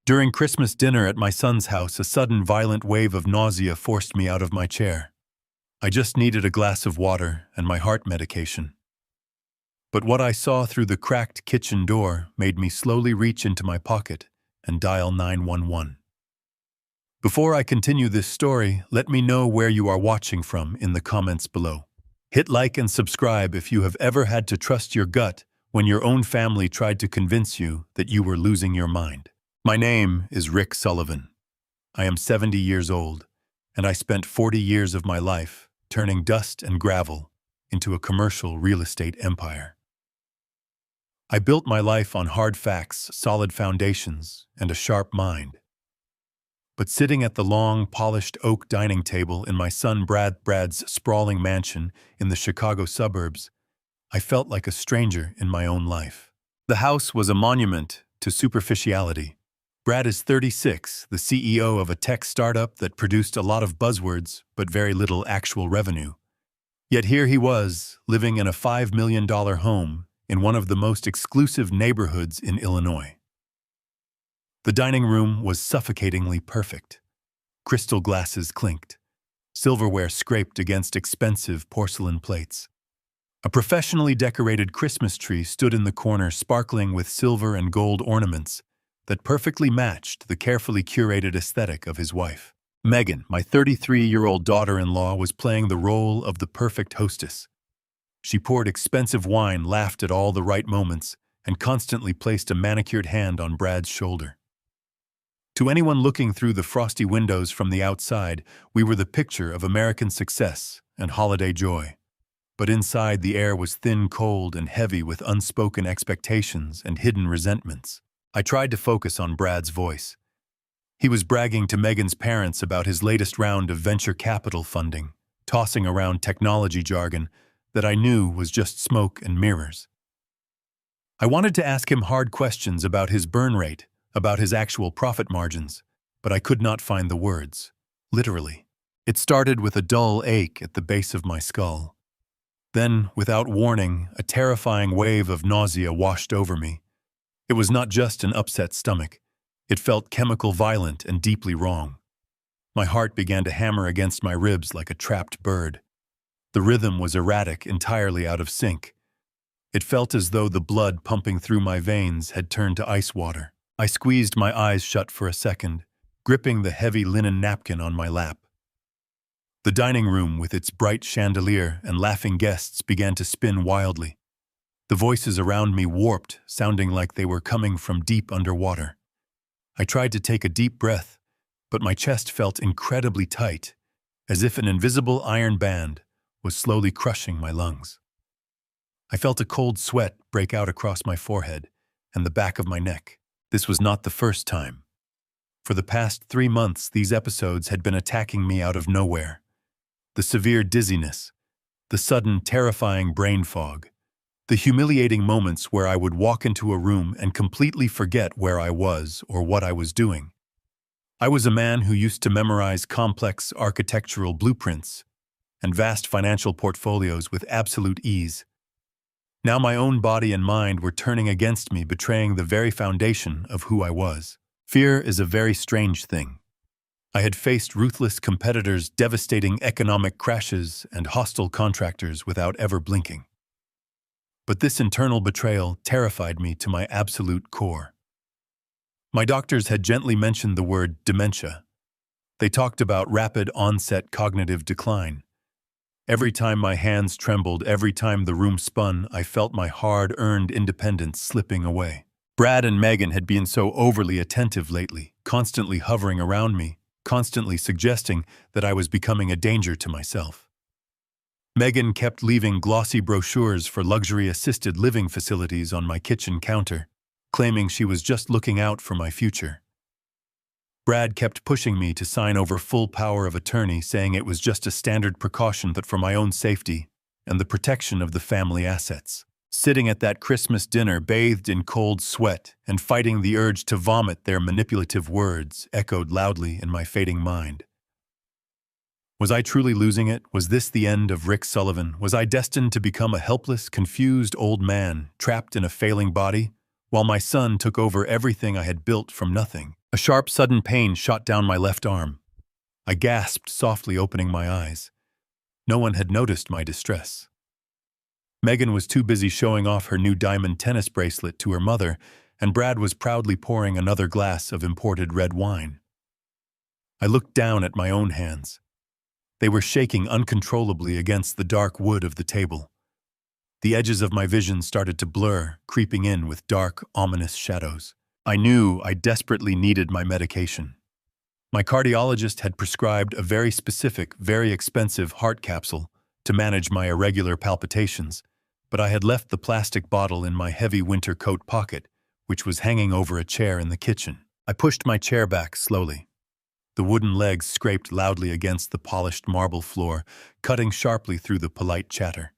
During Christmas dinner at my son's house, a sudden violent wave of nausea forced me out of my chair. I just needed a glass of water and my heart medication. But what I saw through the cracked kitchen door made me slowly reach into my pocket and dial 911. Before I continue this story, let me know where you are watching from in the comments below. Hit like and subscribe if you have ever had to trust your gut when your own family tried to convince you that you were losing your mind. My name is Rick Sullivan. I am 70 years old, and I spent 40 years of my life turning dust and gravel into a commercial real estate empire. I built my life on hard facts, solid foundations, and a sharp mind. But sitting at the long, polished oak dining table in my son Brad's sprawling mansion in the Chicago suburbs, I felt like a stranger in my own life. The house was a monument to superficiality. Brad is 36, the CEO of a tech startup that produced a lot of buzzwords but very little actual revenue. Yet here he was, living in a $5 million home in one of the most exclusive neighborhoods in Illinois. The dining room was suffocatingly perfect. Crystal glasses clinked. Silverware scraped against expensive porcelain plates. A professionally decorated Christmas tree stood in the corner, sparkling with silver and gold ornaments that perfectly matched the carefully curated aesthetic of his wife. Megan, my 33-year-old daughter-in-law, was playing the role of the perfect hostess. She poured expensive wine, laughed at all the right moments, and constantly placed a manicured hand on Brad's shoulder. To anyone looking through the frosty windows from the outside, we were the picture of American success and holiday joy. But inside, the air was thin, cold, and heavy with unspoken expectations and hidden resentments. I tried to focus on Brad's voice. He was bragging to Megan's parents about his latest round of venture capital funding, tossing around technology jargon that I knew was just smoke and mirrors. I wanted to ask him hard questions about his burn rate, about his actual profit margins, but I could not find the words. Literally. It started with a dull ache at the base of my skull. Then, without warning, a terrifying wave of nausea washed over me. It was not just an upset stomach. It felt chemical, violent, and deeply wrong. My heart began to hammer against my ribs like a trapped bird. The rhythm was erratic, entirely out of sync. It felt as though the blood pumping through my veins had turned to ice water. I squeezed my eyes shut for a second, gripping the heavy linen napkin on my lap. The dining room, with its bright chandelier and laughing guests, began to spin wildly. The voices around me warped, sounding like they were coming from deep underwater. I tried to take a deep breath, but my chest felt incredibly tight, as if an invisible iron band was slowly crushing my lungs. I felt a cold sweat break out across my forehead and the back of my neck. This was not the first time. For the past 3 months, these episodes had been attacking me out of nowhere. The severe dizziness, the sudden terrifying brain fog, the humiliating moments where I would walk into a room and completely forget where I was or what I was doing. I was a man who used to memorize complex architectural blueprints and vast financial portfolios with absolute ease. Now my own body and mind were turning against me, betraying the very foundation of who I was. Fear is a very strange thing. I had faced ruthless competitors, devastating economic crashes, and hostile contractors without ever blinking. But this internal betrayal terrified me to my absolute core. My doctors had gently mentioned the word dementia. They talked about rapid onset cognitive decline. Every time my hands trembled, every time the room spun, I felt my hard-earned independence slipping away. Brad and Megan had been so overly attentive lately, constantly hovering around me, constantly suggesting that I was becoming a danger to myself. Megan kept leaving glossy brochures for luxury assisted living facilities on my kitchen counter, claiming she was just looking out for my future. Brad kept pushing me to sign over full power of attorney, saying it was just a standard precaution but for my own safety and the protection of the family assets. Sitting at that Christmas dinner, bathed in cold sweat and fighting the urge to vomit, their manipulative words echoed loudly in my fading mind. Was I truly losing it? Was this the end of Rick Sullivan? Was I destined to become a helpless, confused old man, trapped in a failing body, while my son took over everything I had built from nothing? A sharp, sudden pain shot down my left arm. I gasped, softly opening my eyes. No one had noticed my distress. Megan was too busy showing off her new diamond tennis bracelet to her mother, and Brad was proudly pouring another glass of imported red wine. I looked down at my own hands. They were shaking uncontrollably against the dark wood of the table. The edges of my vision started to blur, creeping in with dark, ominous shadows. I knew I desperately needed my medication. My cardiologist had prescribed a very specific, very expensive heart capsule to manage my irregular palpitations, but I had left the plastic bottle in my heavy winter coat pocket, which was hanging over a chair in the kitchen. I pushed my chair back slowly. The wooden legs scraped loudly against the polished marble floor, cutting sharply through the polite chatter.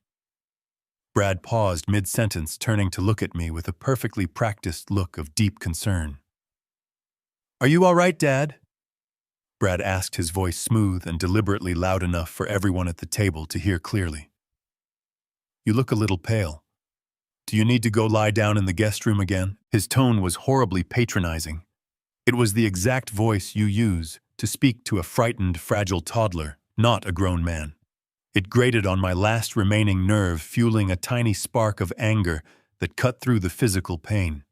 Brad paused mid-sentence, turning to look at me with a perfectly practiced look of deep concern. "Are you all right, Dad?" Brad asked, his voice smooth and deliberately loud enough for everyone at the table to hear clearly. "You look a little pale. Do you need to go lie down in the guest room again?" His tone was horribly patronizing. It was the exact voice you use to speak to a frightened, fragile toddler, not a grown man. It grated on my last remaining nerve, fueling a tiny spark of anger that cut through the physical pain.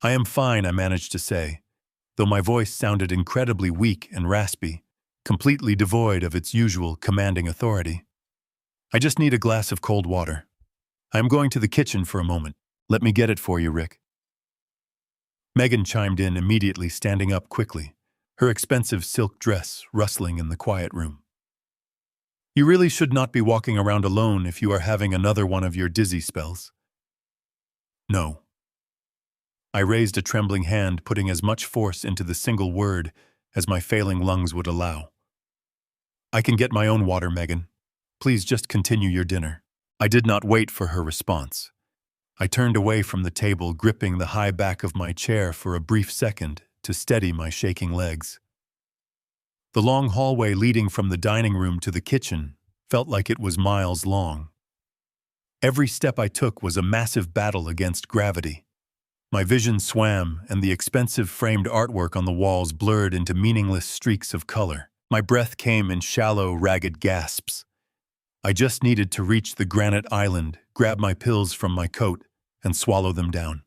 "I am fine," I managed to say, though my voice sounded incredibly weak and raspy, completely devoid of its usual commanding authority. "I just need a glass of cold water. I am going to the kitchen for a moment. Let me get it for you, Rick." Megan chimed in immediately, standing up quickly, her expensive silk dress rustling in the quiet room. "You really should not be walking around alone if you are having another one of your dizzy spells." "No." I raised a trembling hand, putting as much force into the single word as my failing lungs would allow. "I can get my own water, Megan. Please just continue your dinner." I did not wait for her response. I turned away from the table, gripping the high back of my chair for a brief second to steady my shaking legs. The long hallway leading from the dining room to the kitchen felt like it was miles long. Every step I took was a massive battle against gravity. My vision swam, and the expensive framed artwork on the walls blurred into meaningless streaks of color. My breath came in shallow, ragged gasps. I just needed to reach the granite island, grab my pills from my coat, and swallow them down.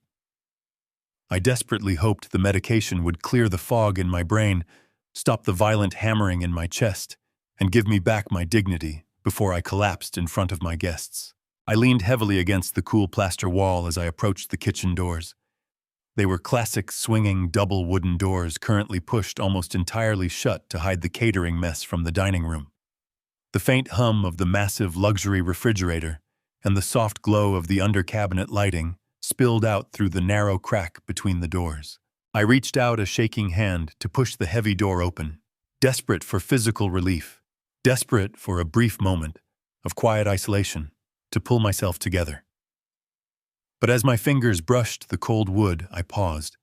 I desperately hoped the medication would clear the fog in my brain, stop the violent hammering in my chest, and give me back my dignity before I collapsed in front of my guests. I leaned heavily against the cool plaster wall as I approached the kitchen doors. They were classic swinging double wooden doors, currently pushed almost entirely shut to hide the catering mess from the dining room. The faint hum of the massive luxury refrigerator and the soft glow of the under-cabinet lighting spilled out through the narrow crack between the doors. I reached out a shaking hand to push the heavy door open, desperate for physical relief, desperate for a brief moment of quiet isolation to pull myself together. But as my fingers brushed the cold wood, I paused.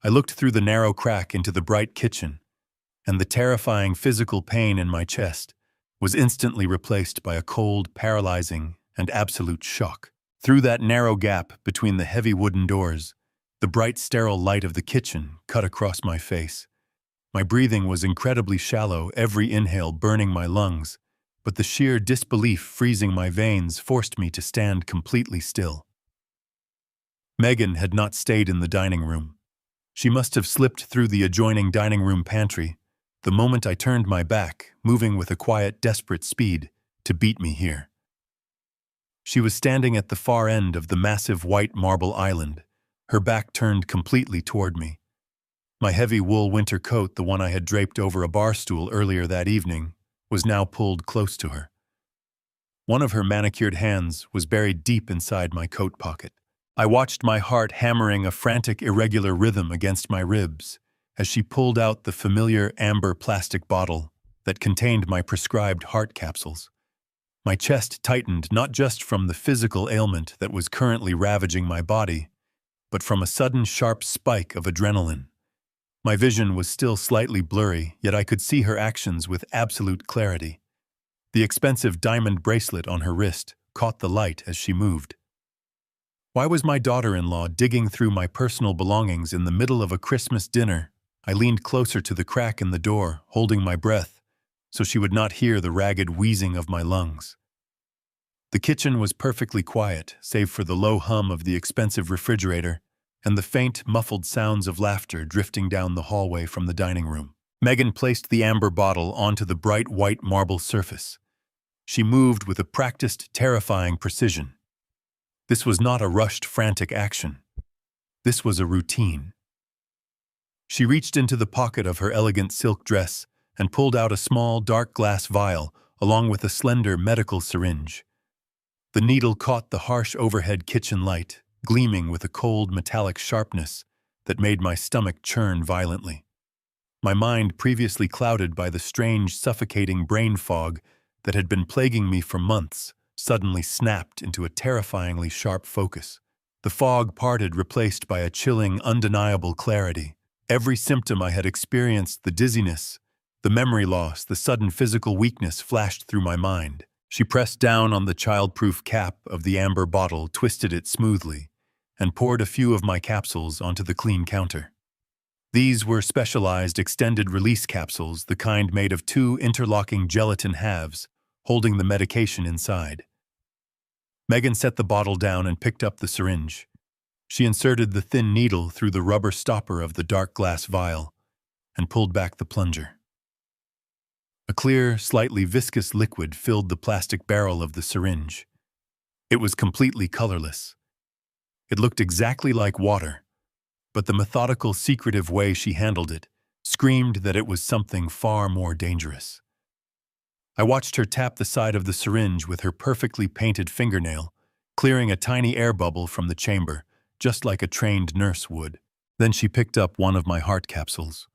I looked through the narrow crack into the bright kitchen, and the terrifying physical pain in my chest was instantly replaced by a cold, paralyzing, and absolute shock. Through that narrow gap between the heavy wooden doors, the bright, sterile light of the kitchen cut across my face. My breathing was incredibly shallow, every inhale burning my lungs, but the sheer disbelief freezing my veins forced me to stand completely still. Megan had not stayed in the dining room. She must have slipped through the adjoining dining room pantry the moment I turned my back, moving with a quiet, desperate speed to beat me here. She was standing at the far end of the massive white marble island, her back turned completely toward me. My heavy wool winter coat, the one I had draped over a bar stool earlier that evening, was now pulled close to her. One of her manicured hands was buried deep inside my coat pocket. I watched my heart hammering a frantic, irregular rhythm against my ribs as she pulled out the familiar amber plastic bottle that contained my prescribed heart capsules. My chest tightened not just from the physical ailment that was currently ravaging my body, but from a sudden sharp spike of adrenaline. My vision was still slightly blurry, yet I could see her actions with absolute clarity. The expensive diamond bracelet on her wrist caught the light as she moved. Why was my daughter-in-law digging through my personal belongings in the middle of a Christmas dinner? I leaned closer to the crack in the door, holding my breath, so she would not hear the ragged wheezing of my lungs. The kitchen was perfectly quiet, save for the low hum of the expensive refrigerator and the faint, muffled sounds of laughter drifting down the hallway from the dining room. Megan placed the amber bottle onto the bright white marble surface. She moved with a practiced, terrifying precision. This was not a rushed, frantic action. This was a routine. She reached into the pocket of her elegant silk dress and pulled out a small, dark glass vial along with a slender medical syringe. The needle caught the harsh overhead kitchen light, gleaming with a cold metallic sharpness that made my stomach churn violently. My mind, previously clouded by the strange, suffocating brain fog that had been plaguing me for months, suddenly snapped into a terrifyingly sharp focus. The fog parted, replaced by a chilling, undeniable clarity. Every symptom I had experienced, the dizziness, the memory loss, the sudden physical weakness, flashed through my mind. She pressed down on the child-proof cap of the amber bottle, twisted it smoothly, and poured a few of my capsules onto the clean counter. These were specialized extended-release capsules, the kind made of 2 interlocking gelatin halves, holding the medication inside. Megan set the bottle down and picked up the syringe. She inserted the thin needle through the rubber stopper of the dark glass vial and pulled back the plunger. A clear, slightly viscous liquid filled the plastic barrel of the syringe. It was completely colorless. It looked exactly like water, but the methodical, secretive way she handled it screamed that it was something far more dangerous. I watched her tap the side of the syringe with her perfectly painted fingernail, clearing a tiny air bubble from the chamber, just like a trained nurse would. Then she picked up one of my heart capsules.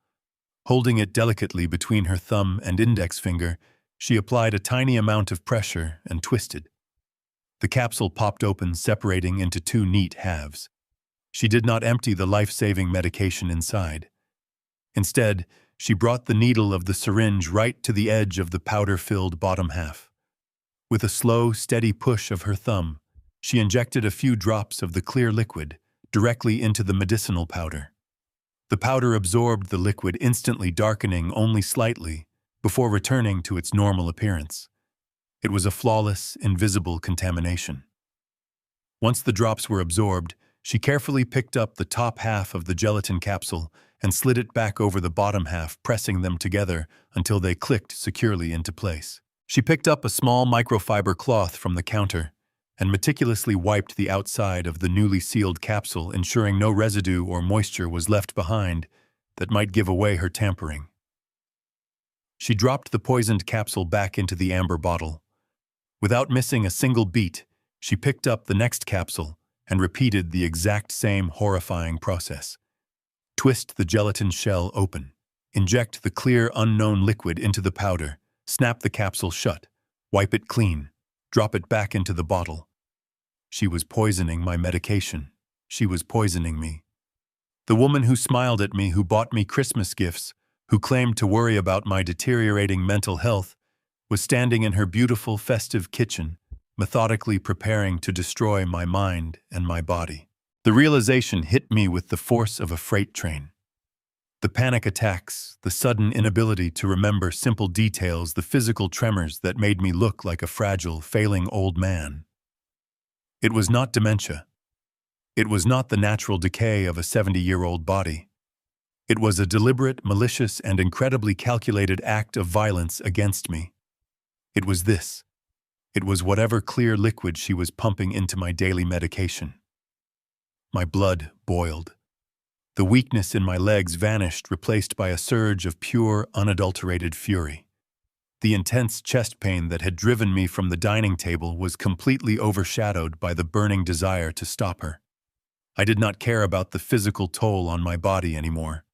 Holding it delicately between her thumb and index finger, she applied a tiny amount of pressure and twisted. The capsule popped open, separating into 2 neat halves. She did not empty the life-saving medication inside. Instead, she brought the needle of the syringe right to the edge of the powder-filled bottom half. With a slow, steady push of her thumb, she injected a few drops of the clear liquid directly into the medicinal powder. The powder absorbed the liquid, instantly darkening only slightly before returning to its normal appearance. It was a flawless, invisible contamination. Once the drops were absorbed, she carefully picked up the top half of the gelatin capsule and slid it back over the bottom half, pressing them together until they clicked securely into place. She picked up a small microfiber cloth from the counter and meticulously wiped the outside of the newly sealed capsule, ensuring no residue or moisture was left behind that might give away her tampering. She dropped the poisoned capsule back into the amber bottle. Without missing a single beat, she picked up the next capsule and repeated the exact same horrifying process. Twist the gelatin shell open, inject the clear, unknown liquid into the powder, snap the capsule shut, wipe it clean, drop it back into the bottle. She was poisoning my medication. She was poisoning me. The woman who smiled at me, who bought me Christmas gifts, who claimed to worry about my deteriorating mental health, was standing in her beautiful, festive kitchen, methodically preparing to destroy my mind and my body. The realization hit me with the force of a freight train. The panic attacks, the sudden inability to remember simple details, the physical tremors that made me look like a fragile, failing old man. It was not dementia. It was not the natural decay of a 70-year-old body. It was a deliberate, malicious, and incredibly calculated act of violence against me. It was this. It was whatever clear liquid she was pumping into my daily medication. My blood boiled. The weakness in my legs vanished, replaced by a surge of pure, unadulterated fury. The intense chest pain that had driven me from the dining table was completely overshadowed by the burning desire to stop her. I did not care about the physical toll on my body anymore.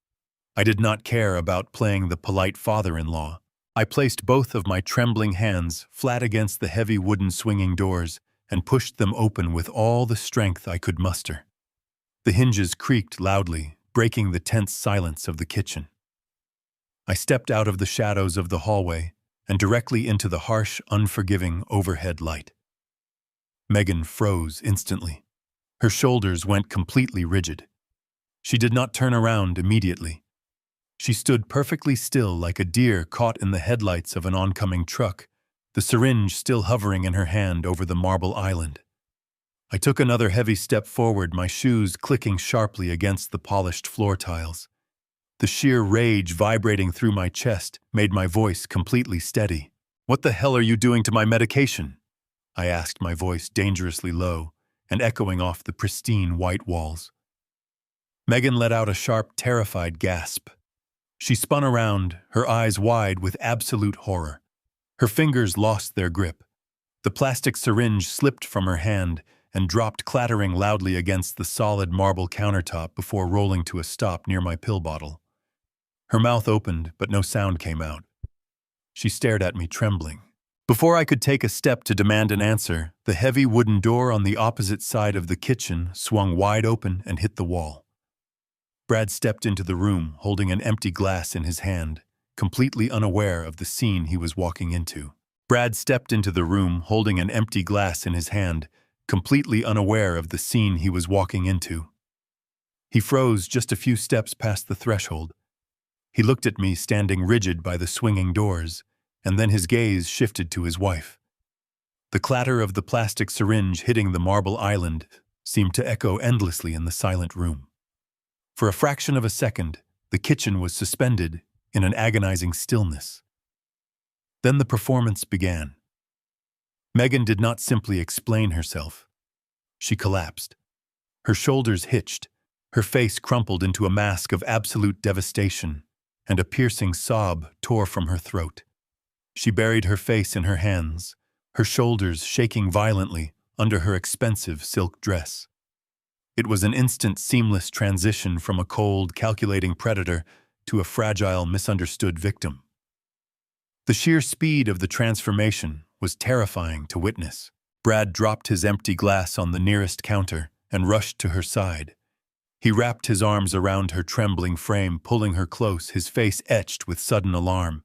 I did not care about playing the polite father-in-law. I placed both of my trembling hands flat against the heavy wooden swinging doors and pushed them open with all the strength I could muster. The hinges creaked loudly, breaking the tense silence of the kitchen. I stepped out of the shadows of the hallway and directly into the harsh, unforgiving overhead light. Megan froze instantly. Her shoulders went completely rigid. She did not turn around immediately. She stood perfectly still like a deer caught in the headlights of an oncoming truck, the syringe still hovering in her hand over the marble island. I took another heavy step forward, my shoes clicking sharply against the polished floor tiles. The sheer rage vibrating through my chest made my voice completely steady. "What the hell are you doing to my medication?" I asked, my voice dangerously low and echoing off the pristine white walls. Megan let out a sharp, terrified gasp. She spun around, her eyes wide with absolute horror. Her fingers lost their grip. The plastic syringe slipped from her hand and dropped clattering loudly against the solid marble countertop before rolling to a stop near my pill bottle. Her mouth opened, but no sound came out. She stared at me, trembling. Before I could take a step to demand an answer, the heavy wooden door on the opposite side of the kitchen swung wide open and hit the wall. Brad stepped into the room, holding an empty glass in his hand, completely unaware of the scene he was walking into. Brad stepped into the room, holding an empty glass in his hand, completely unaware of the scene he was walking into. He froze just a few steps past the threshold. He looked at me standing rigid by the swinging doors, and then his gaze shifted to his wife. The clatter of the plastic syringe hitting the marble island seemed to echo endlessly in the silent room. For a fraction of a second, the kitchen was suspended in an agonizing stillness. Then the performance began. Megan did not simply explain herself. She collapsed. Her shoulders hitched, her face crumpled into a mask of absolute devastation, and a piercing sob tore from her throat. She buried her face in her hands, her shoulders shaking violently under her expensive silk dress. It was an instant, seamless transition from a cold, calculating predator to a fragile, misunderstood victim. The sheer speed of the transformation was terrifying to witness. Brad dropped his empty glass on the nearest counter and rushed to her side. He wrapped his arms around her trembling frame, pulling her close, his face etched with sudden alarm.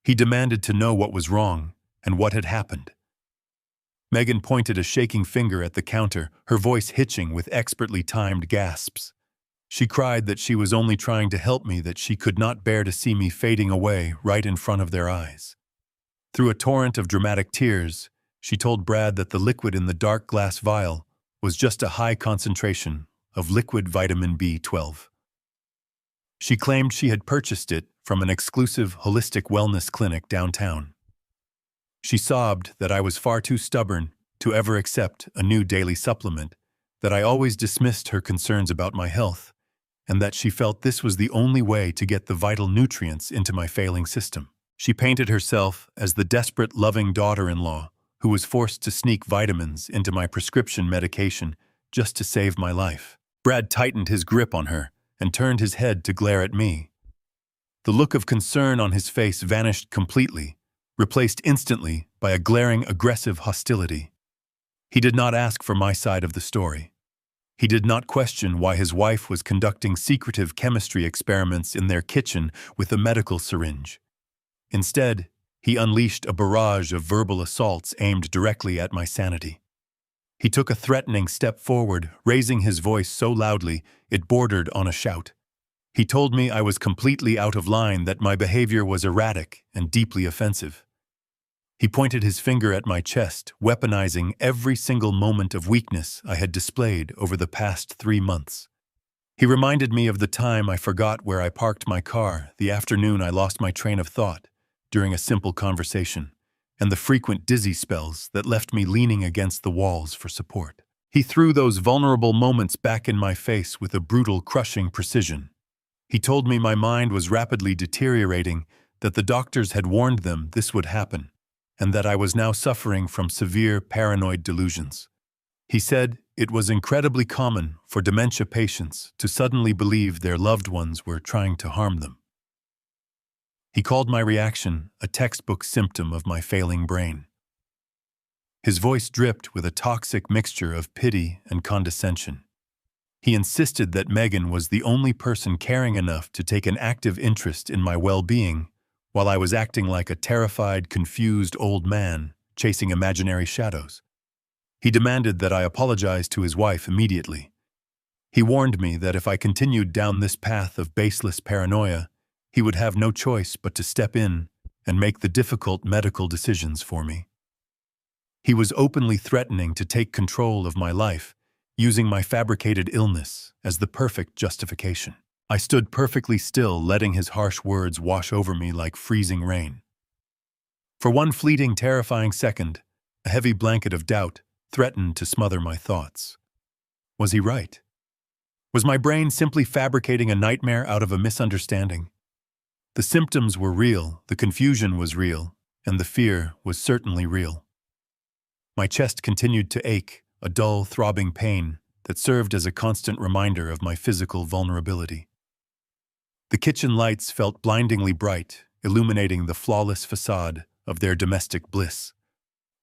He demanded to know what was wrong and what had happened. Megan pointed a shaking finger at the counter, her voice hitching with expertly timed gasps. She cried that she was only trying to help me, that she could not bear to see me fading away right in front of their eyes. Through a torrent of dramatic tears, she told Brad that the liquid in the dark glass vial was just a high concentration of liquid vitamin B12. She claimed she had purchased it from an exclusive holistic wellness clinic downtown. She sobbed that I was far too stubborn to ever accept a new daily supplement, that I always dismissed her concerns about my health, and that she felt this was the only way to get the vital nutrients into my failing system. She painted herself as the desperate, loving daughter-in-law who was forced to sneak vitamins into my prescription medication just to save my life. Brad tightened his grip on her and turned his head to glare at me. The look of concern on his face vanished completely, replaced instantly by a glaring, aggressive hostility. He did not ask for my side of the story. He did not question why his wife was conducting secretive chemistry experiments in their kitchen with a medical syringe. Instead, he unleashed a barrage of verbal assaults aimed directly at my sanity. He took a threatening step forward, raising his voice so loudly it bordered on a shout. He told me I was completely out of line, that my behavior was erratic and deeply offensive. He pointed his finger at my chest, weaponizing every single moment of weakness I had displayed over the past 3 months. He reminded me of the time I forgot where I parked my car, the afternoon I lost my train of thought during a simple conversation, and the frequent dizzy spells that left me leaning against the walls for support. He threw those vulnerable moments back in my face with a brutal, crushing precision. He told me my mind was rapidly deteriorating, that the doctors had warned them this would happen, and that I was now suffering from severe paranoid delusions. He said it was incredibly common for dementia patients to suddenly believe their loved ones were trying to harm them. He called my reaction a textbook symptom of my failing brain. His voice dripped with a toxic mixture of pity and condescension. He insisted that Megan was the only person caring enough to take an active interest in my well-being, while I was acting like a terrified, confused old man chasing imaginary shadows. He demanded that I apologize to his wife immediately. He warned me that if I continued down this path of baseless paranoia, he would have no choice but to step in and make the difficult medical decisions for me. He was openly threatening to take control of my life, using my fabricated illness as the perfect justification. I stood perfectly still, letting his harsh words wash over me like freezing rain. For one fleeting, terrifying second, a heavy blanket of doubt threatened to smother my thoughts. Was he right? Was my brain simply fabricating a nightmare out of a misunderstanding? The symptoms were real, the confusion was real, and the fear was certainly real. My chest continued to ache, a dull, throbbing pain that served as a constant reminder of my physical vulnerability. The kitchen lights felt blindingly bright, illuminating the flawless facade of their domestic bliss.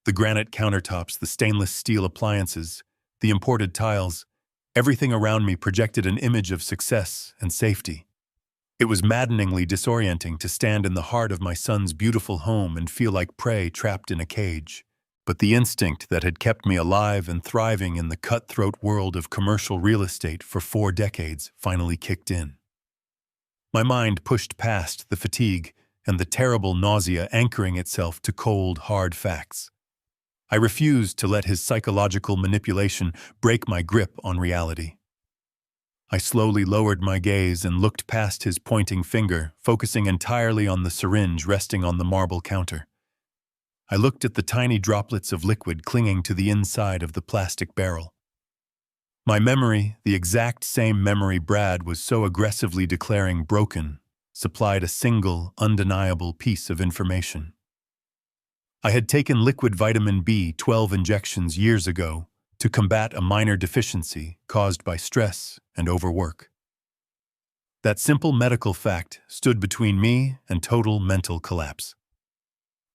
The granite countertops, the stainless steel appliances, the imported tiles, everything around me projected an image of success and safety. It was maddeningly disorienting to stand in the heart of my son's beautiful home and feel like prey trapped in a cage. But the instinct that had kept me alive and thriving in the cutthroat world of commercial real estate for 4 decades finally kicked in. My mind pushed past the fatigue and the terrible nausea, anchoring itself to cold, hard facts. I refused to let his psychological manipulation break my grip on reality. I slowly lowered my gaze and looked past his pointing finger, focusing entirely on the syringe resting on the marble counter. I looked at the tiny droplets of liquid clinging to the inside of the plastic barrel. My memory, the exact same memory Brad was so aggressively declaring broken, supplied a single, undeniable piece of information. I had taken liquid vitamin B12 injections years ago to combat a minor deficiency caused by stress and overwork. That simple medical fact stood between me and total mental collapse.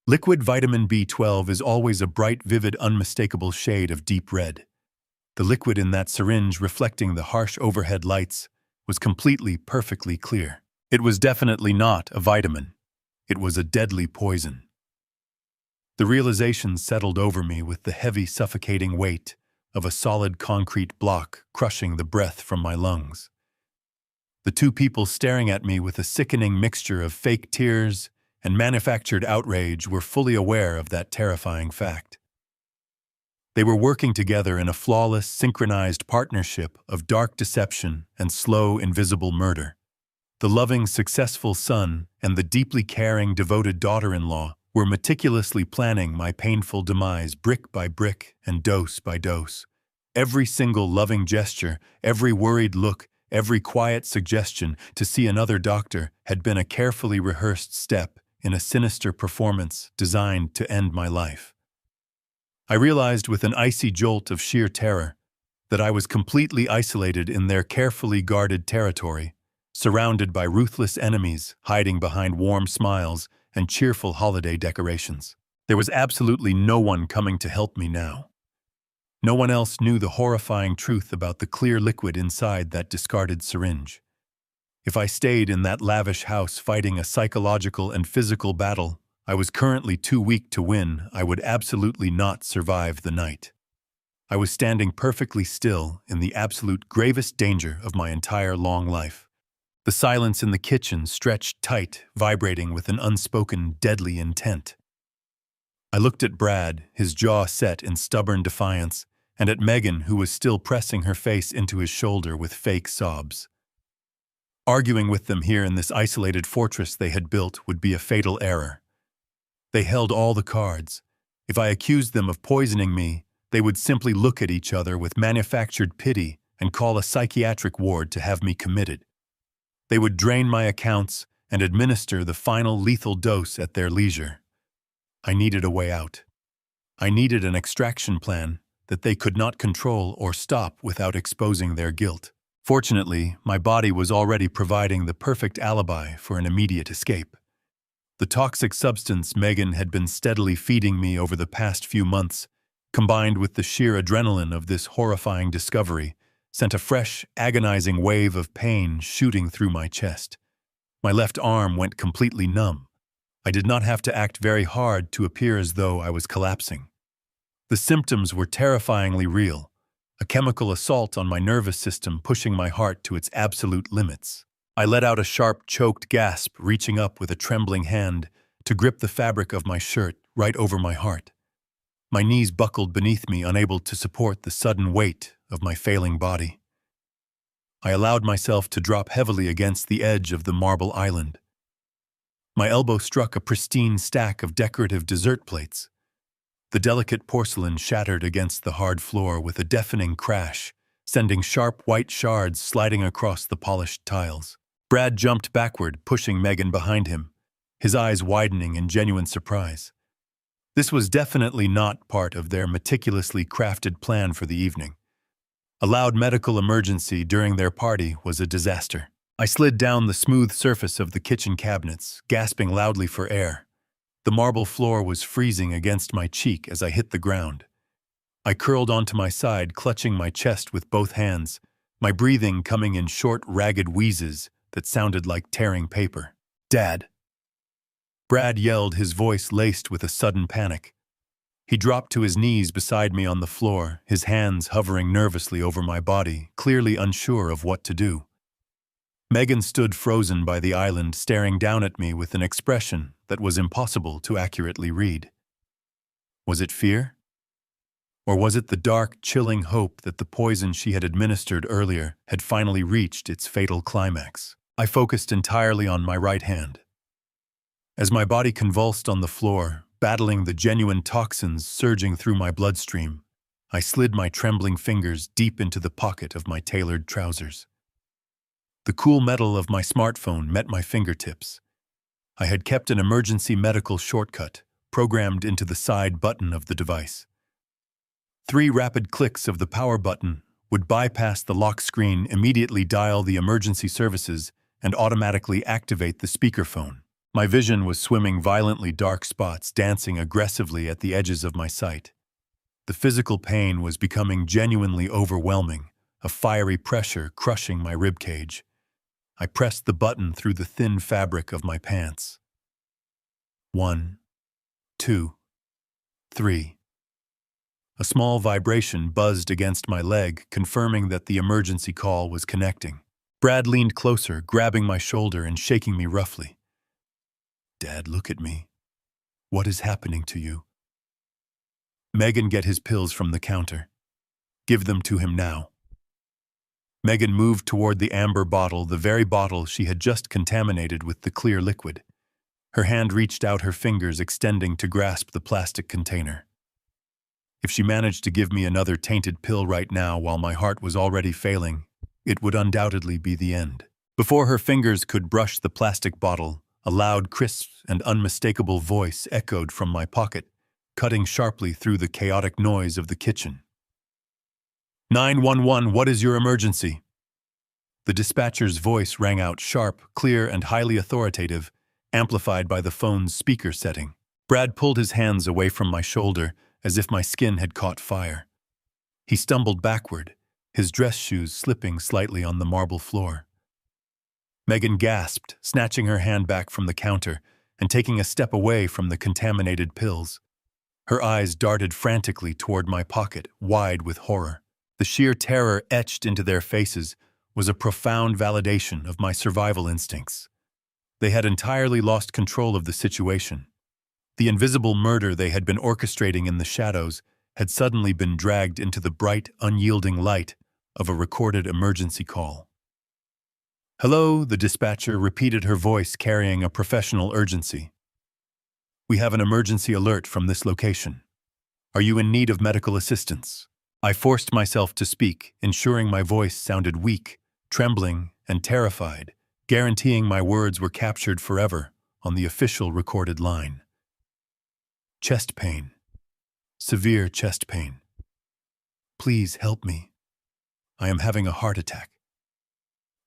Liquid vitamin B12 is always a bright, vivid, unmistakable shade of deep red. The liquid in that syringe, reflecting the harsh overhead lights, was completely, perfectly clear. It was definitely not a vitamin. It was a deadly poison. The realization settled over me with the heavy, suffocating weight of a solid concrete block crushing the breath from my lungs. The two people staring at me with a sickening mixture of fake tears and manufactured outrage were fully aware of that terrifying fact. They were working together in a flawless, synchronized partnership of dark deception and slow, invisible murder. The loving, successful son and the deeply caring, devoted daughter-in-law were meticulously planning my painful demise brick by brick and dose by dose. Every single loving gesture, every worried look, every quiet suggestion to see another doctor had been a carefully rehearsed step in a sinister performance designed to end my life. I realized with an icy jolt of sheer terror that I was completely isolated in their carefully guarded territory, surrounded by ruthless enemies hiding behind warm smiles and cheerful holiday decorations. There was absolutely no one coming to help me now. No one else knew the horrifying truth about the clear liquid inside that discarded syringe. If I stayed in that lavish house fighting a psychological and physical battle I was currently too weak to win, I would absolutely not survive the night. I was standing perfectly still in the absolute gravest danger of my entire long life. The silence in the kitchen stretched tight, vibrating with an unspoken, deadly intent. I looked at Brad, his jaw set in stubborn defiance, and at Megan, who was still pressing her face into his shoulder with fake sobs. Arguing with them here in this isolated fortress they had built would be a fatal error. They held all the cards. If I accused them of poisoning me, they would simply look at each other with manufactured pity and call a psychiatric ward to have me committed. They would drain my accounts and administer the final lethal dose at their leisure. I needed a way out. I needed an extraction plan that they could not control or stop without exposing their guilt. Fortunately, my body was already providing the perfect alibi for an immediate escape. The toxic substance Megan had been steadily feeding me over the past few months, combined with the sheer adrenaline of this horrifying discovery, sent a fresh, agonizing wave of pain shooting through my chest. My left arm went completely numb. I did not have to act very hard to appear as though I was collapsing. The symptoms were terrifyingly real, a chemical assault on my nervous system pushing my heart to its absolute limits. I let out a sharp, choked gasp, reaching up with a trembling hand to grip the fabric of my shirt right over my heart. My knees buckled beneath me, unable to support the sudden weight of my failing body. I allowed myself to drop heavily against the edge of the marble island. My elbow struck a pristine stack of decorative dessert plates. The delicate porcelain shattered against the hard floor with a deafening crash, sending sharp white shards sliding across the polished tiles. Brad jumped backward, pushing Megan behind him, his eyes widening in genuine surprise. This was definitely not part of their meticulously crafted plan for the evening. A loud medical emergency during their party was a disaster. I slid down the smooth surface of the kitchen cabinets, gasping loudly for air. The marble floor was freezing against my cheek as I hit the ground. I curled onto my side, clutching my chest with both hands, my breathing coming in short, ragged wheezes that sounded like tearing paper. "Dad!" Brad yelled, his voice laced with a sudden panic. He dropped to his knees beside me on the floor, his hands hovering nervously over my body, clearly unsure of what to do. Megan stood frozen by the island, staring down at me with an expression that was impossible to accurately read. Was it fear? Or was it the dark, chilling hope that the poison she had administered earlier had finally reached its fatal climax? I focused entirely on my right hand. As my body convulsed on the floor, battling the genuine toxins surging through my bloodstream, I slid my trembling fingers deep into the pocket of my tailored trousers. The cool metal of my smartphone met my fingertips. I had kept an emergency medical shortcut programmed into the side button of the device. 3 rapid clicks of the power button would bypass the lock screen, immediately dial the emergency services, and automatically activate the speakerphone. My vision was swimming violently, dark spots dancing aggressively at the edges of my sight. The physical pain was becoming genuinely overwhelming, a fiery pressure crushing my ribcage. I pressed the button through the thin fabric of my pants. 1, 2, 3. A small vibration buzzed against my leg, confirming that the emergency call was connecting. Brad leaned closer, grabbing my shoulder and shaking me roughly. "Dad, look at me. What is happening to you?" "Megan, get his pills from the counter. Give them to him now." Megan moved toward the amber bottle, the very bottle she had just contaminated with the clear liquid. Her hand reached out, her fingers extending to grasp the plastic container. If she managed to give me another tainted pill right now while my heart was already failing, it would undoubtedly be the end. Before her fingers could brush the plastic bottle, a loud, crisp, and unmistakable voice echoed from my pocket, cutting sharply through the chaotic noise of the kitchen. 911, what is your emergency?" The dispatcher's voice rang out sharp, clear, and highly authoritative, amplified by the phone's speaker setting. Brad pulled his hands away from my shoulder as if my skin had caught fire. He stumbled backward, his dress shoes slipping slightly on the marble floor. Megan gasped, snatching her hand back from the counter and taking a step away from the contaminated pills. Her eyes darted frantically toward my pocket, wide with horror. The sheer terror etched into their faces was a profound validation of my survival instincts. They had entirely lost control of the situation. The invisible murder they had been orchestrating in the shadows had suddenly been dragged into the bright, unyielding light of a recorded emergency call. "Hello," the dispatcher repeated, her voice carrying a professional urgency. "We have an emergency alert from this location. Are you in need of medical assistance?" I forced myself to speak, ensuring my voice sounded weak, trembling, and terrified, guaranteeing my words were captured forever on the official recorded line. "Chest pain. Severe chest pain. Please help me. I am having a heart attack."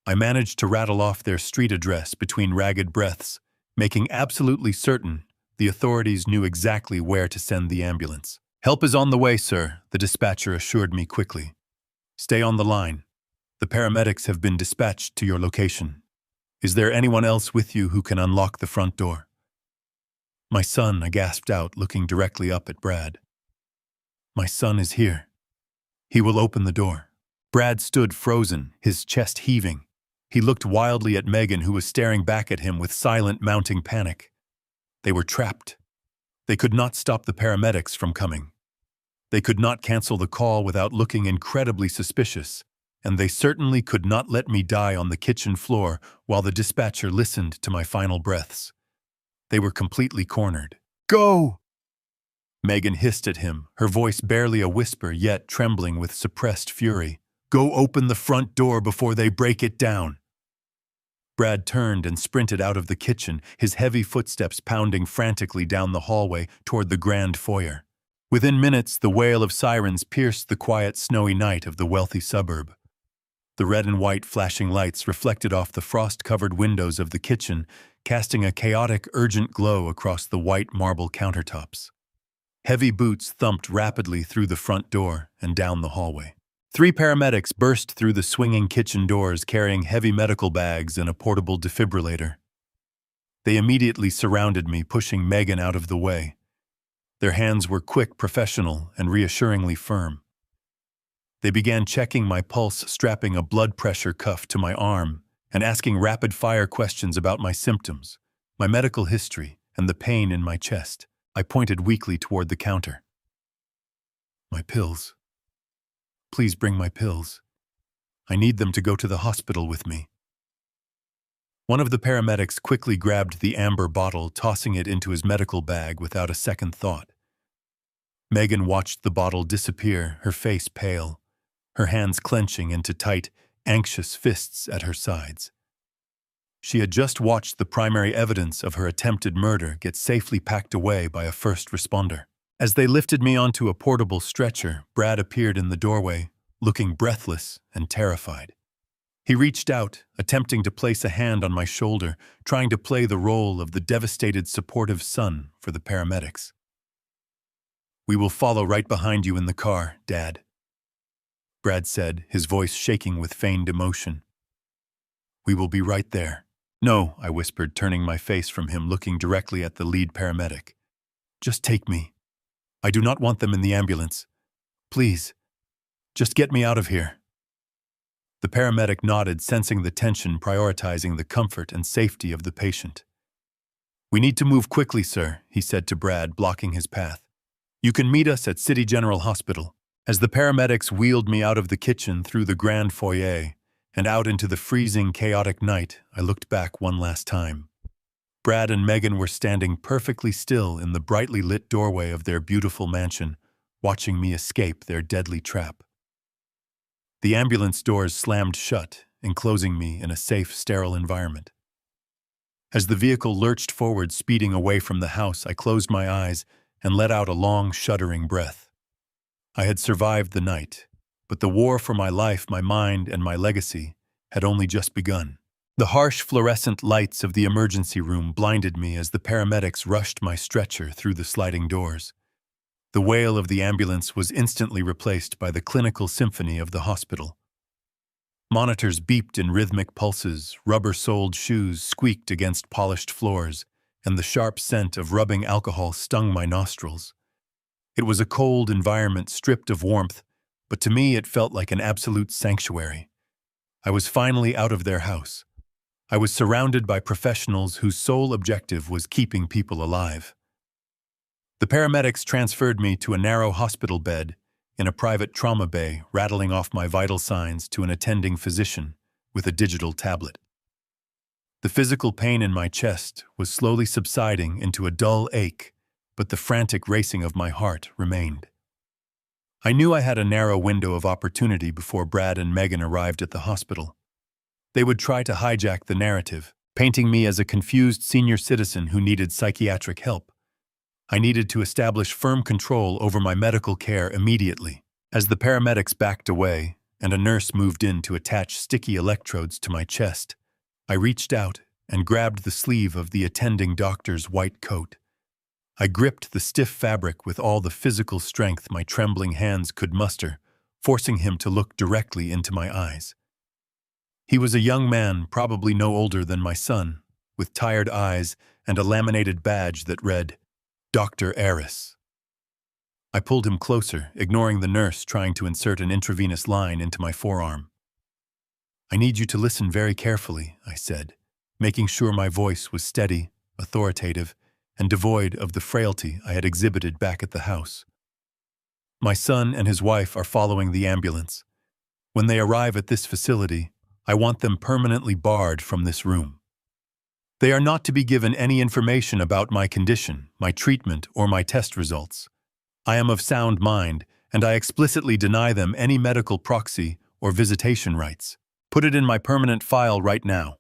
I managed to rattle off their street address between ragged breaths, making absolutely certain the authorities knew exactly where to send the ambulance. "Help is on the way, sir," the dispatcher assured me quickly. "Stay on the line. The paramedics have been dispatched to your location. Is there anyone else with you who can unlock the front door?" "My son," I gasped out, looking directly up at Brad. My son is here. He will open the door. Brad stood frozen, his chest heaving. He looked wildly at Megan, who was staring back at him with silent, mounting panic. They were trapped. They could not stop the paramedics from coming. They could not cancel the call without looking incredibly suspicious, and they certainly could not let me die on the kitchen floor while the dispatcher listened to my final breaths. They were completely cornered. "Go!" Megan hissed at him, her voice barely a whisper yet trembling with suppressed fury. "Go open the front door before they break it down." Brad turned and sprinted out of the kitchen, his heavy footsteps pounding frantically down the hallway toward the grand foyer. Within minutes, the wail of sirens pierced the quiet, snowy night of the wealthy suburb. The red and white flashing lights reflected off the frost-covered windows of the kitchen, casting a chaotic, urgent glow across the white marble countertops. Heavy boots thumped rapidly through the front door and down the hallway. 3 paramedics burst through the swinging kitchen doors carrying heavy medical bags and a portable defibrillator. They immediately surrounded me, pushing Megan out of the way. Their hands were quick, professional, and reassuringly firm. They began checking my pulse, strapping a blood pressure cuff to my arm, and asking rapid-fire questions about my symptoms, my medical history, and the pain in my chest. I pointed weakly toward the counter. "My pills. Please bring my pills. I need them to go to the hospital with me." One of the paramedics quickly grabbed the amber bottle, tossing it into his medical bag without a second thought. Megan watched the bottle disappear, her face pale, her hands clenching into tight, anxious fists at her sides. She had just watched the primary evidence of her attempted murder get safely packed away by a first responder. As they lifted me onto a portable stretcher, Brad appeared in the doorway, looking breathless and terrified. He reached out, attempting to place a hand on my shoulder, trying to play the role of the devastated, supportive son for the paramedics. "We will follow right behind you in the car, Dad," Brad said, his voice shaking with feigned emotion. "We will be right there." "No," I whispered, turning my face from him, looking directly at the lead paramedic. "Just take me. I do not want them in the ambulance. Please, just get me out of here." The paramedic nodded, sensing the tension, prioritizing the comfort and safety of the patient. "We need to move quickly, sir," he said to Brad, blocking his path. "You can meet us at City General Hospital." As the paramedics wheeled me out of the kitchen through the grand foyer and out into the freezing, chaotic night, I looked back one last time. Brad and Megan were standing perfectly still in the brightly lit doorway of their beautiful mansion, watching me escape their deadly trap. The ambulance doors slammed shut, enclosing me in a safe, sterile environment. As the vehicle lurched forward, speeding away from the house, I closed my eyes and let out a long, shuddering breath. I had survived the night, but the war for my life, my mind, and my legacy had only just begun. The harsh fluorescent lights of the emergency room blinded me as the paramedics rushed my stretcher through the sliding doors. The wail of the ambulance was instantly replaced by the clinical symphony of the hospital. Monitors beeped in rhythmic pulses, rubber-soled shoes squeaked against polished floors, and the sharp scent of rubbing alcohol stung my nostrils. It was a cold environment stripped of warmth, but to me it felt like an absolute sanctuary. I was finally out of their house. I was surrounded by professionals whose sole objective was keeping people alive. The paramedics transferred me to a narrow hospital bed in a private trauma bay, rattling off my vital signs to an attending physician with a digital tablet. The physical pain in my chest was slowly subsiding into a dull ache, but the frantic racing of my heart remained. I knew I had a narrow window of opportunity before Brad and Megan arrived at the hospital. They would try to hijack the narrative, painting me as a confused senior citizen who needed psychiatric help. I needed to establish firm control over my medical care immediately. As the paramedics backed away and a nurse moved in to attach sticky electrodes to my chest, I reached out and grabbed the sleeve of the attending doctor's white coat. I gripped the stiff fabric with all the physical strength my trembling hands could muster, forcing him to look directly into my eyes. He was a young man, probably no older than my son, with tired eyes and a laminated badge that read, "Dr. Aris." I pulled him closer, ignoring the nurse trying to insert an intravenous line into my forearm. "I need you to listen very carefully," I said, making sure my voice was steady, authoritative, and devoid of the frailty I had exhibited back at the house. "My son and his wife are following the ambulance. When they arrive at this facility, I want them permanently barred from this room. They are not to be given any information about my condition, my treatment, or my test results. I am of sound mind, and I explicitly deny them any medical proxy or visitation rights. Put it in my permanent file right now."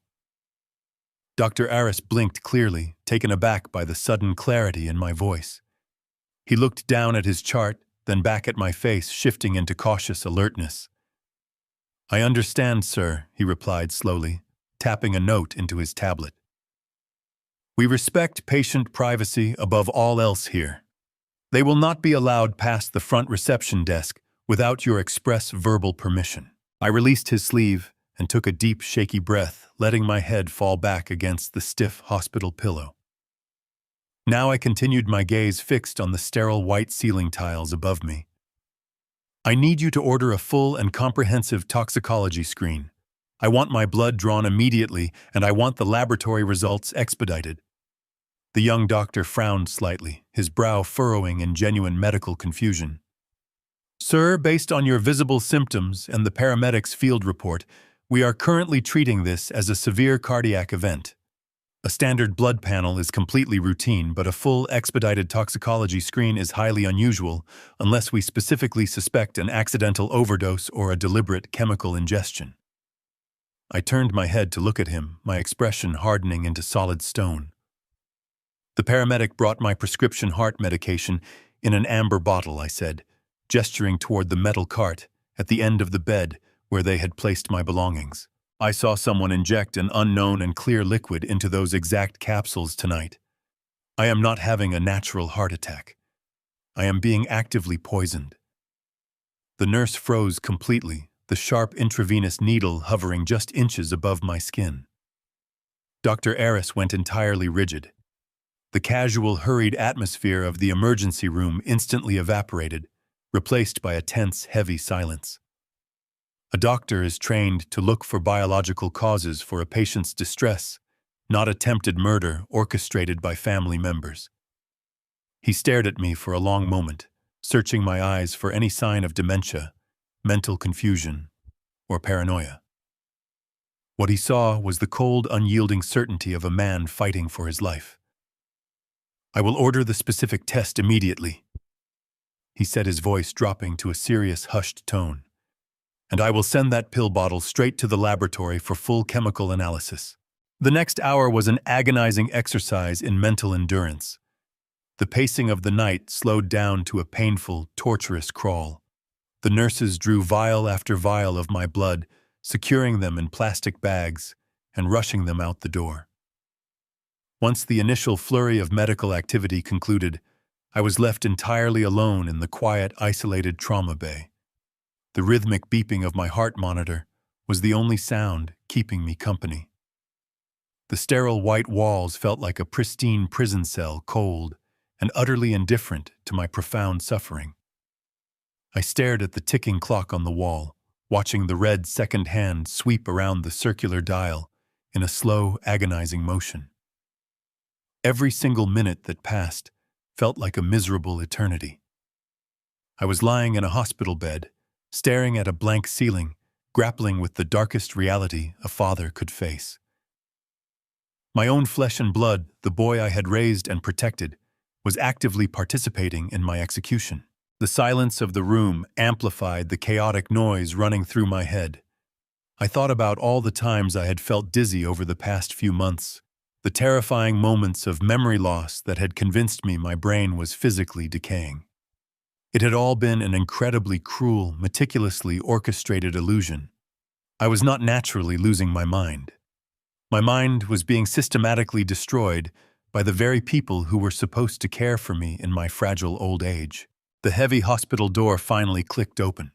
Dr. Aris blinked clearly, taken aback by the sudden clarity in my voice. He looked down at his chart, then back at my face, shifting into cautious alertness. "I understand, sir," he replied slowly, tapping a note into his tablet. "We respect patient privacy above all else here. They will not be allowed past the front reception desk without your express verbal permission." I released his sleeve and took a deep, shaky breath, letting my head fall back against the stiff hospital pillow. Now I continued, my gaze fixed on the sterile white ceiling tiles above me. "I need you to order a full and comprehensive toxicology screen. I want my blood drawn immediately, and I want the laboratory results expedited." The young doctor frowned slightly, his brow furrowing in genuine medical confusion. "Sir, based on your visible symptoms and the paramedics' field report, we are currently treating this as a severe cardiac event. A standard blood panel is completely routine, but a full expedited toxicology screen is highly unusual unless we specifically suspect an accidental overdose or a deliberate chemical ingestion." I turned my head to look at him, my expression hardening into solid stone. "The paramedic brought my prescription heart medication in an amber bottle," I said, gesturing toward the metal cart at the end of the bed where they had placed my belongings. "I saw someone inject an unknown and clear liquid into those exact capsules tonight. I am not having a natural heart attack. I am being actively poisoned." The nurse froze completely, the sharp intravenous needle hovering just inches above my skin. Dr. Aris went entirely rigid. The casual, hurried atmosphere of the emergency room instantly evaporated, replaced by a tense, heavy silence. A doctor is trained to look for biological causes for a patient's distress, not attempted murder orchestrated by family members. He stared at me for a long moment, searching my eyes for any sign of dementia, mental confusion, or paranoia. What he saw was the cold, unyielding certainty of a man fighting for his life. "I will order the specific test immediately," he said, his voice dropping to a serious, hushed tone. "And I will send that pill bottle straight to the laboratory for full chemical analysis." The next hour was an agonizing exercise in mental endurance. The pacing of the night slowed down to a painful, torturous crawl. The nurses drew vial after vial of my blood, securing them in plastic bags and rushing them out the door. Once the initial flurry of medical activity concluded, I was left entirely alone in the quiet, isolated trauma bay. The rhythmic beeping of my heart monitor was the only sound keeping me company. The sterile white walls felt like a pristine prison cell, cold and utterly indifferent to my profound suffering. I stared at the ticking clock on the wall, watching the red second hand sweep around the circular dial in a slow, agonizing motion. Every single minute that passed felt like a miserable eternity. I was lying in a hospital bed, staring at a blank ceiling, grappling with the darkest reality a father could face. My own flesh and blood, the boy I had raised and protected, was actively participating in my execution. The silence of the room amplified the chaotic noise running through my head. I thought about all the times I had felt dizzy over the past few months, the terrifying moments of memory loss that had convinced me my brain was physically decaying. It had all been an incredibly cruel, meticulously orchestrated illusion. I was not naturally losing my mind. My mind was being systematically destroyed by the very people who were supposed to care for me in my fragile old age. The heavy hospital door finally clicked open.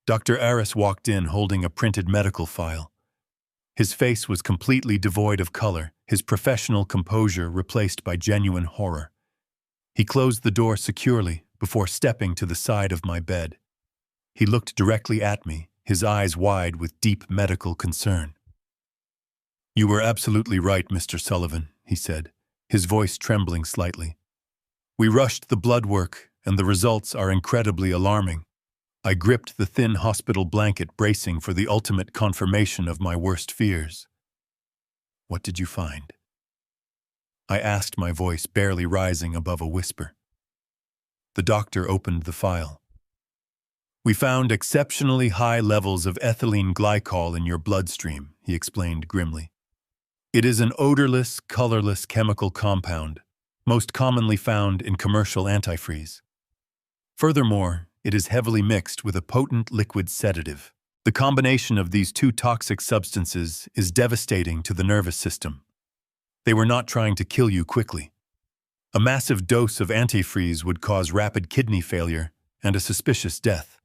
Dr. Aris walked in holding a printed medical file. His face was completely devoid of color, his professional composure replaced by genuine horror. He closed the door securely, before stepping to the side of my bed. He looked directly at me, his eyes wide with deep medical concern. "You were absolutely right, Mr. Sullivan," he said, his voice trembling slightly. "We rushed the blood work, and the results are incredibly alarming." I gripped the thin hospital blanket, bracing for the ultimate confirmation of my worst fears. "What did you find?" I asked, my voice barely rising above a whisper. The doctor opened the file. "We found exceptionally high levels of ethylene glycol in your bloodstream," he explained grimly. "It is an odorless, colorless chemical compound, most commonly found in commercial antifreeze. Furthermore, it is heavily mixed with a potent liquid sedative. The combination of these two toxic substances is devastating to the nervous system. They were not trying to kill you quickly. A massive dose of antifreeze would cause rapid kidney failure and a suspicious death.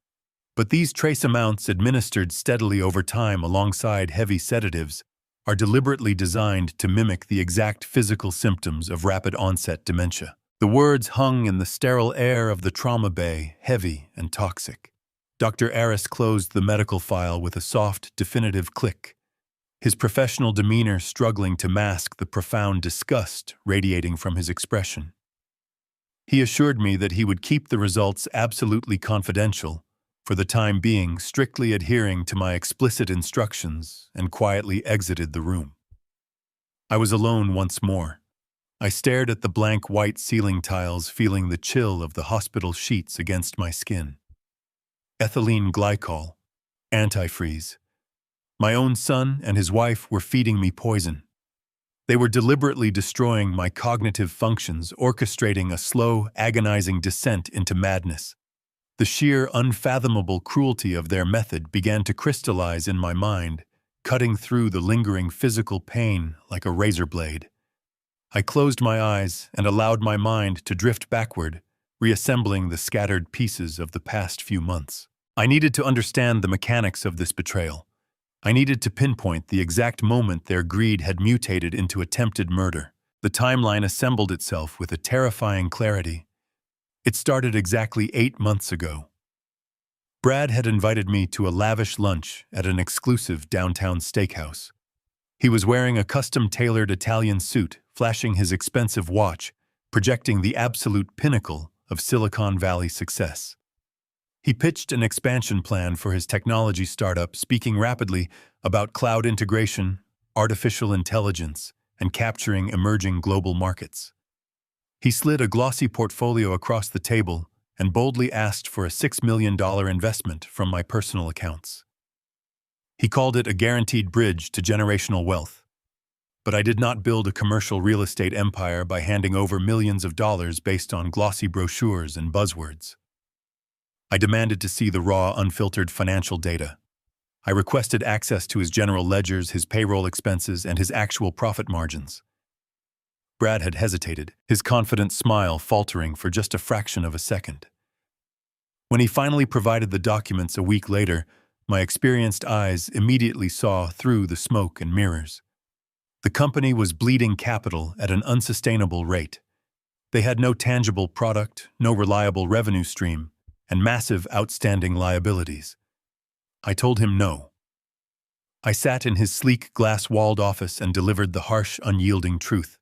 But these trace amounts administered steadily over time alongside heavy sedatives are deliberately designed to mimic the exact physical symptoms of rapid-onset dementia." The words hung in the sterile air of the trauma bay, heavy and toxic. Dr. Aris closed the medical file with a soft, definitive click, his professional demeanor struggling to mask the profound disgust radiating from his expression. He assured me that he would keep the results absolutely confidential, for the time being strictly adhering to my explicit instructions, and quietly exited the room. I was alone once more. I stared at the blank white ceiling tiles, feeling the chill of the hospital sheets against my skin. Ethylene glycol, antifreeze. My own son and his wife were feeding me poison. They were deliberately destroying my cognitive functions, orchestrating a slow, agonizing descent into madness. The sheer, unfathomable cruelty of their method began to crystallize in my mind, cutting through the lingering physical pain like a razor blade. I closed my eyes and allowed my mind to drift backward, reassembling the scattered pieces of the past few months. I needed to understand the mechanics of this betrayal. I needed to pinpoint the exact moment their greed had mutated into attempted murder. The timeline assembled itself with a terrifying clarity. It started exactly 8 months ago. Brad had invited me to a lavish lunch at an exclusive downtown steakhouse. He was wearing a custom-tailored Italian suit, flashing his expensive watch, projecting the absolute pinnacle of Silicon Valley success. He pitched an expansion plan for his technology startup, speaking rapidly about cloud integration, artificial intelligence, and capturing emerging global markets. He slid a glossy portfolio across the table and boldly asked for a $6 million investment from my personal accounts. He called it a guaranteed bridge to generational wealth. But I did not build a commercial real estate empire by handing over millions of dollars based on glossy brochures and buzzwords. I demanded to see the raw, unfiltered financial data. I requested access to his general ledgers, his payroll expenses, and his actual profit margins. Brad had hesitated, his confident smile faltering for just a fraction of a second. When he finally provided the documents a week later, my experienced eyes immediately saw through the smoke and mirrors. The company was bleeding capital at an unsustainable rate. They had no tangible product, no reliable revenue stream, and massive outstanding liabilities. I told him no. I sat in his sleek, glass-walled office and delivered the harsh, unyielding truth.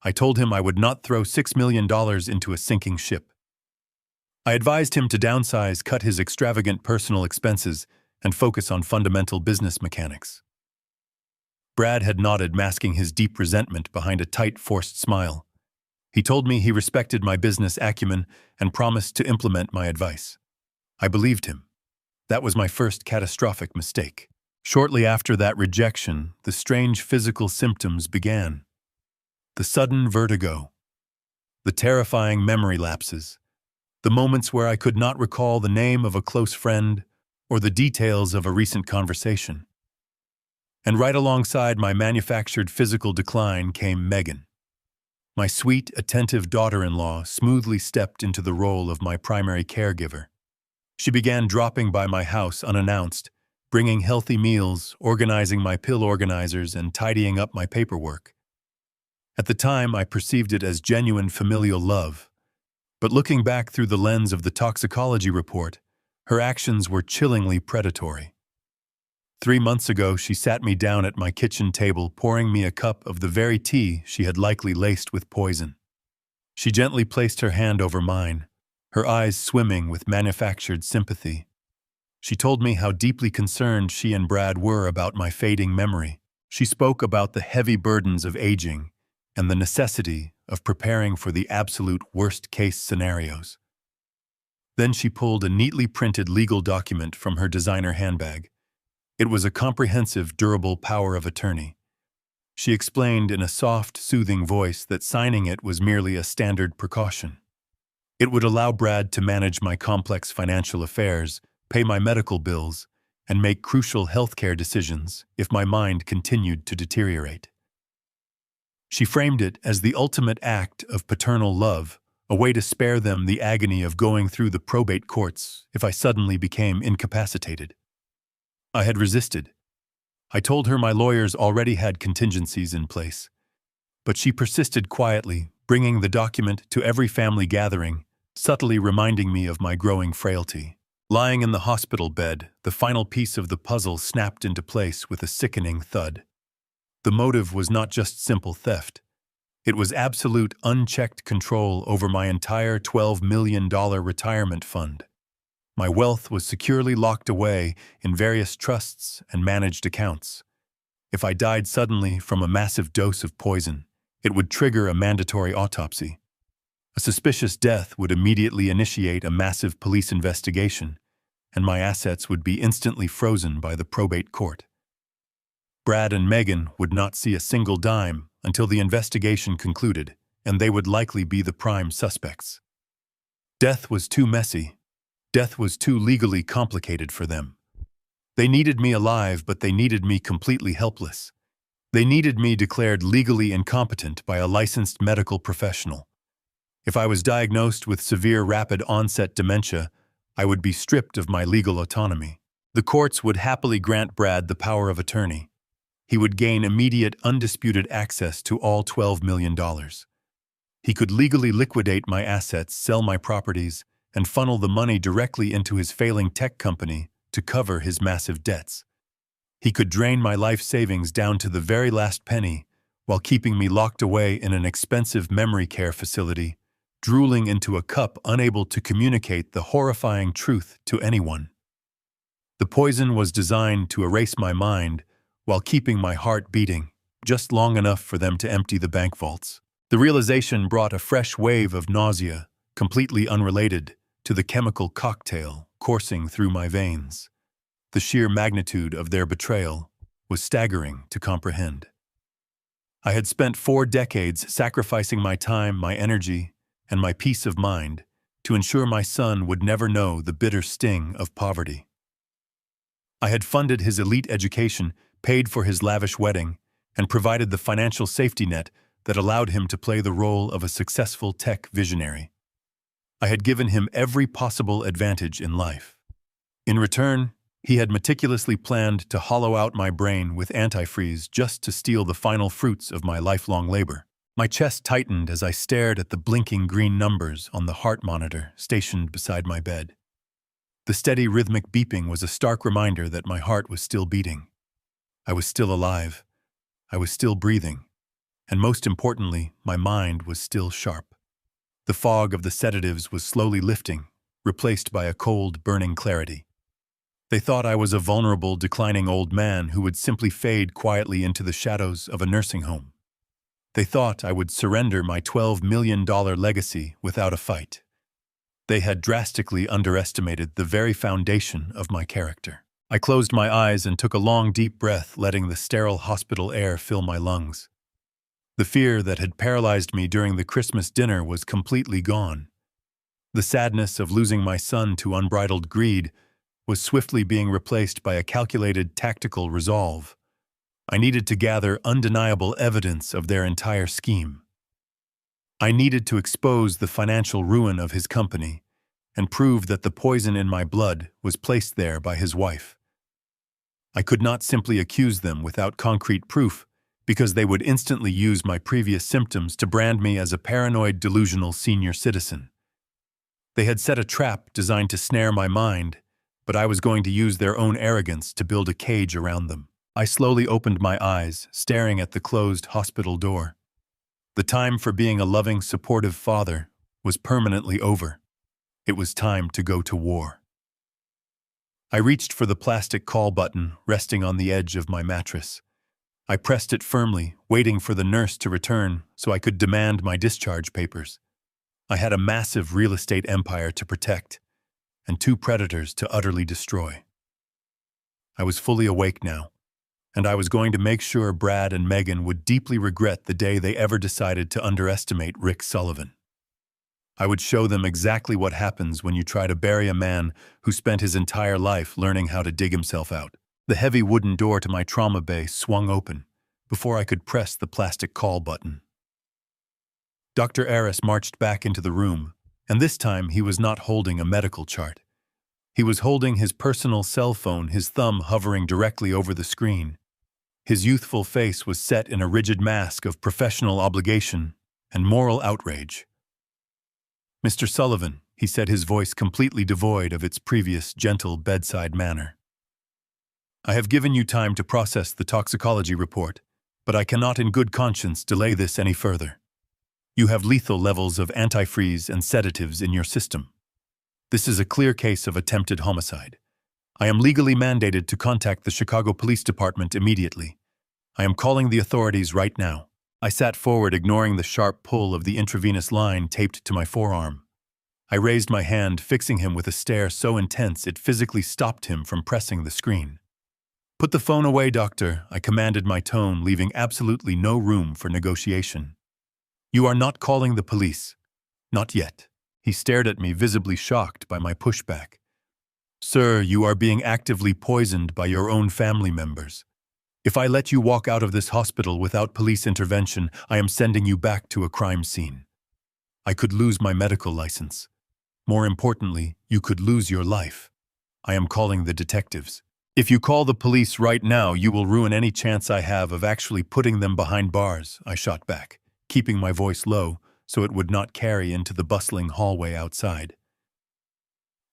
I told him I would not throw $6 million into a sinking ship. I advised him to downsize, cut his extravagant personal expenses, and focus on fundamental business mechanics. Brad had nodded, masking his deep resentment behind a tight, forced smile. He told me he respected my business acumen and promised to implement my advice. I believed him. That was my first catastrophic mistake. Shortly after that rejection, the strange physical symptoms began. The sudden vertigo, the terrifying memory lapses, the moments where I could not recall the name of a close friend or the details of a recent conversation. And right alongside my manufactured physical decline came Megan. My sweet, attentive daughter-in-law smoothly stepped into the role of my primary caregiver. She began dropping by my house unannounced, bringing healthy meals, organizing my pill organizers, and tidying up my paperwork. At the time, I perceived it as genuine familial love, But looking back through the lens of the toxicology report, her actions were chillingly predatory. 3 months ago, she sat me down at my kitchen table, pouring me a cup of the very tea she had likely laced with poison. She gently placed her hand over mine, her eyes swimming with manufactured sympathy. She told me how deeply concerned she and Brad were about my fading memory. She spoke about the heavy burdens of aging and the necessity of preparing for the absolute worst-case scenarios. Then she pulled a neatly printed legal document from her designer handbag. It was a comprehensive, durable power of attorney. She explained in a soft, soothing voice that signing it was merely a standard precaution. It would allow Brad to manage my complex financial affairs, pay my medical bills, and make crucial healthcare decisions if my mind continued to deteriorate. She framed it as the ultimate act of paternal love, a way to spare them the agony of going through the probate courts if I suddenly became incapacitated. I had resisted. I told her my lawyers already had contingencies in place. But she persisted quietly, bringing the document to every family gathering, subtly reminding me of my growing frailty. Lying in the hospital bed, the final piece of the puzzle snapped into place with a sickening thud. The motive was not just simple theft. It was absolute, unchecked control over my entire $12 million retirement fund. My wealth was securely locked away in various trusts and managed accounts. If I died suddenly from a massive dose of poison, it would trigger a mandatory autopsy. A suspicious death would immediately initiate a massive police investigation, and my assets would be instantly frozen by the probate court. Brad and Megan would not see a single dime until the investigation concluded, and they would likely be the prime suspects. Death was too messy. Death was too legally complicated for them. They needed me alive, but they needed me completely helpless. They needed me declared legally incompetent by a licensed medical professional. If I was diagnosed with severe rapid-onset dementia, I would be stripped of my legal autonomy. The courts would happily grant Brad the power of attorney. He would gain immediate, undisputed access to all $12 million. He could legally liquidate my assets, sell my properties, and funnel the money directly into his failing tech company to cover his massive debts. He could drain my life savings down to the very last penny while keeping me locked away in an expensive memory care facility, drooling into a cup unable to communicate the horrifying truth to anyone. The poison was designed to erase my mind while keeping my heart beating, just long enough for them to empty the bank vaults. The realization brought a fresh wave of nausea, completely unrelated to the chemical cocktail coursing through my veins. The sheer magnitude of their betrayal was staggering to comprehend. I had spent 4 decades sacrificing my time, my energy, and my peace of mind to ensure my son would never know the bitter sting of poverty. I had funded his elite education, paid for his lavish wedding, and provided the financial safety net that allowed him to play the role of a successful tech visionary. I had given him every possible advantage in life. In return, he had meticulously planned to hollow out my brain with antifreeze just to steal the final fruits of my lifelong labor. My chest tightened as I stared at the blinking green numbers on the heart monitor stationed beside my bed. The steady rhythmic beeping was a stark reminder that my heart was still beating. I was still alive. I was still breathing. And most importantly, my mind was still sharp. The fog of the sedatives was slowly lifting, replaced by a cold, burning clarity. They thought I was a vulnerable, declining old man who would simply fade quietly into the shadows of a nursing home. They thought I would surrender my $12 million legacy without a fight. They had drastically underestimated the very foundation of my character. I closed my eyes and took a long, deep breath, letting the sterile hospital air fill my lungs. The fear that had paralyzed me during the Christmas dinner was completely gone. The sadness of losing my son to unbridled greed was swiftly being replaced by a calculated, tactical resolve. I needed to gather undeniable evidence of their entire scheme. I needed to expose the financial ruin of his company and prove that the poison in my blood was placed there by his wife. I could not simply accuse them without concrete proof, because they would instantly use my previous symptoms to brand me as a paranoid, delusional senior citizen. They had set a trap designed to snare my mind, but I was going to use their own arrogance to build a cage around them. I slowly opened my eyes, staring at the closed hospital door. The time for being a loving, supportive father was permanently over. It was time to go to war. I reached for the plastic call button resting on the edge of my mattress. I pressed it firmly, waiting for the nurse to return so I could demand my discharge papers. I had a massive real estate empire to protect, and 2 predators to utterly destroy. I was fully awake now, and I was going to make sure Brad and Megan would deeply regret the day they ever decided to underestimate Rick Sullivan. I would show them exactly what happens when you try to bury a man who spent his entire life learning how to dig himself out. The heavy wooden door to my trauma bay swung open before I could press the plastic call button. Dr. Aris marched back into the room, and this time he was not holding a medical chart. He was holding his personal cell phone, his thumb hovering directly over the screen. His youthful face was set in a rigid mask of professional obligation and moral outrage. "Mr. Sullivan," he said, his voice completely devoid of its previous gentle bedside manner. "I have given you time to process the toxicology report, but I cannot in good conscience delay this any further. You have lethal levels of antifreeze and sedatives in your system. This is a clear case of attempted homicide. I am legally mandated to contact the Chicago Police Department immediately. I am calling the authorities right now." I sat forward, ignoring the sharp pull of the intravenous line taped to my forearm. I raised my hand, fixing him with a stare so intense it physically stopped him from pressing the screen. "Put the phone away, doctor," I commanded, my tone leaving absolutely no room for negotiation. "You are not calling the police. Not yet." He stared at me, visibly shocked by my pushback. "Sir, you are being actively poisoned by your own family members. If I let you walk out of this hospital without police intervention, I am sending you back to a crime scene. I could lose my medical license. More importantly, you could lose your life. I am calling the detectives. If you call the police right now, you will ruin any chance I have of actually putting them behind bars," I shot back, keeping my voice low so it would not carry into the bustling hallway outside.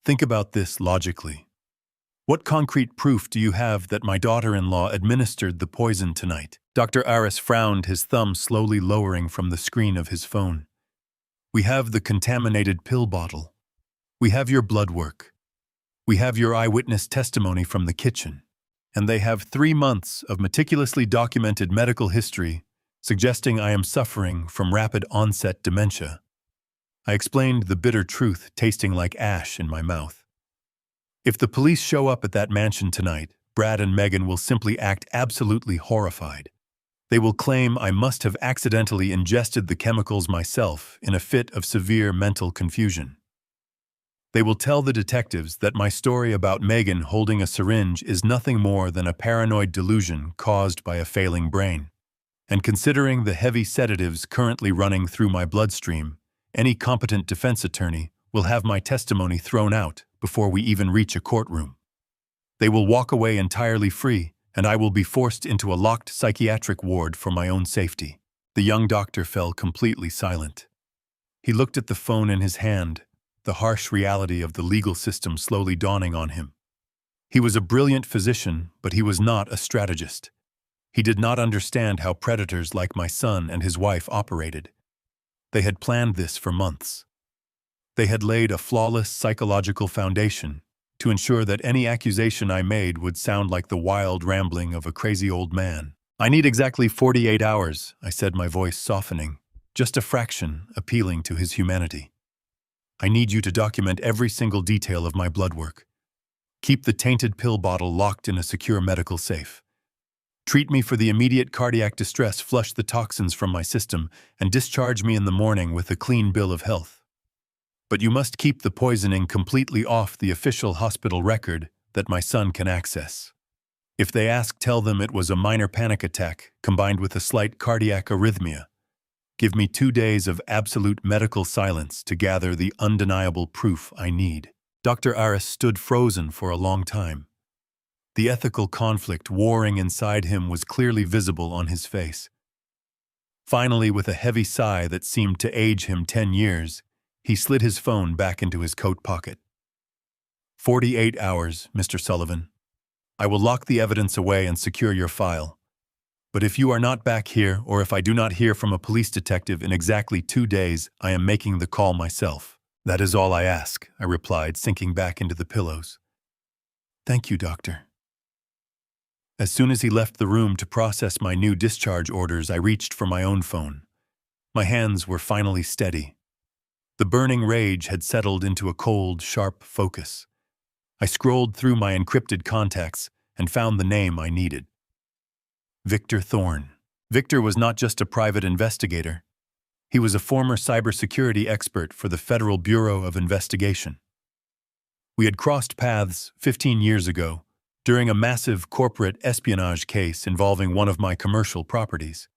"Think about this logically. What concrete proof do you have that my daughter-in-law administered the poison tonight?" Dr. Aris frowned, his thumb slowly lowering from the screen of his phone. "We have the contaminated pill bottle. We have your blood work. We have your eyewitness testimony from the kitchen. And they have 3 months of meticulously documented medical history suggesting I am suffering from rapid-onset dementia." I explained the bitter truth, tasting like ash in my mouth. "If the police show up at that mansion tonight, Brad and Megan will simply act absolutely horrified. They will claim I must have accidentally ingested the chemicals myself in a fit of severe mental confusion. They will tell the detectives that my story about Megan holding a syringe is nothing more than a paranoid delusion caused by a failing brain. And considering the heavy sedatives currently running through my bloodstream, any competent defense attorney will have my testimony thrown out before we even reach a courtroom. They will walk away entirely free, and I will be forced into a locked psychiatric ward for my own safety." The young doctor fell completely silent. He looked at the phone in his hand, the harsh reality of the legal system slowly dawning on him. He was a brilliant physician, but he was not a strategist. He did not understand how predators like my son and his wife operated. They had planned this for months. They had laid a flawless psychological foundation to ensure that any accusation I made would sound like the wild rambling of a crazy old man. "I need exactly 48 hours, I said, my voice softening, just a fraction appealing to his humanity. "I need you to document every single detail of my blood work. Keep the tainted pill bottle locked in a secure medical safe. Treat me for the immediate cardiac distress, flush the toxins from my system, and discharge me in the morning with a clean bill of health. But you must keep the poisoning completely off the official hospital record that my son can access. If they ask, tell them it was a minor panic attack combined with a slight cardiac arrhythmia. Give me 2 days of absolute medical silence to gather the undeniable proof I need." Dr. Aris stood frozen for a long time. The ethical conflict warring inside him was clearly visible on his face. Finally, with a heavy sigh that seemed to age him 10 years, He slid his phone back into his coat pocket. 48 hours, Mr. Sullivan. I will lock the evidence away and secure your file. But if you are not back here, or if I do not hear from a police detective in exactly 2 days, I am making the call myself. That is all I ask, I replied, sinking back into the pillows. Thank you, doctor. As soon as he left the room to process my new discharge orders, I reached for my own phone. My hands were finally steady. The burning rage had settled into a cold, sharp focus. I scrolled through my encrypted contacts and found the name I needed. Victor Thorn. Victor was not just a private investigator. He was a former cybersecurity expert for the Federal Bureau of Investigation. We had crossed paths 15 years ago during a massive corporate espionage case involving one of my commercial properties.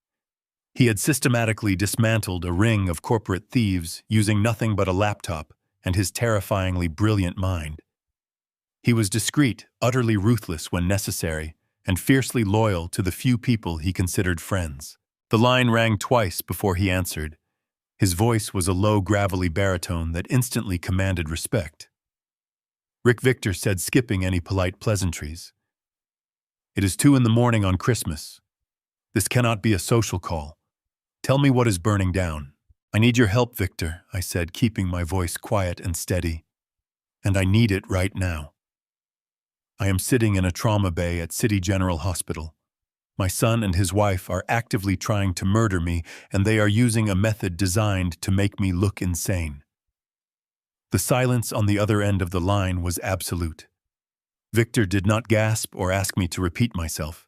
He had systematically dismantled a ring of corporate thieves using nothing but a laptop and his terrifyingly brilliant mind. He was discreet, utterly ruthless when necessary, and fiercely loyal to the few people he considered friends. The line rang twice before he answered. His voice was a low, gravelly baritone that instantly commanded respect. Rick Victor said, skipping any polite pleasantries. It is 2 a.m. on Christmas. This cannot be a social call. Tell me what is burning down. I need your help, Victor, I said, keeping my voice quiet and steady. And I need it right now. I am sitting in a trauma bay at City General Hospital. My son and his wife are actively trying to murder me, and they are using a method designed to make me look insane. The silence on the other end of the line was absolute. Victor did not gasp or ask me to repeat myself.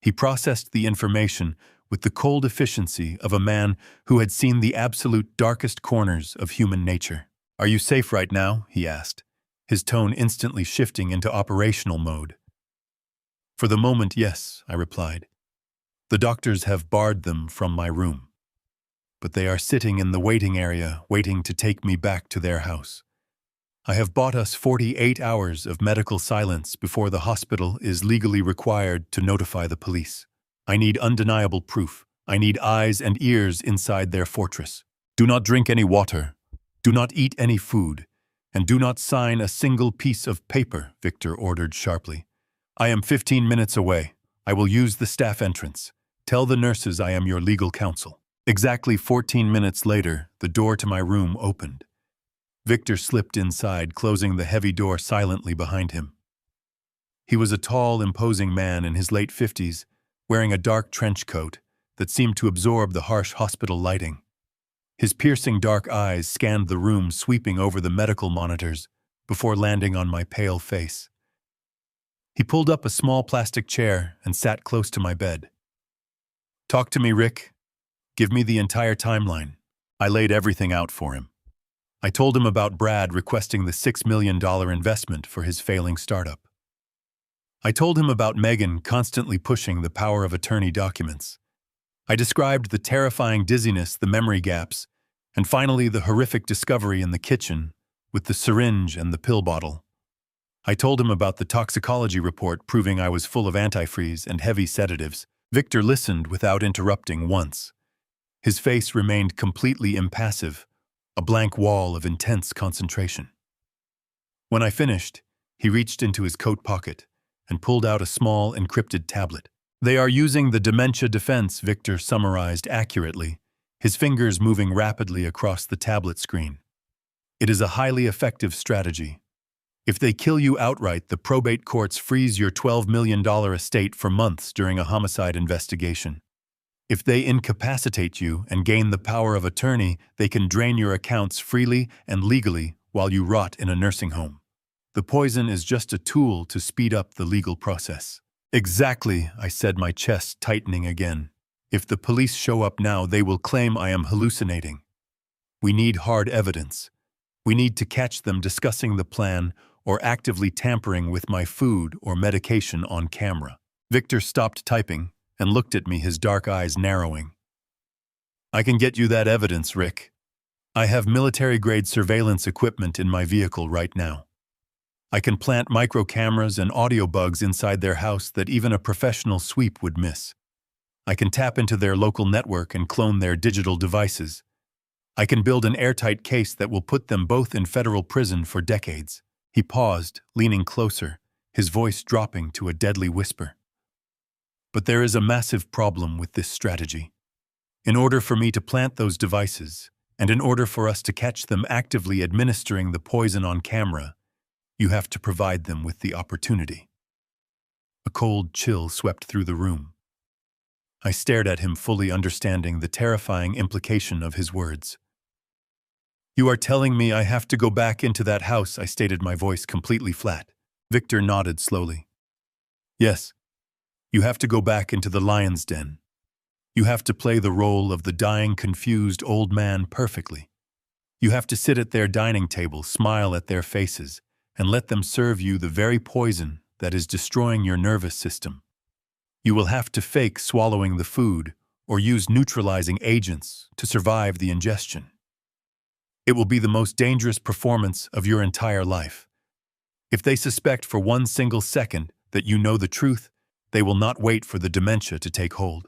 He processed the information with the cold efficiency of a man who had seen the absolute darkest corners of human nature. Are you safe right now? He asked, his tone instantly shifting into operational mode. For the moment, yes, I replied. The doctors have barred them from my room. But they are sitting in the waiting area, waiting to take me back to their house. I have bought us 48 hours of medical silence before the hospital is legally required to notify the police. I need undeniable proof. I need eyes and ears inside their fortress. Do not drink any water. Do not eat any food. And do not sign a single piece of paper, Victor ordered sharply. I am 15 minutes away. I will use the staff entrance. Tell the nurses I am your legal counsel. Exactly 14 minutes later, the door to my room opened. Victor slipped inside, closing the heavy door silently behind him. He was a tall, imposing man in his late 50s, wearing a dark trench coat that seemed to absorb the harsh hospital lighting. His piercing dark eyes scanned the room, sweeping over the medical monitors before landing on my pale face. He pulled up a small plastic chair and sat close to my bed. Talk to me, Rick. Give me the entire timeline. I laid everything out for him. I told him about Brad requesting the $6 million investment for his failing startup. I told him about Megan constantly pushing the power of attorney documents. I described the terrifying dizziness, the memory gaps, and finally the horrific discovery in the kitchen with the syringe and the pill bottle. I told him about the toxicology report proving I was full of antifreeze and heavy sedatives. Victor listened without interrupting once. His face remained completely impassive, a blank wall of intense concentration. When I finished, he reached into his coat pocket and pulled out a small encrypted tablet. They are using the dementia defense, Victor summarized accurately, his fingers moving rapidly across the tablet screen. It is a highly effective strategy. If they kill you outright, the probate courts freeze your $12 million estate for months during a homicide investigation. If they incapacitate you and gain the power of attorney, they can drain your accounts freely and legally while you rot in a nursing home. The poison is just a tool to speed up the legal process. Exactly, I said, my chest tightening again. If the police show up now, they will claim I am hallucinating. We need hard evidence. We need to catch them discussing the plan or actively tampering with my food or medication on camera. Victor stopped typing and looked at me, his dark eyes narrowing. I can get you that evidence, Rick. I have military-grade surveillance equipment in my vehicle right now. I can plant micro cameras and audio bugs inside their house that even a professional sweep would miss. I can tap into their local network and clone their digital devices. I can build an airtight case that will put them both in federal prison for decades." He paused, leaning closer, his voice dropping to a deadly whisper. "But there is a massive problem with this strategy. In order for me to plant those devices, and in order for us to catch them actively administering the poison on camera, you have to provide them with the opportunity." A cold chill swept through the room. I stared at him, fully understanding the terrifying implication of his words. "You are telling me I have to go back into that house," I stated, my voice completely flat. Victor nodded slowly. "Yes. You have to go back into the lion's den. You have to play the role of the dying, confused old man perfectly. You have to sit at their dining table, smile at their faces, and let them serve you the very poison that is destroying your nervous system. You will have to fake swallowing the food or use neutralizing agents to survive the ingestion. It will be the most dangerous performance of your entire life. If they suspect for one single second that you know the truth, they will not wait for the dementia to take hold.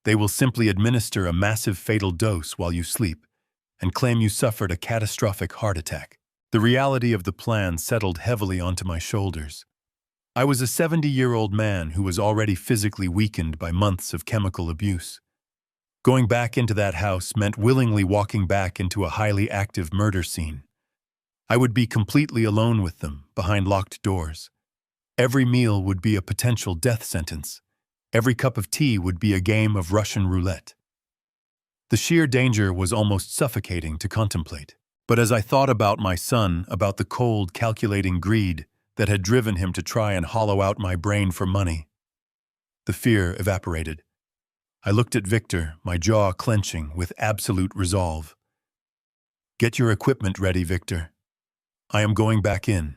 They will simply administer a massive fatal dose while you sleep and claim you suffered a catastrophic heart attack." The reality of the plan settled heavily onto my shoulders. I was a 70-year-old man who was already physically weakened by months of chemical abuse. Going back into that house meant willingly walking back into a highly active murder scene. I would be completely alone with them, behind locked doors. Every meal would be a potential death sentence. Every cup of tea would be a game of Russian roulette. The sheer danger was almost suffocating to contemplate. But as I thought about my son, about the cold, calculating greed that had driven him to try and hollow out my brain for money, the fear evaporated. I looked at Victor, my jaw clenching with absolute resolve. "Get your equipment ready, Victor. I am going back in.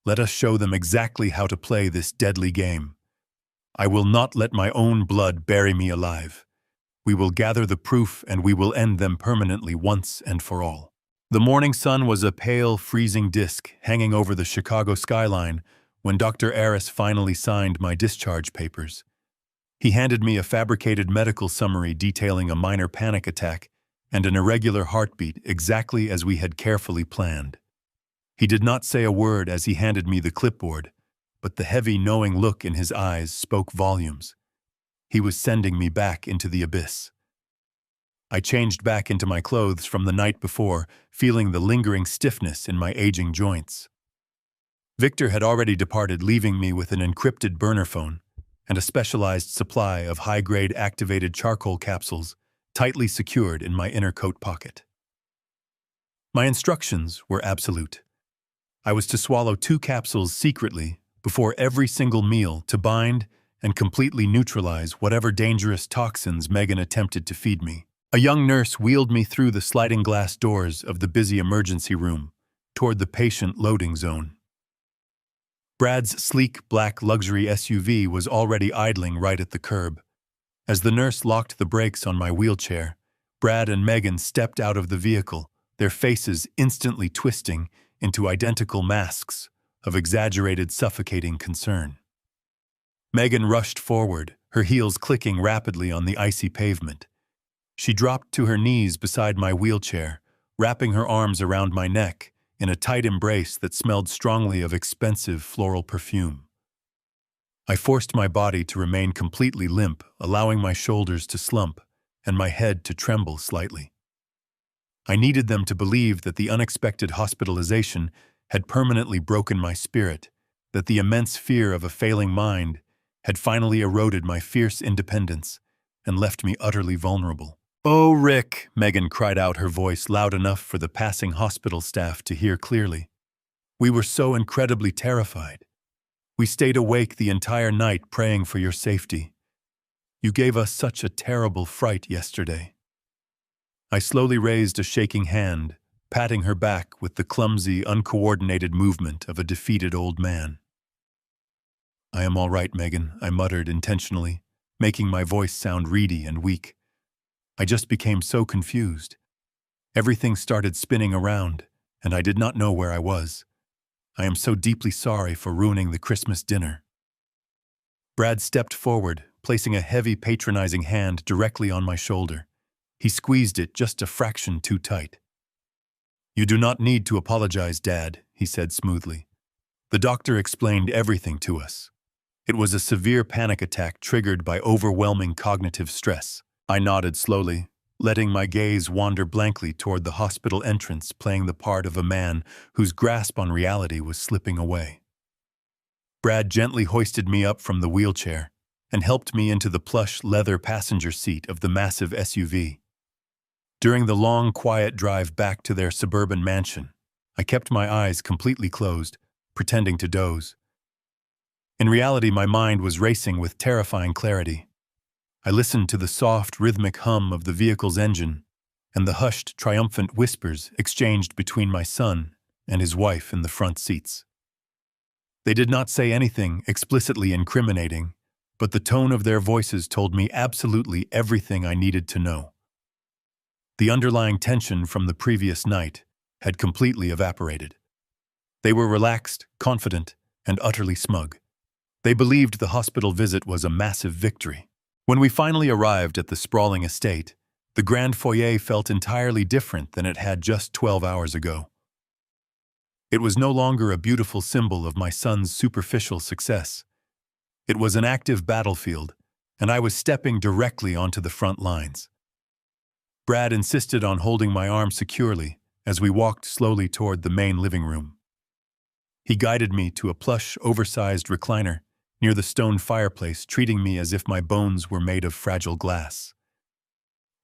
Let us show them exactly how to play this deadly game. I will not let my own blood bury me alive. We will gather the proof and we will end them permanently once and for all." The morning sun was a pale, freezing disk hanging over the Chicago skyline when Dr. Aris finally signed my discharge papers. He handed me a fabricated medical summary detailing a minor panic attack and an irregular heartbeat, exactly as we had carefully planned. He did not say a word as he handed me the clipboard, but the heavy, knowing look in his eyes spoke volumes. He was sending me back into the abyss. I changed back into my clothes from the night before, feeling the lingering stiffness in my aging joints. Victor had already departed, leaving me with an encrypted burner phone and a specialized supply of high-grade activated charcoal capsules tightly secured in my inner coat pocket. My instructions were absolute. I was to swallow 2 capsules secretly before every single meal to bind and completely neutralize whatever dangerous toxins Megan attempted to feed me. A young nurse wheeled me through the sliding glass doors of the busy emergency room toward the patient loading zone. Brad's sleek black luxury SUV was already idling right at the curb. As the nurse locked the brakes on my wheelchair, Brad and Megan stepped out of the vehicle, their faces instantly twisting into identical masks of exaggerated, suffocating concern. Megan rushed forward, her heels clicking rapidly on the icy pavement. She dropped to her knees beside my wheelchair, wrapping her arms around my neck in a tight embrace that smelled strongly of expensive floral perfume. I forced my body to remain completely limp, allowing my shoulders to slump and my head to tremble slightly. I needed them to believe that the unexpected hospitalization had permanently broken my spirit, that the immense fear of a failing mind had finally eroded my fierce independence and left me utterly vulnerable. "Oh, Rick," Megan cried out, her voice loud enough for the passing hospital staff to hear clearly. "We were so incredibly terrified. We stayed awake the entire night praying for your safety. You gave us such a terrible fright yesterday." I slowly raised a shaking hand, patting her back with the clumsy, uncoordinated movement of a defeated old man. "I am all right, Megan," I muttered intentionally, making my voice sound reedy and weak. I just became so confused. Everything started spinning around, and I did not know where I was. I am so deeply sorry for ruining the Christmas dinner. Brad stepped forward, placing a heavy, patronizing hand directly on my shoulder. He squeezed it just a fraction too tight. "You do not need to apologize, Dad," he said smoothly. "The doctor explained everything to us. It was a severe panic attack triggered by overwhelming cognitive stress." I nodded slowly, letting my gaze wander blankly toward the hospital entrance, playing the part of a man whose grasp on reality was slipping away. Brad gently hoisted me up from the wheelchair and helped me into the plush leather passenger seat of the massive SUV. During the long, quiet drive back to their suburban mansion, I kept my eyes completely closed, pretending to doze. In reality, my mind was racing with terrifying clarity. I listened to the soft, rhythmic hum of the vehicle's engine and the hushed, triumphant whispers exchanged between my son and his wife in the front seats. They did not say anything explicitly incriminating, but the tone of their voices told me absolutely everything I needed to know. The underlying tension from the previous night had completely evaporated. They were relaxed, confident, and utterly smug. They believed the hospital visit was a massive victory. When we finally arrived at the sprawling estate, the grand foyer felt entirely different than it had just 12 hours ago. It was no longer a beautiful symbol of my son's superficial success. It was an active battlefield, and I was stepping directly onto the front lines. Brad insisted on holding my arm securely as we walked slowly toward the main living room. He guided me to a plush, oversized recliner near the stone fireplace, treating me as if my bones were made of fragile glass.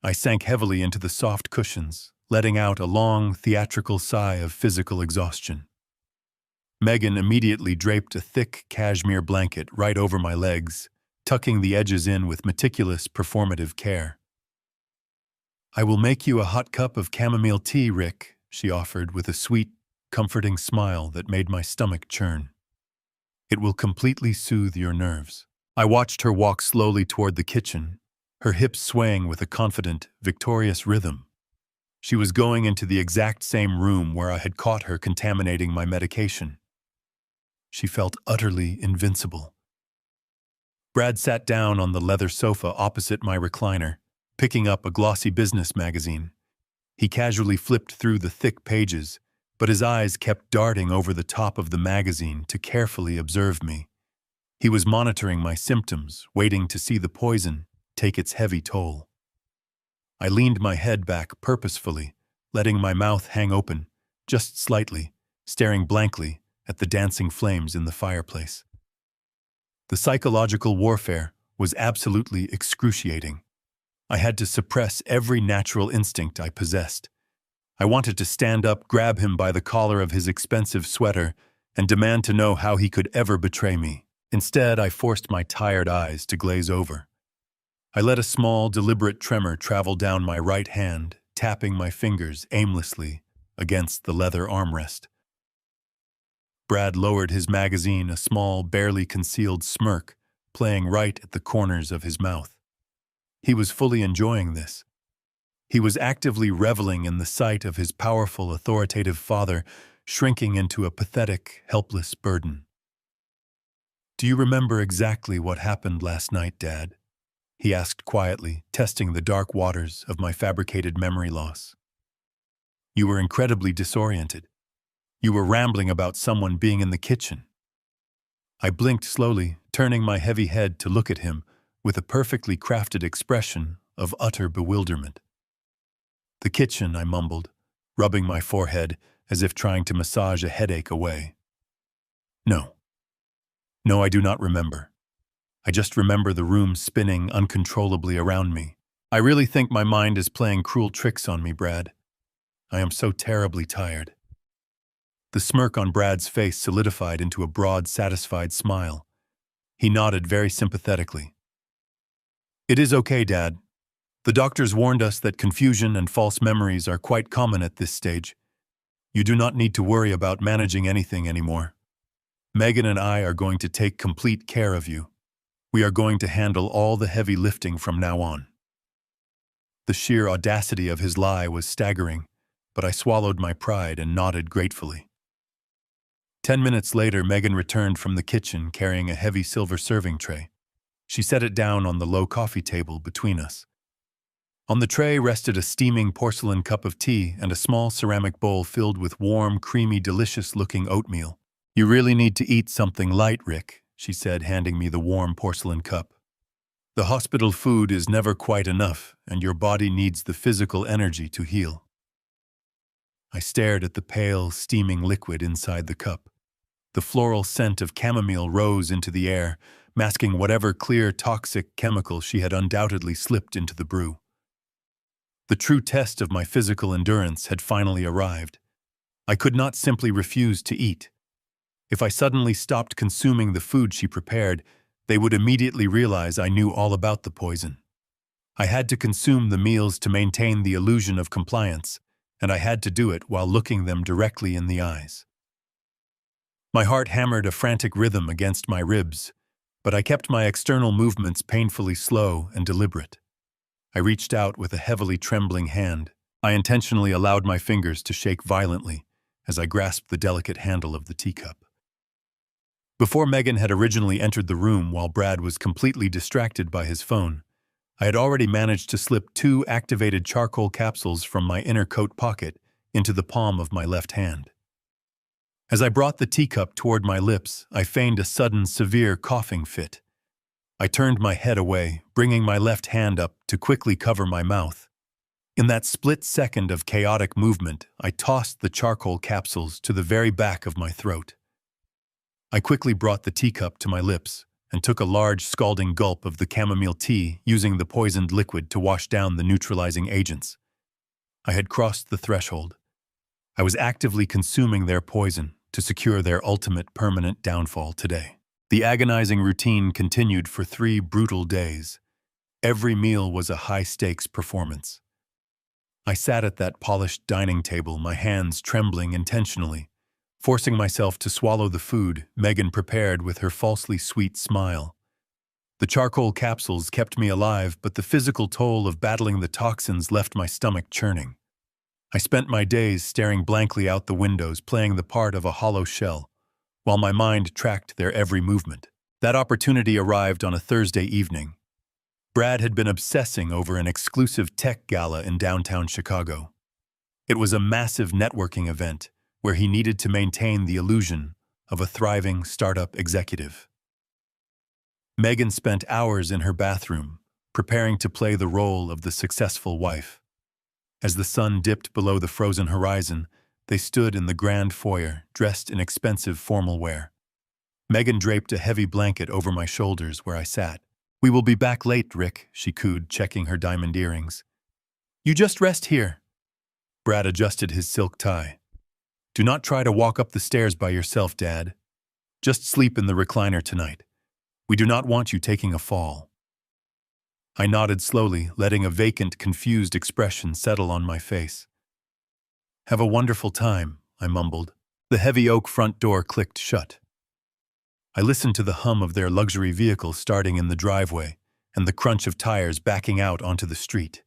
I sank heavily into the soft cushions, letting out a long, theatrical sigh of physical exhaustion. Megan immediately draped a thick cashmere blanket right over my legs, tucking the edges in with meticulous, performative care. "I will make you a hot cup of chamomile tea, Rick," she offered with a sweet, comforting smile that made my stomach churn. "It will completely soothe your nerves." I watched her walk slowly toward the kitchen, her hips swaying with a confident, victorious rhythm. She was going into the exact same room where I had caught her contaminating my medication. She felt utterly invincible. Brad sat down on the leather sofa opposite my recliner, picking up a glossy business magazine. He casually flipped through the thick pages, but his eyes kept darting over the top of the magazine to carefully observe me. He was monitoring my symptoms, waiting to see the poison take its heavy toll. I leaned my head back purposefully, letting my mouth hang open, just slightly, staring blankly at the dancing flames in the fireplace. The psychological warfare was absolutely excruciating. I had to suppress every natural instinct I possessed. I wanted to stand up, grab him by the collar of his expensive sweater, and demand to know how he could ever betray me. Instead, I forced my tired eyes to glaze over. I let a small, deliberate tremor travel down my right hand, tapping my fingers aimlessly against the leather armrest. Brad lowered his magazine, a small, barely concealed smirk playing right at the corners of his mouth. He was fully enjoying this. He was actively reveling in the sight of his powerful, authoritative father shrinking into a pathetic, helpless burden. "Do you remember exactly what happened last night, Dad?" he asked quietly, testing the dark waters of my fabricated memory loss. "You were incredibly disoriented. You were rambling about someone being in the kitchen." I blinked slowly, turning my heavy head to look at him with a perfectly crafted expression of utter bewilderment. "The kitchen," I mumbled, rubbing my forehead as if trying to massage a headache away. No. No, I do not remember. I just remember the room spinning uncontrollably around me. I really think my mind is playing cruel tricks on me, Brad. I am so terribly tired." The smirk on Brad's face solidified into a broad, satisfied smile. He nodded very sympathetically. "It is okay, Dad. The doctors warned us that confusion and false memories are quite common at this stage. You do not need to worry about managing anything anymore. Megan and I are going to take complete care of you. We are going to handle all the heavy lifting from now on." The sheer audacity of his lie was staggering, but I swallowed my pride and nodded gratefully. 10 minutes later, Megan returned from the kitchen carrying a heavy silver serving tray. She set it down on the low coffee table between us. On the tray rested a steaming porcelain cup of tea and a small ceramic bowl filled with warm, creamy, delicious-looking oatmeal. "You really need to eat something light, Rick," she said, handing me the warm porcelain cup. "The hospital food is never quite enough, and your body needs the physical energy to heal." I stared at the pale, steaming liquid inside the cup. The floral scent of chamomile rose into the air, masking whatever clear, toxic chemical she had undoubtedly slipped into the brew. The true test of my physical endurance had finally arrived. I could not simply refuse to eat. If I suddenly stopped consuming the food she prepared, they would immediately realize I knew all about the poison. I had to consume the meals to maintain the illusion of compliance, and I had to do it while looking them directly in the eyes. My heart hammered a frantic rhythm against my ribs, but I kept my external movements painfully slow and deliberate. I reached out with a heavily trembling hand. I intentionally allowed my fingers to shake violently as I grasped the delicate handle of the teacup. Before Megan had originally entered the room while Brad was completely distracted by his phone, I had already managed to slip 2 activated charcoal capsules from my inner coat pocket into the palm of my left hand. As I brought the teacup toward my lips, I feigned a sudden, severe coughing fit. I turned my head away, bringing my left hand up to quickly cover my mouth. In that split second of chaotic movement, I tossed the charcoal capsules to the very back of my throat. I quickly brought the teacup to my lips and took a large, scalding gulp of the chamomile tea, using the poisoned liquid to wash down the neutralizing agents. I had crossed the threshold. I was actively consuming their poison to secure their ultimate permanent downfall today. The agonizing routine continued for 3 brutal days. Every meal was a high-stakes performance. I sat at that polished dining table, my hands trembling intentionally, forcing myself to swallow the food Megan prepared with her falsely sweet smile. The charcoal capsules kept me alive, but the physical toll of battling the toxins left my stomach churning. I spent my days staring blankly out the windows, playing the part of a hollow shell, while my mind tracked their every movement. That opportunity arrived on a Thursday evening. Brad had been obsessing over an exclusive tech gala in downtown Chicago. It was a massive networking event where he needed to maintain the illusion of a thriving startup executive. Megan spent hours in her bathroom, preparing to play the role of the successful wife. As the sun dipped below the frozen horizon, they stood in the grand foyer, dressed in expensive formal wear. Megan draped a heavy blanket over my shoulders where I sat. "We will be back late, Rick," she cooed, checking her diamond earrings. "You just rest here." Brad adjusted his silk tie. "Do not try to walk up the stairs by yourself, Dad. Just sleep in the recliner tonight. We do not want you taking a fall." I nodded slowly, letting a vacant, confused expression settle on my face. "Have a wonderful time," I mumbled. The heavy oak front door clicked shut. I listened to the hum of their luxury vehicle starting in the driveway and the crunch of tires backing out onto the street.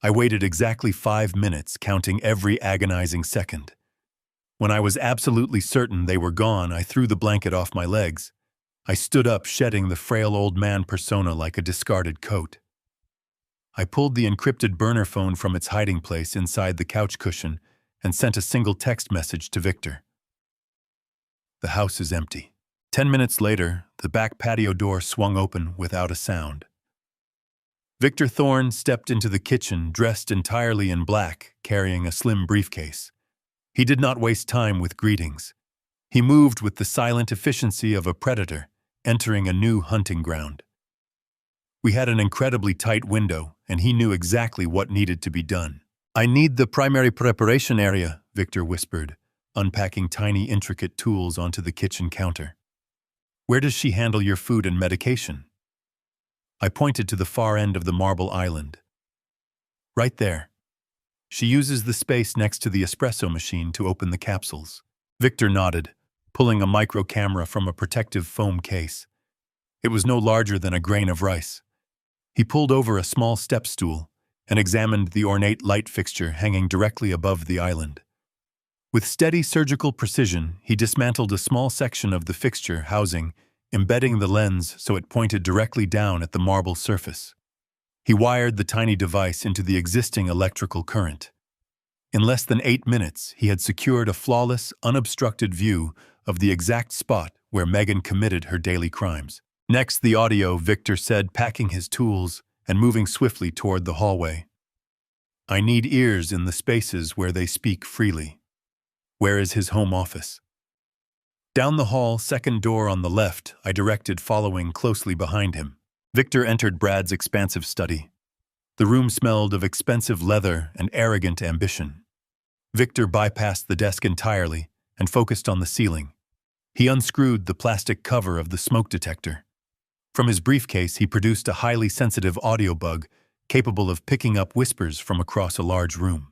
I waited exactly 5 minutes, counting every agonizing second. When I was absolutely certain they were gone, I threw the blanket off my legs. I stood up, shedding the frail old man persona like a discarded coat. I pulled the encrypted burner phone from its hiding place inside the couch cushion and sent a single text message to Victor. "The house is empty." 10 minutes later, the back patio door swung open without a sound. Victor Thorne stepped into the kitchen, dressed entirely in black, carrying a slim briefcase. He did not waste time with greetings. He moved with the silent efficiency of a predator, entering a new hunting ground. We had an incredibly tight window, and he knew exactly what needed to be done. "I need the primary preparation area," Victor whispered, unpacking tiny, intricate tools onto the kitchen counter. "Where does she handle your food and medication?" I pointed to the far end of the marble island. "Right there. She uses the space next to the espresso machine to open the capsules." Victor nodded, pulling a micro camera from a protective foam case. It was no larger than a grain of rice. He pulled over a small step stool and examined the ornate light fixture hanging directly above the island. With steady surgical precision, he dismantled a small section of the fixture housing, embedding the lens so it pointed directly down at the marble surface. He wired the tiny device into the existing electrical current. In less than 8 minutes, he had secured a flawless, unobstructed view of the exact spot where Megan committed her daily crimes. Next, the audio, Victor said, packing his tools and moving swiftly toward the hallway. I need ears in the spaces where they speak freely. Where is his home office? Down the hall, second door on the left, I directed, following closely behind him. Victor entered Brad's expansive study. The room smelled of expensive leather and arrogant ambition. Victor bypassed the desk entirely and focused on the ceiling. He unscrewed the plastic cover of the smoke detector. From his briefcase, he produced a highly sensitive audio bug capable of picking up whispers from across a large room.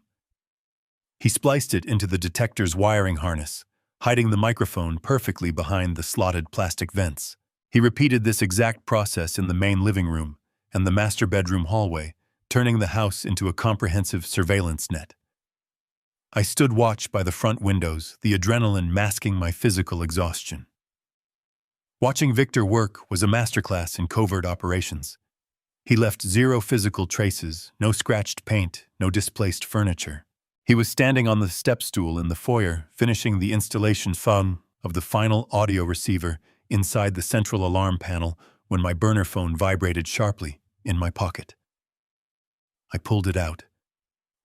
He spliced it into the detector's wiring harness, hiding the microphone perfectly behind the slotted plastic vents. He repeated this exact process in the main living room and the master bedroom hallway, turning the house into a comprehensive surveillance net. I stood watch by the front windows, the adrenaline masking my physical exhaustion. Watching Victor work was a masterclass in covert operations. He left zero physical traces, no scratched paint, no displaced furniture. He was standing on the step stool in the foyer, finishing the installation of the final audio receiver inside the central alarm panel when my burner phone vibrated sharply in my pocket. I pulled it out.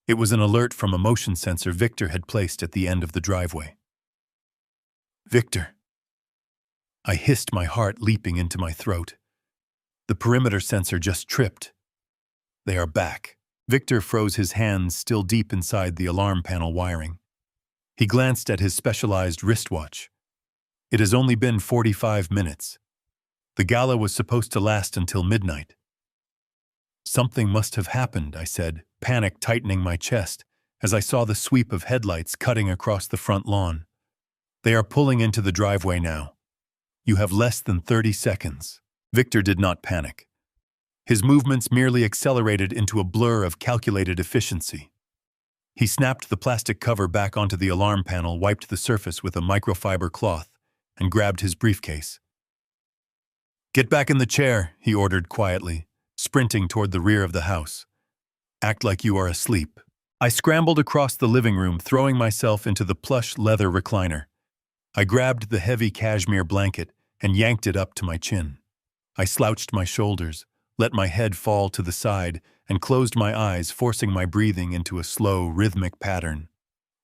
It was an alert from a motion sensor Victor had placed at the end of the driveway. Victor. I hissed, my heart leaping into my throat. The perimeter sensor just tripped. They are back. Victor froze, his hands still deep inside the alarm panel wiring. He glanced at his specialized wristwatch. It has only been 45 minutes. The gala was supposed to last until midnight. Something must have happened, I said, panic tightening my chest as I saw the sweep of headlights cutting across the front lawn. They are pulling into the driveway now. You have less than 30 seconds. Victor did not panic. His movements merely accelerated into a blur of calculated efficiency. He snapped the plastic cover back onto the alarm panel, wiped the surface with a microfiber cloth, and grabbed his briefcase. Get back in the chair, he ordered quietly, sprinting toward the rear of the house. Act like you are asleep. I scrambled across the living room, throwing myself into the plush leather recliner. I grabbed the heavy cashmere blanket and yanked it up to my chin. I slouched my shoulders, let my head fall to the side, and closed my eyes, forcing my breathing into a slow, rhythmic pattern.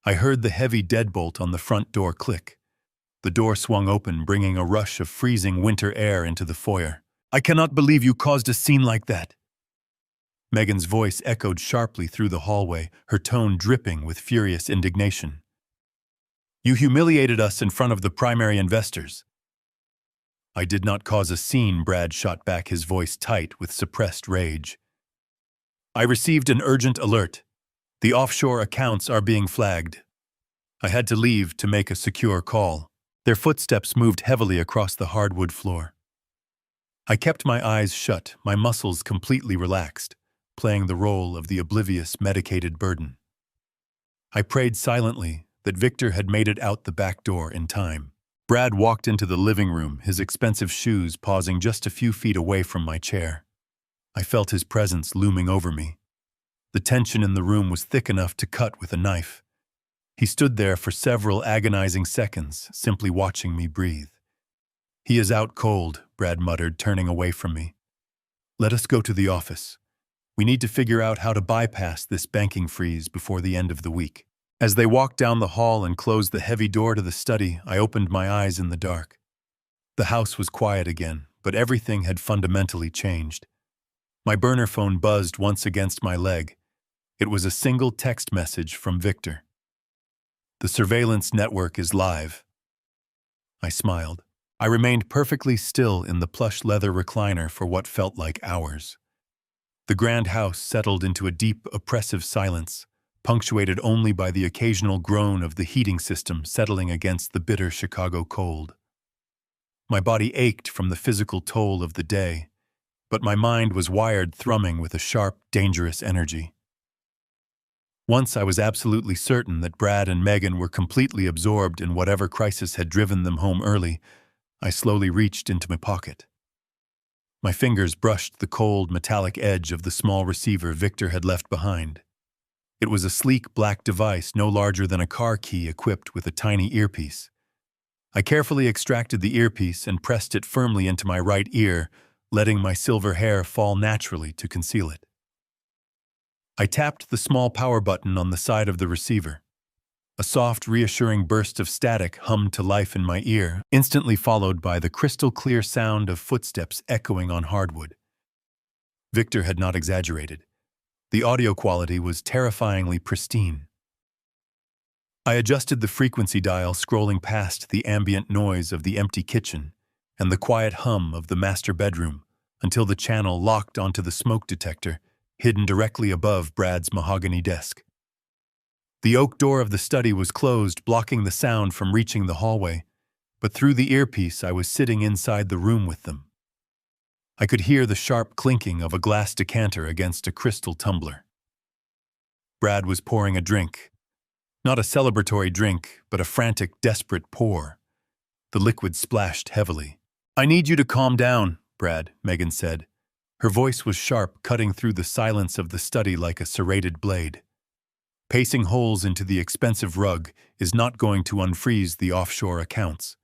I heard the heavy deadbolt on the front door click. The door swung open, bringing a rush of freezing winter air into the foyer. I cannot believe you caused a scene like that. Megan's voice echoed sharply through the hallway, her tone dripping with furious indignation. You humiliated us in front of the primary investors. I did not cause a scene, Brad shot back, his voice tight with suppressed rage. I received an urgent alert. The offshore accounts are being flagged. I had to leave to make a secure call. Their footsteps moved heavily across the hardwood floor. I kept my eyes shut, my muscles completely relaxed, playing the role of the oblivious, medicated burden. I prayed silently that Victor had made it out the back door in time. Brad walked into the living room, his expensive shoes pausing just a few feet away from my chair. I felt his presence looming over me. The tension in the room was thick enough to cut with a knife. He stood there for several agonizing seconds, simply watching me breathe. He is out cold, Brad muttered, turning away from me. Let us go to the office. We need to figure out how to bypass this banking freeze before the end of the week. As they walked down the hall and closed the heavy door to the study, I opened my eyes in the dark. The house was quiet again, but everything had fundamentally changed. My burner phone buzzed once against my leg. It was a single text message from Victor. The surveillance network is live. I smiled. I remained perfectly still in the plush leather recliner for what felt like hours. The grand house settled into a deep, oppressive silence, punctuated only by the occasional groan of the heating system settling against the bitter Chicago cold. My body ached from the physical toll of the day, but my mind was wired, thrumming with a sharp, dangerous energy. Once I was absolutely certain that Brad and Megan were completely absorbed in whatever crisis had driven them home early, I slowly reached into my pocket. My fingers brushed the cold, metallic edge of the small receiver Victor had left behind. It was a sleek black device no larger than a car key equipped with a tiny earpiece. I carefully extracted the earpiece and pressed it firmly into my right ear, letting my silver hair fall naturally to conceal it. I tapped the small power button on the side of the receiver. A soft, reassuring burst of static hummed to life in my ear, instantly followed by the crystal-clear sound of footsteps echoing on hardwood. Victor had not exaggerated. The audio quality was terrifyingly pristine. I adjusted the frequency dial, scrolling past the ambient noise of the empty kitchen and the quiet hum of the master bedroom until the channel locked onto the smoke detector, hidden directly above Brad's mahogany desk. The oak door of the study was closed, blocking the sound from reaching the hallway, but through the earpiece I was sitting inside the room with them. I could hear the sharp clinking of a glass decanter against a crystal tumbler. Brad was pouring a drink. Not a celebratory drink, but a frantic, desperate pour. The liquid splashed heavily. "I need you to calm down, Brad," Megan said. Her voice was sharp, cutting through the silence of the study like a serrated blade. "Pacing holes into the expensive rug is not going to unfreeze the offshore accounts.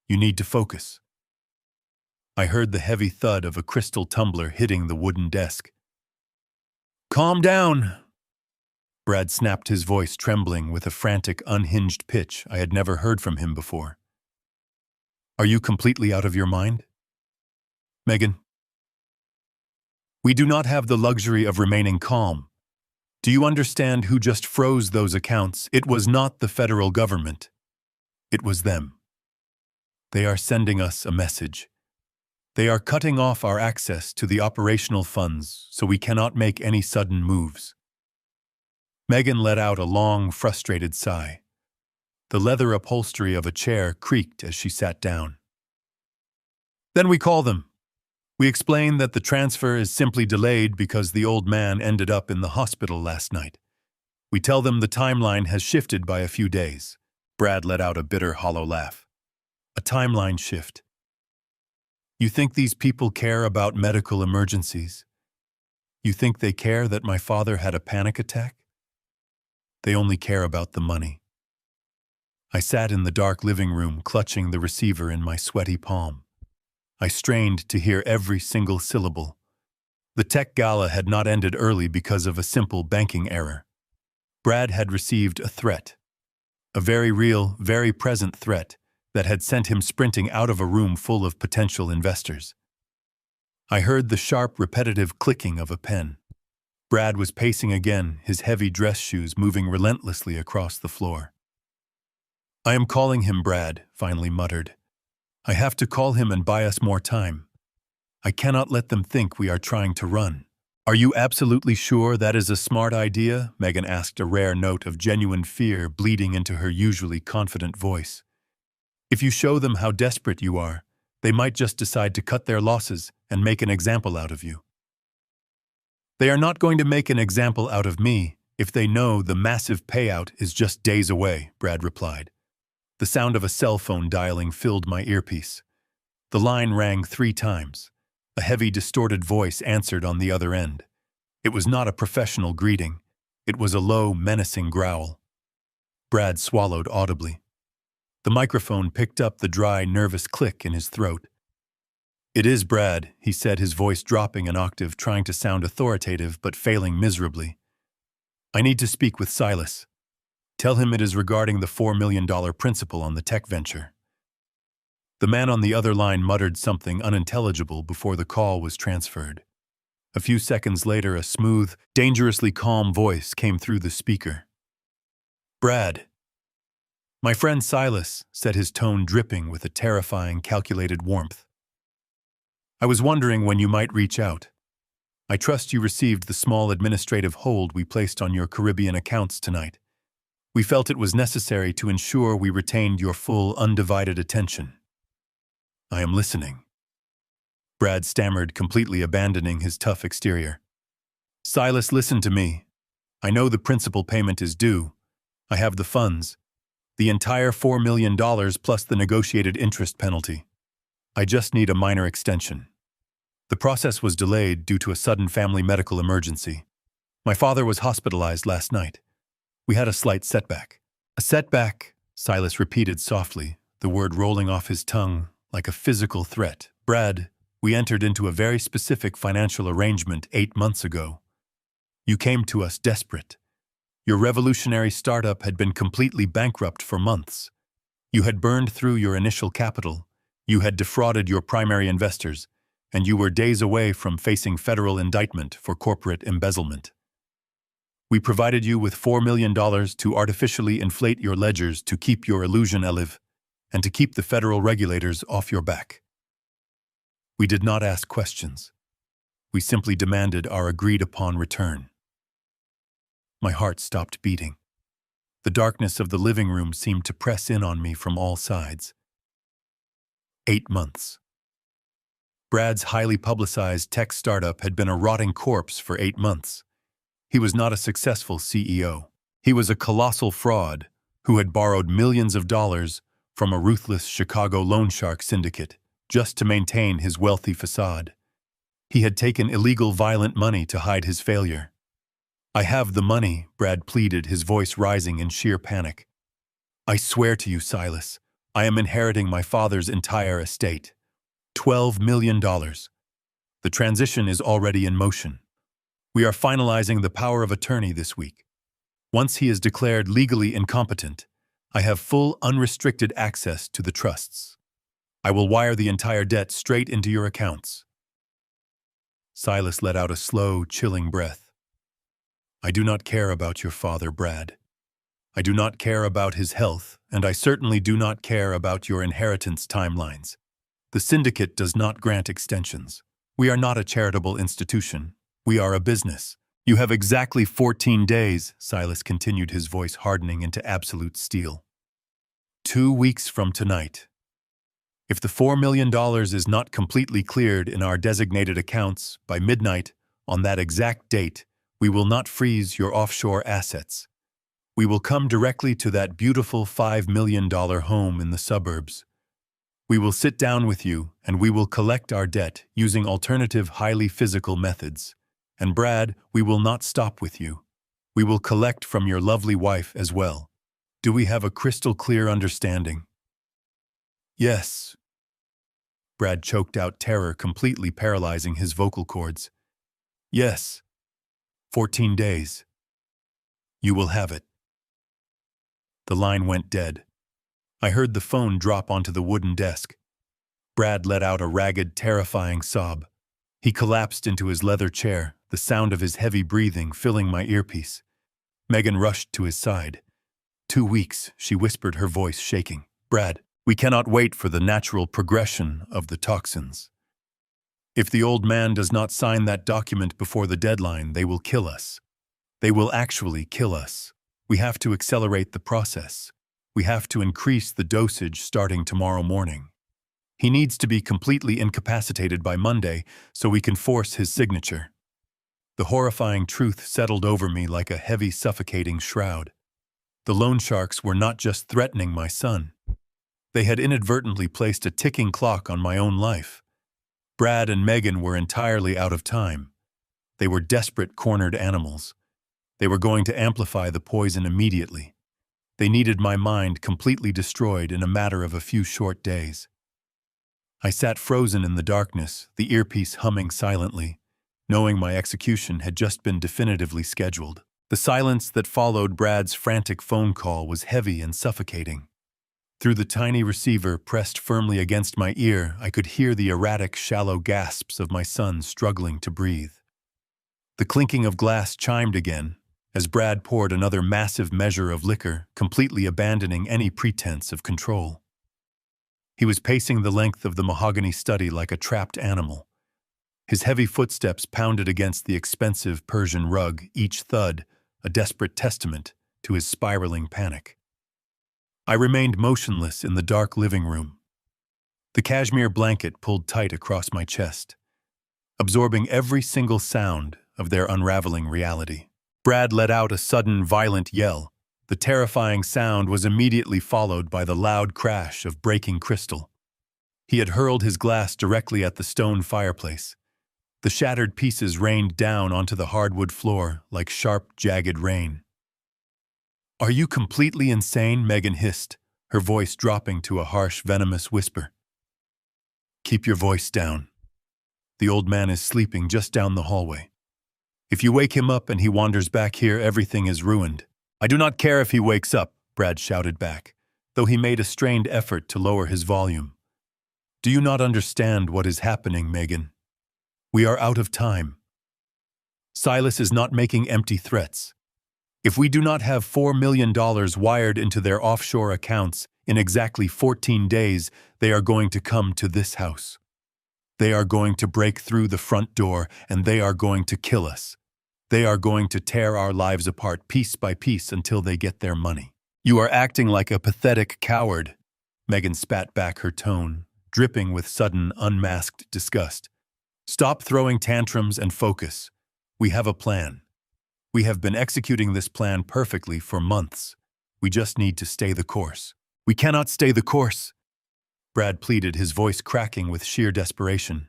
You need to focus." I heard the heavy thud of a crystal tumbler hitting the wooden desk. "Calm down!" Brad snapped, his voice trembling with a frantic, unhinged pitch I had never heard from him before. "Are you completely out of your mind? Megan, we do not have the luxury of remaining calm. Do you understand who just froze those accounts? It was not the federal government. It was them. They are sending us a message. They are cutting off our access to the operational funds, so we cannot make any sudden moves." Megan let out a long, frustrated sigh. The leather upholstery of a chair creaked as she sat down. "Then we call them. We explain that the transfer is simply delayed because the old man ended up in the hospital last night. We tell them the timeline has shifted by a few days." Brad let out a bitter, hollow laugh. "A timeline shift. You think these people care about medical emergencies? You think they care that my father had a panic attack? They only care about the money." I sat in the dark living room, clutching the receiver in my sweaty palm. I strained to hear every single syllable. The tech gala had not ended early because of a simple banking error. Brad had received a threat. A very real, very present threat that had sent him sprinting out of a room full of potential investors. I heard the sharp, repetitive clicking of a pen. Brad was pacing again, his heavy dress shoes moving relentlessly across the floor. "I am calling him," Brad finally muttered. "I have to call him and buy us more time. I cannot let them think we are trying to run." "Are you absolutely sure that is a smart idea?" Megan asked, a rare note of genuine fear bleeding into her usually confident voice. "If you show them how desperate you are, they might just decide to cut their losses and make an example out of you." "They are not going to make an example out of me if they know the massive payout is just days away," Brad replied. The sound of a cell phone dialing filled my earpiece. The line rang 3 times. A heavy, distorted voice answered on the other end. It was not a professional greeting. It was a low, menacing growl. Brad swallowed audibly. The microphone picked up the dry, nervous click in his throat. "It is Brad," he said, his voice dropping an octave, trying to sound authoritative but failing miserably. "I need to speak with Silas. Tell him it is regarding the $4 million principal on the tech venture." The man on the other line muttered something unintelligible before the call was transferred. A few seconds later, a smooth, dangerously calm voice came through the speaker. "Brad." "My friend Silas," said, his tone dripping with a terrifying, calculated warmth. "I was wondering when you might reach out. I trust you received the small administrative hold we placed on your Caribbean accounts tonight. We felt it was necessary to ensure we retained your full, undivided attention." "I am listening." Brad stammered, completely abandoning his tough exterior. "Silas, listen to me. I know the principal payment is due. I have the funds. The entire $4 million plus the negotiated interest penalty. I just need a minor extension." The process was delayed due to a sudden family medical emergency. My father was hospitalized last night. We had a slight setback. A setback, Silas repeated softly, the word rolling off his tongue like a physical threat. Brad, we entered into a very specific financial arrangement 8 months ago. You came to us desperate. Your revolutionary startup had been completely bankrupt for months. You had burned through your initial capital, you had defrauded your primary investors, and you were days away from facing federal indictment for corporate embezzlement. We provided you with $4 million to artificially inflate your ledgers to keep your illusion alive and to keep the federal regulators off your back. We did not ask questions. We simply demanded our agreed-upon return. My heart stopped beating. The darkness of the living room seemed to press in on me from all sides. 8 months. Brad's highly publicized tech startup had been a rotting corpse for 8 months. He was not a successful CEO. He was a colossal fraud who had borrowed millions of dollars from a ruthless Chicago loan shark syndicate just to maintain his wealthy facade. He had taken illegal violent money to hide his failure. I have the money, Brad pleaded, his voice rising in sheer panic. I swear to you, Silas, I am inheriting my father's entire estate. $12 million. The transition is already in motion. We are finalizing the power of attorney this week. Once he is declared legally incompetent, I have full unrestricted access to the trusts. I will wire the entire debt straight into your accounts. Silas let out a slow, chilling breath. I do not care about your father, Brad. I do not care about his health, and I certainly do not care about your inheritance timelines. The syndicate does not grant extensions. We are not a charitable institution. We are a business. You have exactly 14 days, Silas continued, his voice hardening into absolute steel. 2 weeks from tonight. If the $4 million is not completely cleared in our designated accounts by midnight on that exact date, we will not freeze your offshore assets. We will come directly to that beautiful $5 million home in the suburbs. We will sit down with you and we will collect our debt using alternative highly physical methods. And Brad, we will not stop with you. We will collect from your lovely wife as well. Do we have a crystal clear understanding? Yes. Brad choked out, terror completely paralyzing his vocal cords. Yes. 14 days. You will have it. The line went dead. I heard the phone drop onto the wooden desk. Brad let out a ragged, terrifying sob. He collapsed into his leather chair, the sound of his heavy breathing filling my earpiece. Megan rushed to his side. 2 weeks, she whispered, her voice shaking. Brad, we cannot wait for the natural progression of the toxins. If the old man does not sign that document before the deadline, they will kill us. They will actually kill us. We have to accelerate the process. We have to increase the dosage starting tomorrow morning. He needs to be completely incapacitated by Monday so we can force his signature. The horrifying truth settled over me like a heavy, suffocating shroud. The loan sharks were not just threatening my son. They had inadvertently placed a ticking clock on my own life. Brad and Megan were entirely out of time. They were desperate, cornered animals. They were going to amplify the poison immediately. They needed my mind completely destroyed in a matter of a few short days. I sat frozen in the darkness, the earpiece humming silently, knowing my execution had just been definitively scheduled. The silence that followed Brad's frantic phone call was heavy and suffocating. Through the tiny receiver pressed firmly against my ear, I could hear the erratic, shallow gasps of my son struggling to breathe. The clinking of glass chimed again, as Brad poured another massive measure of liquor, completely abandoning any pretense of control. He was pacing the length of the mahogany study like a trapped animal. His heavy footsteps pounded against the expensive Persian rug, each thud a desperate testament to his spiraling panic. I remained motionless in the dark living room. The cashmere blanket pulled tight across my chest, absorbing every single sound of their unraveling reality. Brad let out a sudden, violent yell. The terrifying sound was immediately followed by the loud crash of breaking crystal. He had hurled his glass directly at the stone fireplace, The shattered pieces rained down onto the hardwood floor like sharp, jagged rain. "Are you completely insane?" Megan hissed, her voice dropping to a harsh, venomous whisper. "Keep your voice down. The old man is sleeping just down the hallway. If you wake him up and he wanders back here, everything is ruined." "I do not care if he wakes up," Brad shouted back, though he made a strained effort to lower his volume. "Do you not understand what is happening, Megan? We are out of time. Silas is not making empty threats. If we do not have $4 million wired into their offshore accounts in exactly 14 days, they are going to come to this house. They are going to break through the front door, and they are going to kill us. They are going to tear our lives apart piece by piece until they get their money." "You are acting like a pathetic coward," Megan spat back, her tone dripping with sudden, unmasked disgust. "Stop throwing tantrums and focus. We have a plan. We have been executing this plan perfectly for months. We just need to stay the course." "We cannot stay the course," Brad pleaded, his voice cracking with sheer desperation.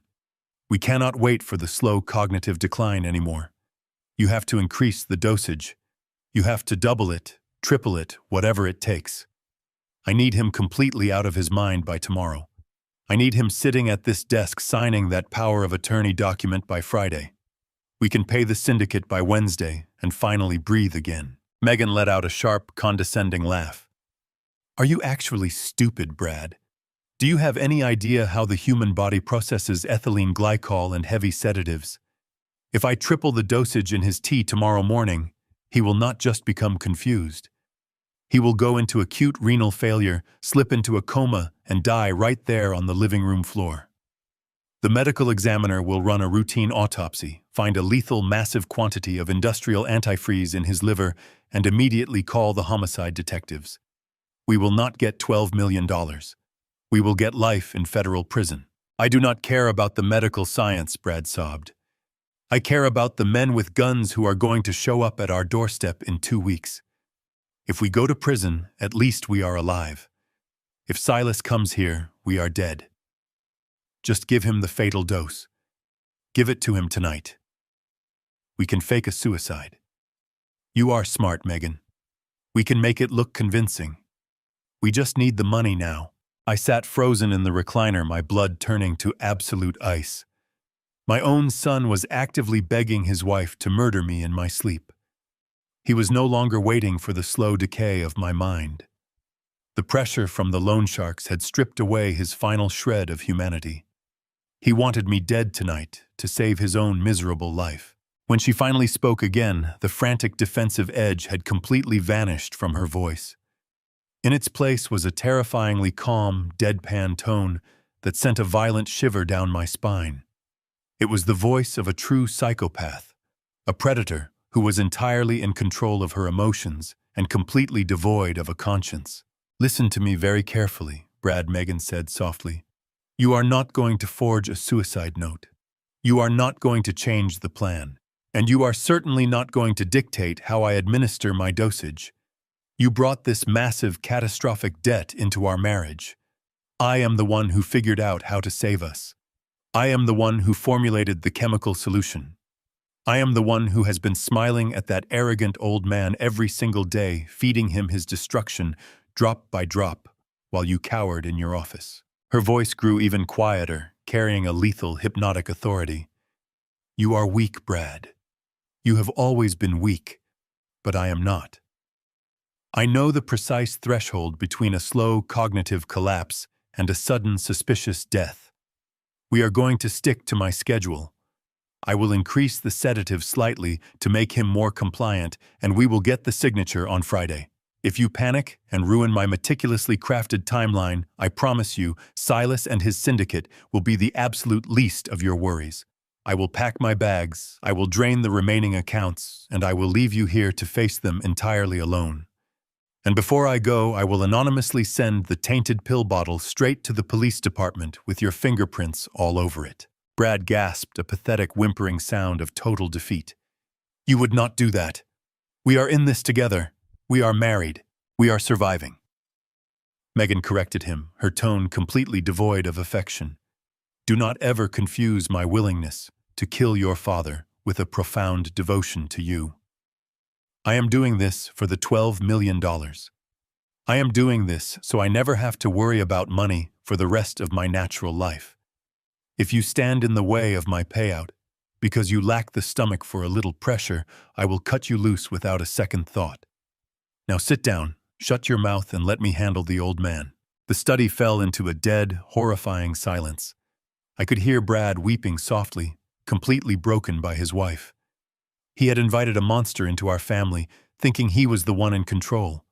"We cannot wait for the slow cognitive decline anymore. You have to increase the dosage. You have to double it, triple it, whatever it takes. I need him completely out of his mind by tomorrow. I need him sitting at this desk signing that power of attorney document by Friday. We can pay the syndicate by Wednesday and finally breathe again." Megan let out a sharp, condescending laugh. "Are you actually stupid, Brad? Do you have any idea how the human body processes ethylene glycol and heavy sedatives? If I triple the dosage in his tea tomorrow morning, he will not just become confused. He will go into acute renal failure, slip into a coma, and die right there on the living room floor. The medical examiner will run a routine autopsy, find a lethal massive quantity of industrial antifreeze in his liver, and immediately call the homicide detectives. We will not get $12 million. We will get life in federal prison." "I do not care about the medical science," Brad sobbed. "I care about the men with guns who are going to show up at our doorstep in 2 weeks. If we go to prison, at least we are alive. If Silas comes here, we are dead. Just give him the fatal dose. Give it to him tonight. We can fake a suicide. You are smart, Megan. We can make it look convincing. We just need the money now." I sat frozen in the recliner, my blood turning to absolute ice. My own son was actively begging his wife to murder me in my sleep. He was no longer waiting for the slow decay of my mind. The pressure from the loan sharks had stripped away his final shred of humanity. He wanted me dead tonight to save his own miserable life. When she finally spoke again, the frantic defensive edge had completely vanished from her voice. In its place was a terrifyingly calm, deadpan tone that sent a violent shiver down my spine. It was the voice of a true psychopath, a predator who was entirely in control of her emotions and completely devoid of a conscience. "Listen to me very carefully," Megan said softly. "You are not going to forge a suicide note. You are not going to change the plan. And you are certainly not going to dictate how I administer my dosage. You brought this massive, catastrophic debt into our marriage. I am the one who figured out how to save us. I am the one who formulated the chemical solution. I am the one who has been smiling at that arrogant old man every single day, feeding him his destruction, drop by drop, while you cowered in your office." Her voice grew even quieter, carrying a lethal, hypnotic authority. "You are weak, Brad. You have always been weak, but I am not. I know the precise threshold between a slow cognitive collapse and a sudden suspicious death. We are going to stick to my schedule. I will increase the sedative slightly to make him more compliant, and we will get the signature on Friday. If you panic and ruin my meticulously crafted timeline, I promise you, Silas and his syndicate will be the absolute least of your worries. I will pack my bags, I will drain the remaining accounts, and I will leave you here to face them entirely alone. And before I go, I will anonymously send the tainted pill bottle straight to the police department with your fingerprints all over it." Brad gasped, a pathetic whimpering sound of total defeat. "You would not do that. We are in this together. We are married. We are surviving." Megan corrected him, her tone completely devoid of affection. "Do not ever confuse my willingness to kill your father with a profound devotion to you. I am doing this for the $12 million. I am doing this so I never have to worry about money for the rest of my natural life. If you stand in the way of my payout, because you lack the stomach for a little pressure, I will cut you loose without a second thought. Now sit down, shut your mouth, and let me handle the old man." The study fell into a dead, horrifying silence. I could hear Brad weeping softly, completely broken by his wife. He had invited a monster into our family, thinking he was the one in control.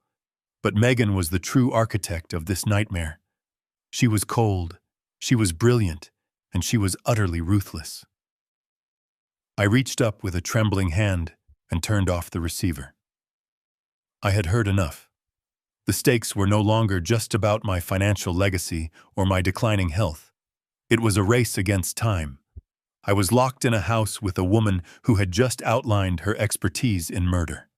But Megan was the true architect of this nightmare. She was cold, she was brilliant, and she was utterly ruthless. I reached up with a trembling hand and turned off the receiver. I had heard enough. The stakes were no longer just about my financial legacy or my declining health. It was a race against time. I was locked in a house with a woman who had just outlined her expertise in murder.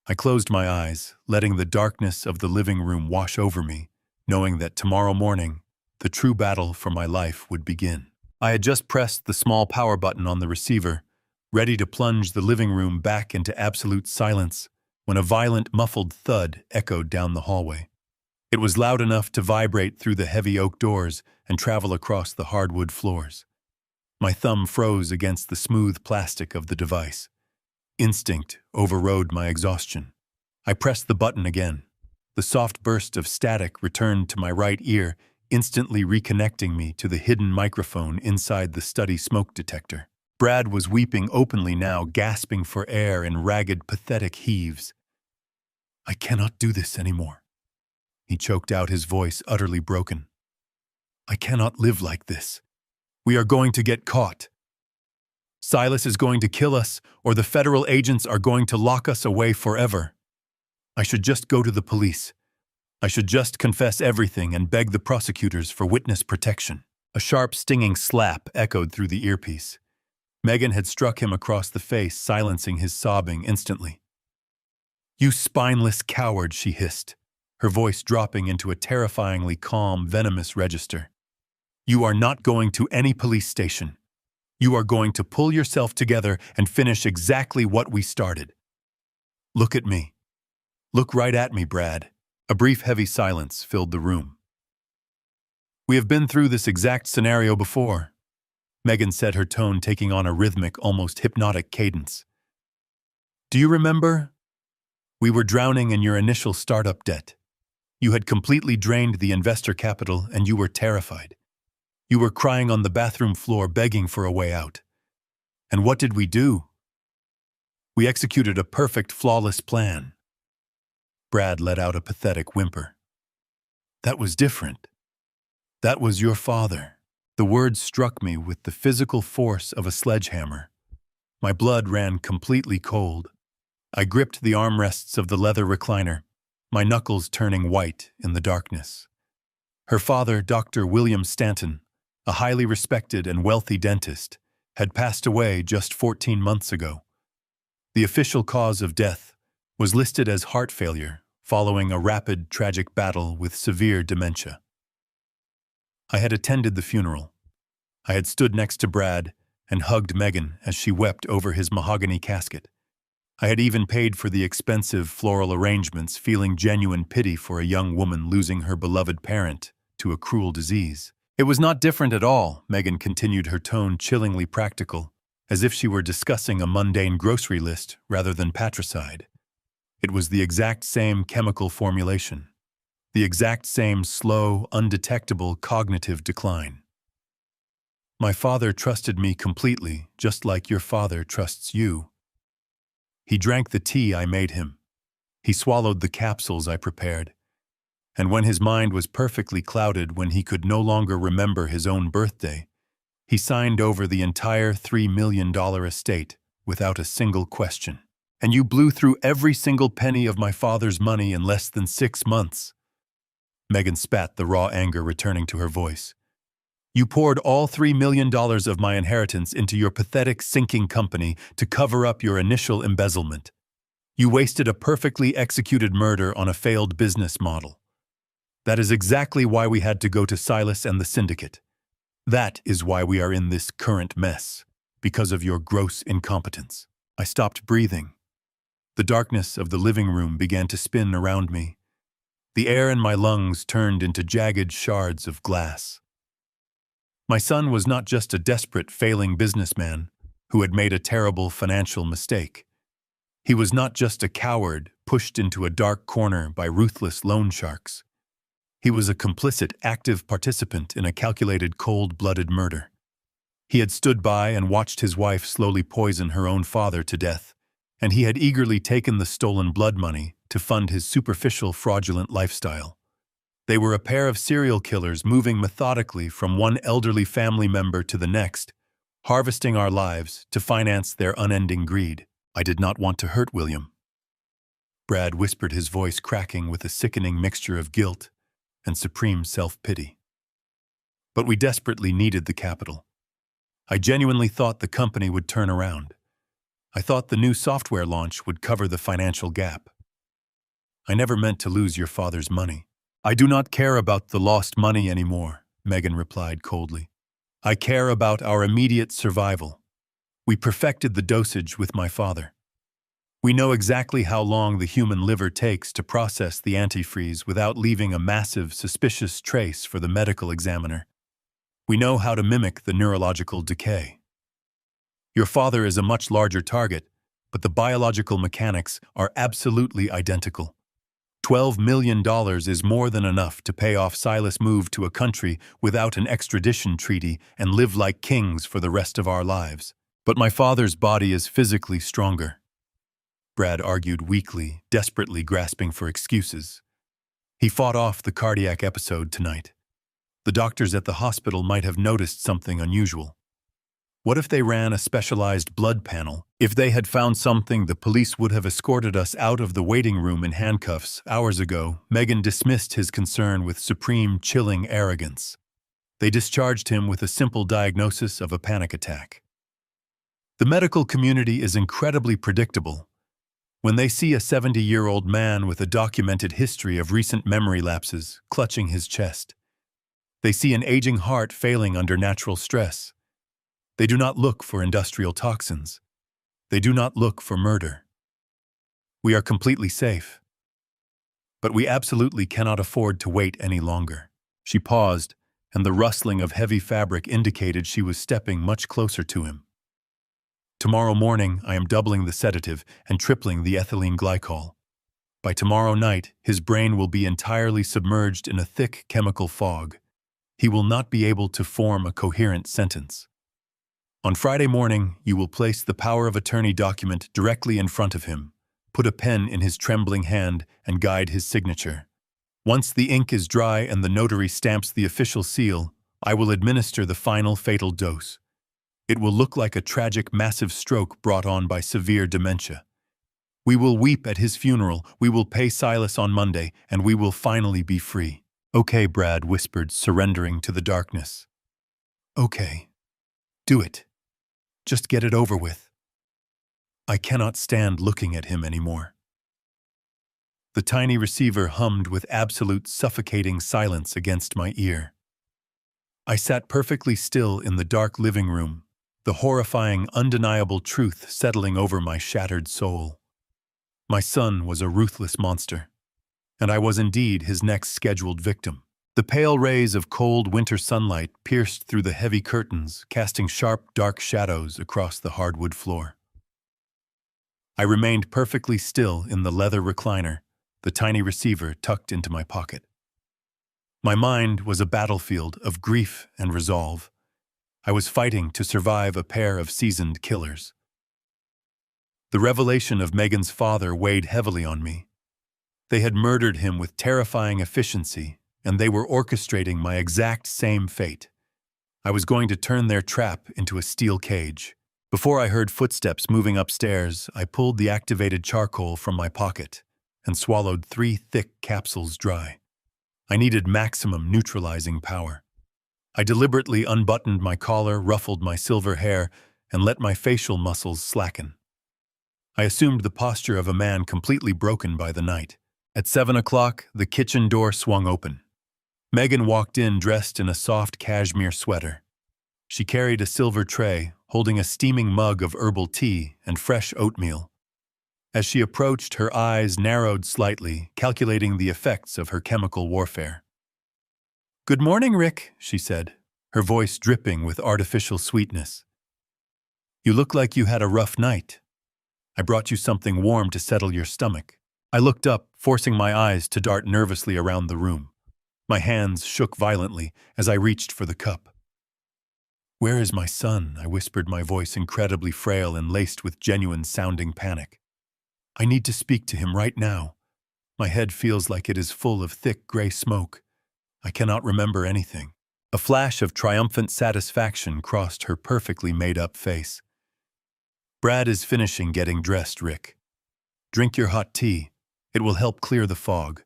I closed my eyes, letting the darkness of the living room wash over me, knowing that tomorrow morning, the true battle for my life would begin. I had just pressed the small power button on the receiver, ready to plunge the living room back into absolute silence, when a violent, muffled thud echoed down the hallway. It was loud enough to vibrate through the heavy oak doors and travel across the hardwood floors. My thumb froze against the smooth plastic of the device. Instinct overrode my exhaustion. I pressed the button again. The soft burst of static returned to my right ear, instantly reconnecting me to the hidden microphone inside the study smoke detector. Brad was weeping openly now, gasping for air in ragged, pathetic heaves. "I cannot do this anymore." He choked out, his voice utterly broken. "I cannot live like this. We are going to get caught. Silas is going to kill us, or the federal agents are going to lock us away forever. I should just go to the police. I should just confess everything and beg the prosecutors for witness protection." A sharp, stinging slap echoed through the earpiece. Megan had struck him across the face, silencing his sobbing instantly. "You spineless coward," she hissed, her voice dropping into a terrifyingly calm, venomous register. "You are not going to any police station. You are going to pull yourself together and finish exactly what we started. Look at me. Look right at me, Brad." A brief, heavy silence filled the room. "We have been through this exact scenario before," Megan said, her tone taking on a rhythmic, almost hypnotic cadence. "Do you remember? We were drowning in your initial startup debt. You had completely drained the investor capital and you were terrified. You were crying on the bathroom floor, begging for a way out. And what did we do? We executed a perfect, flawless plan." Brad let out a pathetic whimper. "That was different. That was your father." The words struck me with the physical force of a sledgehammer. My blood ran completely cold. I gripped the armrests of the leather recliner, my knuckles turning white in the darkness. Her father, Dr. William Stanton, a highly respected and wealthy dentist, had passed away just 14 months ago. The official cause of death was listed as heart failure following a rapid, tragic battle with severe dementia. I had attended the funeral. I had stood next to Brad and hugged Megan as she wept over his mahogany casket. I had even paid for the expensive floral arrangements, feeling genuine pity for a young woman losing her beloved parent to a cruel disease. "It was not different at all," Megan continued, her tone chillingly practical, as if she were discussing a mundane grocery list rather than patricide. "It was the exact same chemical formulation. The exact same slow, undetectable cognitive decline. My father trusted me completely, just like your father trusts you. He drank the tea I made him. He swallowed the capsules I prepared. And when his mind was perfectly clouded, when he could no longer remember his own birthday, he signed over the entire $3 million estate without a single question. And you blew through every single penny of my father's money in less than 6 months." Megan spat, the raw anger returning to her voice. "You poured all $3 million of my inheritance into your pathetic, sinking company to cover up your initial embezzlement. You wasted a perfectly executed murder on a failed business model. That is exactly why we had to go to Silas and the syndicate. That is why we are in this current mess, because of your gross incompetence. I stopped breathing. The darkness of the living room began to spin around me. The air in my lungs turned into jagged shards of glass. My son was not just a desperate, failing businessman who had made a terrible financial mistake. He was not just a coward pushed into a dark corner by ruthless loan sharks. He was a complicit, active participant in a calculated, cold-blooded murder. He had stood by and watched his wife slowly poison her own father to death, and he had eagerly taken the stolen blood money to fund his superficial, fraudulent lifestyle. They were a pair of serial killers moving methodically from one elderly family member to the next, harvesting our lives to finance their unending greed. I did not want to hurt William. Brad whispered, his voice cracking with a sickening mixture of guilt and supreme self-pity. But we desperately needed the capital. I genuinely thought the company would turn around. I thought the new software launch would cover the financial gap. I never meant to lose your father's money. I do not care about the lost money anymore, Megan replied coldly. I care about our immediate survival. We perfected the dosage with my father. We know exactly how long the human liver takes to process the antifreeze without leaving a massive, suspicious trace for the medical examiner. We know how to mimic the neurological decay. Your father is a much larger target, but the biological mechanics are absolutely identical. $12 million is more than enough to pay off Silas' move to a country without an extradition treaty and live like kings for the rest of our lives. But my father's body is physically stronger. Brad argued weakly, desperately grasping for excuses. He fought off the cardiac episode tonight. The doctors at the hospital might have noticed something unusual. What if they ran a specialized blood panel? If they had found something, the police would have escorted us out of the waiting room in handcuffs hours ago. Megan dismissed his concern with supreme, chilling arrogance. They discharged him with a simple diagnosis of a panic attack. The medical community is incredibly predictable. When they see a 70-year-old man with a documented history of recent memory lapses clutching his chest, they see an aging heart failing under natural stress. They do not look for industrial toxins. They do not look for murder. We are completely safe. But we absolutely cannot afford to wait any longer. She paused, and the rustling of heavy fabric indicated she was stepping much closer to him. Tomorrow morning, I am doubling the sedative and tripling the ethylene glycol. By tomorrow night, his brain will be entirely submerged in a thick chemical fog. He will not be able to form a coherent sentence. On Friday morning, you will place the power of attorney document directly in front of him, put a pen in his trembling hand, and guide his signature. Once the ink is dry and the notary stamps the official seal, I will administer the final fatal dose. It will look like a tragic, massive stroke brought on by severe dementia. We will weep at his funeral, we will pay Silas on Monday, and we will finally be free. Okay, Brad whispered, surrendering to the darkness. Okay. Do it. Just get it over with. I cannot stand looking at him anymore. The tiny receiver hummed with absolute suffocating silence against my ear. I sat perfectly still in the dark living room, the horrifying, undeniable truth settling over my shattered soul. My son was a ruthless monster, and I was indeed his next scheduled victim. The pale rays of cold winter sunlight pierced through the heavy curtains, casting sharp, dark shadows across the hardwood floor. I remained perfectly still in the leather recliner, the tiny receiver tucked into my pocket. My mind was a battlefield of grief and resolve. I was fighting to survive a pair of seasoned killers. The revelation of Megan's father weighed heavily on me. They had murdered him with terrifying efficiency, and they were orchestrating my exact same fate. I was going to turn their trap into a steel cage. Before I heard footsteps moving upstairs, I pulled the activated charcoal from my pocket and swallowed 3 thick capsules dry. I needed maximum neutralizing power. I deliberately unbuttoned my collar, ruffled my silver hair, and let my facial muscles slacken. I assumed the posture of a man completely broken by the night. At 7 o'clock, the kitchen door swung open. Megan walked in dressed in a soft cashmere sweater. She carried a silver tray, holding a steaming mug of herbal tea and fresh oatmeal. As she approached, her eyes narrowed slightly, calculating the effects of her chemical warfare. "Good morning, Rick," she said, her voice dripping with artificial sweetness. "You look like you had a rough night. I brought you something warm to settle your stomach." I looked up, forcing my eyes to dart nervously around the room. My hands shook violently as I reached for the cup. "Where is my son?" I whispered, my voice incredibly frail and laced with genuine-sounding panic. "I need to speak to him right now. My head feels like it is full of thick gray smoke. I cannot remember anything." A flash of triumphant satisfaction crossed her perfectly made-up face. "Brad is finishing getting dressed, Rick. Drink your hot tea. It will help clear the fog.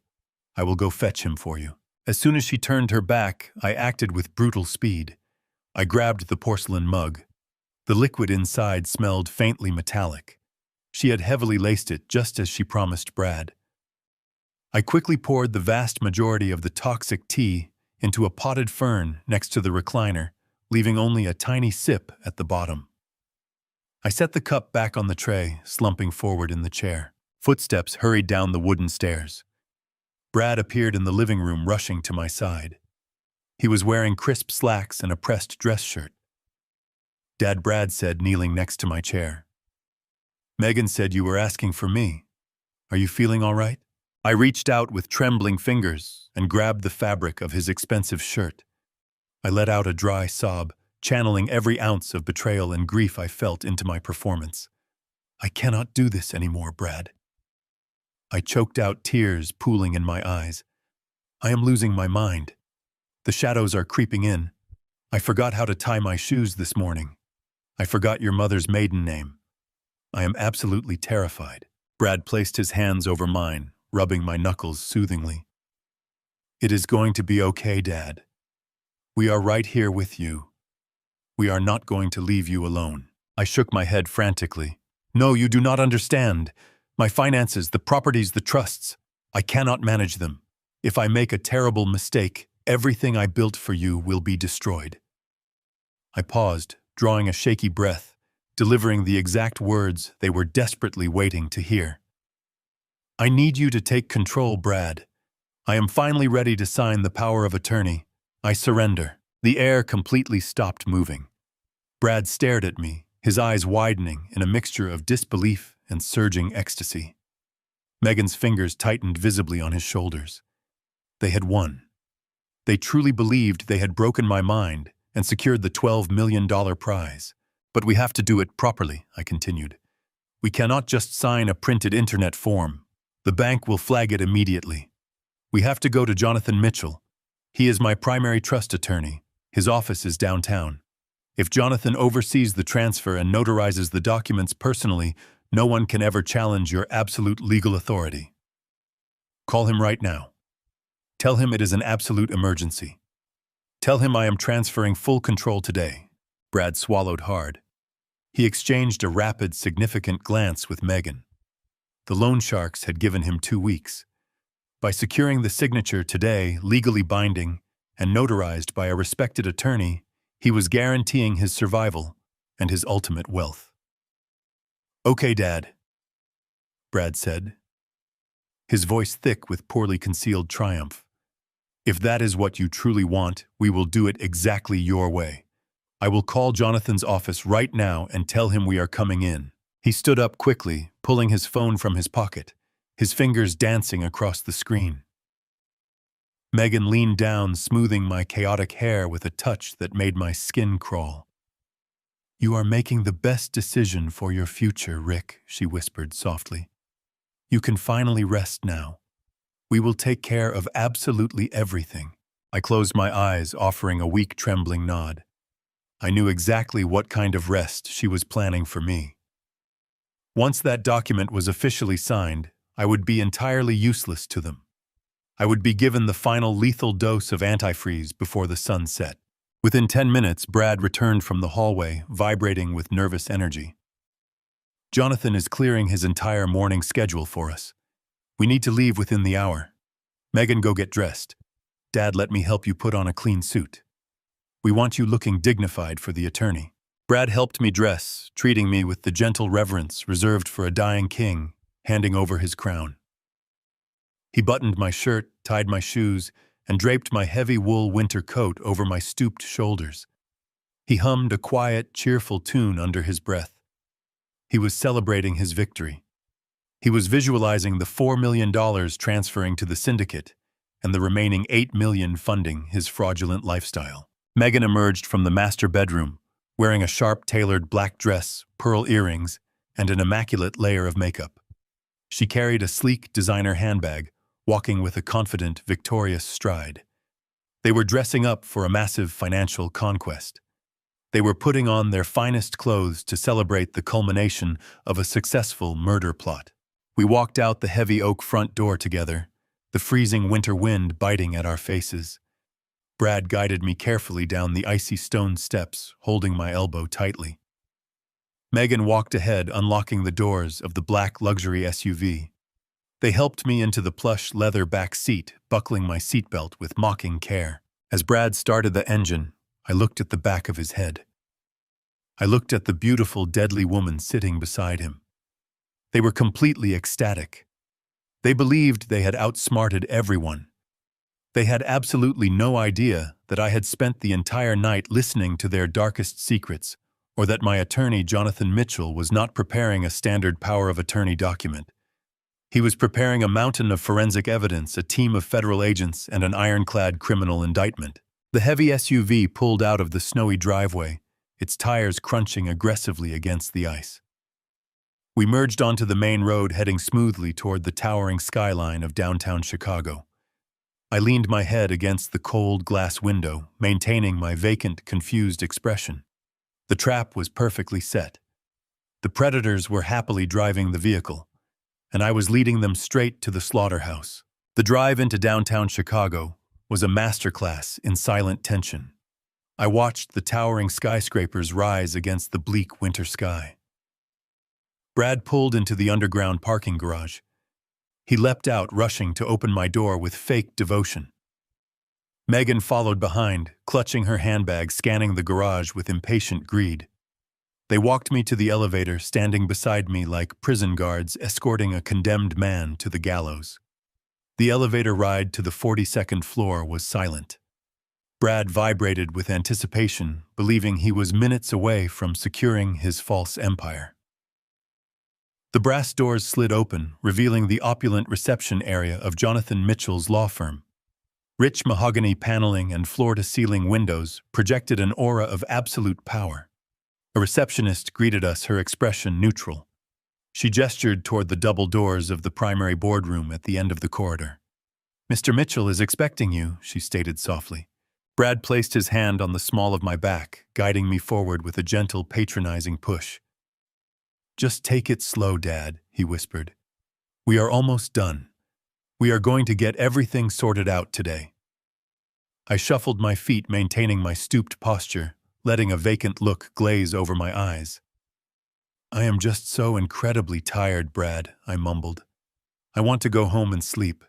I will go fetch him for you." As soon as she turned her back, I acted with brutal speed. I grabbed the porcelain mug. The liquid inside smelled faintly metallic. She had heavily laced it just as she promised Brad. I quickly poured the vast majority of the toxic tea into a potted fern next to the recliner, leaving only a tiny sip at the bottom. I set the cup back on the tray, slumping forward in the chair. Footsteps hurried down the wooden stairs. Brad appeared in the living room, rushing to my side. He was wearing crisp slacks and a pressed dress shirt. "Dad," Brad said, kneeling next to my chair. "Megan said you were asking for me. Are you feeling all right?" I reached out with trembling fingers and grabbed the fabric of his expensive shirt. I let out a dry sob, channeling every ounce of betrayal and grief I felt into my performance. "I cannot do this anymore, Brad." I choked out, tears pooling in my eyes. "I am losing my mind. The shadows are creeping in. I forgot how to tie my shoes this morning. I forgot your mother's maiden name. I am absolutely terrified." Brad placed his hands over mine, rubbing my knuckles soothingly. "It is going to be okay, Dad. We are right here with you. We are not going to leave you alone." I shook my head frantically. "No, you do not understand. My finances, the properties, the trusts. I cannot manage them. If I make a terrible mistake, everything I built for you will be destroyed." I paused, drawing a shaky breath, delivering the exact words they were desperately waiting to hear. "I need you to take control, Brad. I am finally ready to sign the power of attorney. I surrender." The air completely stopped moving. Brad stared at me, his eyes widening in a mixture of disbelief and surging ecstasy. Megan's fingers tightened visibly on his shoulders. They had won. They truly believed they had broken my mind and secured the $12 million prize. "But we have to do it properly," I continued. "We cannot just sign a printed internet form. The bank will flag it immediately. We have to go to Jonathan Mitchell. He is my primary trust attorney. His office is downtown. If Jonathan oversees the transfer and notarizes the documents personally, no one can ever challenge your absolute legal authority. Call him right now. Tell him it is an absolute emergency. Tell him I am transferring full control today." Brad swallowed hard. He exchanged a rapid, significant glance with Megan. The loan sharks had given him 2 weeks. By securing the signature today, legally binding, and notarized by a respected attorney, he was guaranteeing his survival and his ultimate wealth. "Okay, Dad," Brad said, his voice thick with poorly concealed triumph. "If that is what you truly want, we will do it exactly your way. I will call Jonathan's office right now and tell him we are coming in." He stood up quickly, pulling his phone from his pocket, his fingers dancing across the screen. Megan leaned down, smoothing my chaotic hair with a touch that made my skin crawl. "You are making the best decision for your future, Rick," she whispered softly. "You can finally rest now. We will take care of absolutely everything." I closed my eyes, offering a weak, trembling nod. I knew exactly what kind of rest she was planning for me. Once that document was officially signed, I would be entirely useless to them. I would be given the final lethal dose of antifreeze before the sun set. Within 10 minutes, Brad returned from the hallway, vibrating with nervous energy. "Jonathan is clearing his entire morning schedule for us. We need to leave within the hour. Megan, go get dressed. Dad, let me help you put on a clean suit." We want you looking dignified for the attorney. Brad helped me dress, treating me with the gentle reverence reserved for a dying king, handing over his crown. He buttoned my shirt, tied my shoes, and draped my heavy wool winter coat over my stooped shoulders. He hummed a quiet, cheerful tune under his breath. He was celebrating his victory. He was visualizing the $4 million transferring to the syndicate and the remaining $8 million funding his fraudulent lifestyle. Megan emerged from the master bedroom, wearing a sharp-tailored black dress, pearl earrings, and an immaculate layer of makeup. She carried a sleek designer handbag, walking with a confident, victorious stride. They were dressing up for a massive financial conquest. They were putting on their finest clothes to celebrate the culmination of a successful murder plot. We walked out the heavy oak front door together, the freezing winter wind biting at our faces. Brad guided me carefully down the icy stone steps, holding my elbow tightly. Megan walked ahead, unlocking the doors of the black luxury SUV. They helped me into the plush leather back seat, buckling my seatbelt with mocking care. As Brad started the engine, I looked at the back of his head. I looked at the beautiful, deadly woman sitting beside him. They were completely ecstatic. They believed they had outsmarted everyone. They had absolutely no idea that I had spent the entire night listening to their darkest secrets, or that my attorney, Jonathan Mitchell, was not preparing a standard power of attorney document. He was preparing a mountain of forensic evidence, a team of federal agents, and an ironclad criminal indictment. The heavy SUV pulled out of the snowy driveway, its tires crunching aggressively against the ice. We merged onto the main road, heading smoothly toward the towering skyline of downtown Chicago. I leaned my head against the cold glass window, maintaining my vacant, confused expression. The trap was perfectly set. The predators were happily driving the vehicle, and I was leading them straight to the slaughterhouse. The drive into downtown Chicago was a masterclass in silent tension. I watched the towering skyscrapers rise against the bleak winter sky. Brad pulled into the underground parking garage. He leapt out, rushing to open my door with fake devotion. Megan followed behind, clutching her handbag, scanning the garage with impatient greed. They walked me to the elevator, standing beside me like prison guards escorting a condemned man to the gallows. The elevator ride to the 42nd floor was silent. Brad vibrated with anticipation, believing he was minutes away from securing his false empire. The brass doors slid open, revealing the opulent reception area of Jonathan Mitchell's law firm. Rich mahogany paneling and floor-to-ceiling windows projected an aura of absolute power. A receptionist greeted us, her expression neutral. She gestured toward the double doors of the primary boardroom at the end of the corridor. "Mr. Mitchell is expecting you," she stated softly. Brad placed his hand on the small of my back, guiding me forward with a gentle, patronizing push. "Just take it slow, Dad," he whispered. "We are almost done. We are going to get everything sorted out today." I shuffled my feet, maintaining my stooped posture, letting a vacant look glaze over my eyes. "I am just so incredibly tired, Brad," I mumbled. "I want to go home and sleep."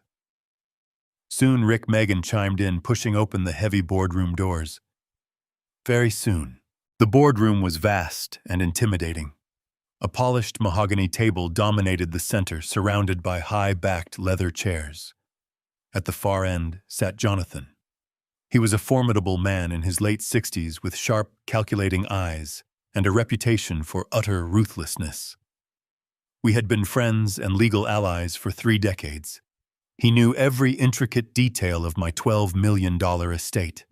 Soon Rick Megan chimed in, pushing open the heavy boardroom doors. Very soon. The boardroom was vast and intimidating. A polished mahogany table dominated the center, surrounded by high-backed leather chairs. At the far end sat Jonathan. He was a formidable man in his late 60s with sharp, calculating eyes and a reputation for utter ruthlessness. We had been friends and legal allies for 3 decades. He knew every intricate detail of my $12 million estate.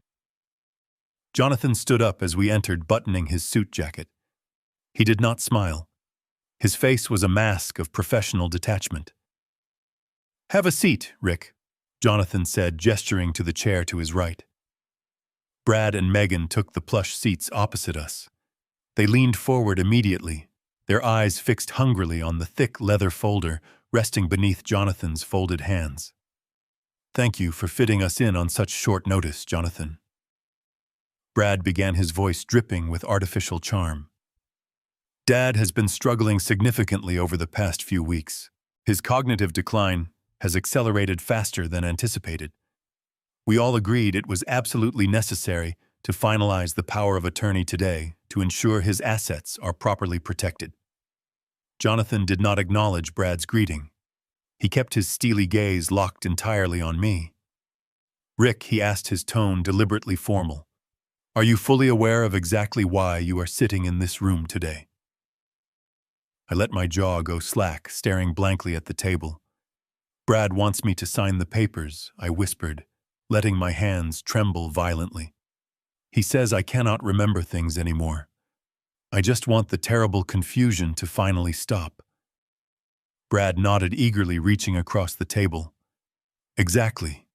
Jonathan stood up as we entered, buttoning his suit jacket. He did not smile. His face was a mask of professional detachment. "Have a seat, Rick," Jonathan said, gesturing to the chair to his right. Brad and Megan took the plush seats opposite us. They leaned forward immediately, their eyes fixed hungrily on the thick leather folder resting beneath Jonathan's folded hands. "Thank you for fitting us in on such short notice, Jonathan." Brad began, his voice dripping with artificial charm. "Dad has been struggling significantly over the past few weeks. His cognitive decline has accelerated faster than anticipated. We all agreed it was absolutely necessary to finalize the power of attorney today to ensure his assets are properly protected. Jonathan did not acknowledge Brad's greeting. He kept his steely gaze locked entirely on me. "Rick," he asked, his tone deliberately formal, "are you fully aware of exactly why you are sitting in this room today?" I let my jaw go slack, staring blankly at the table. "Brad wants me to sign the papers," I whispered, letting my hands tremble violently. "He says I cannot remember things anymore. I just want the terrible confusion to finally stop." Brad nodded eagerly, reaching across the table. "Exactly,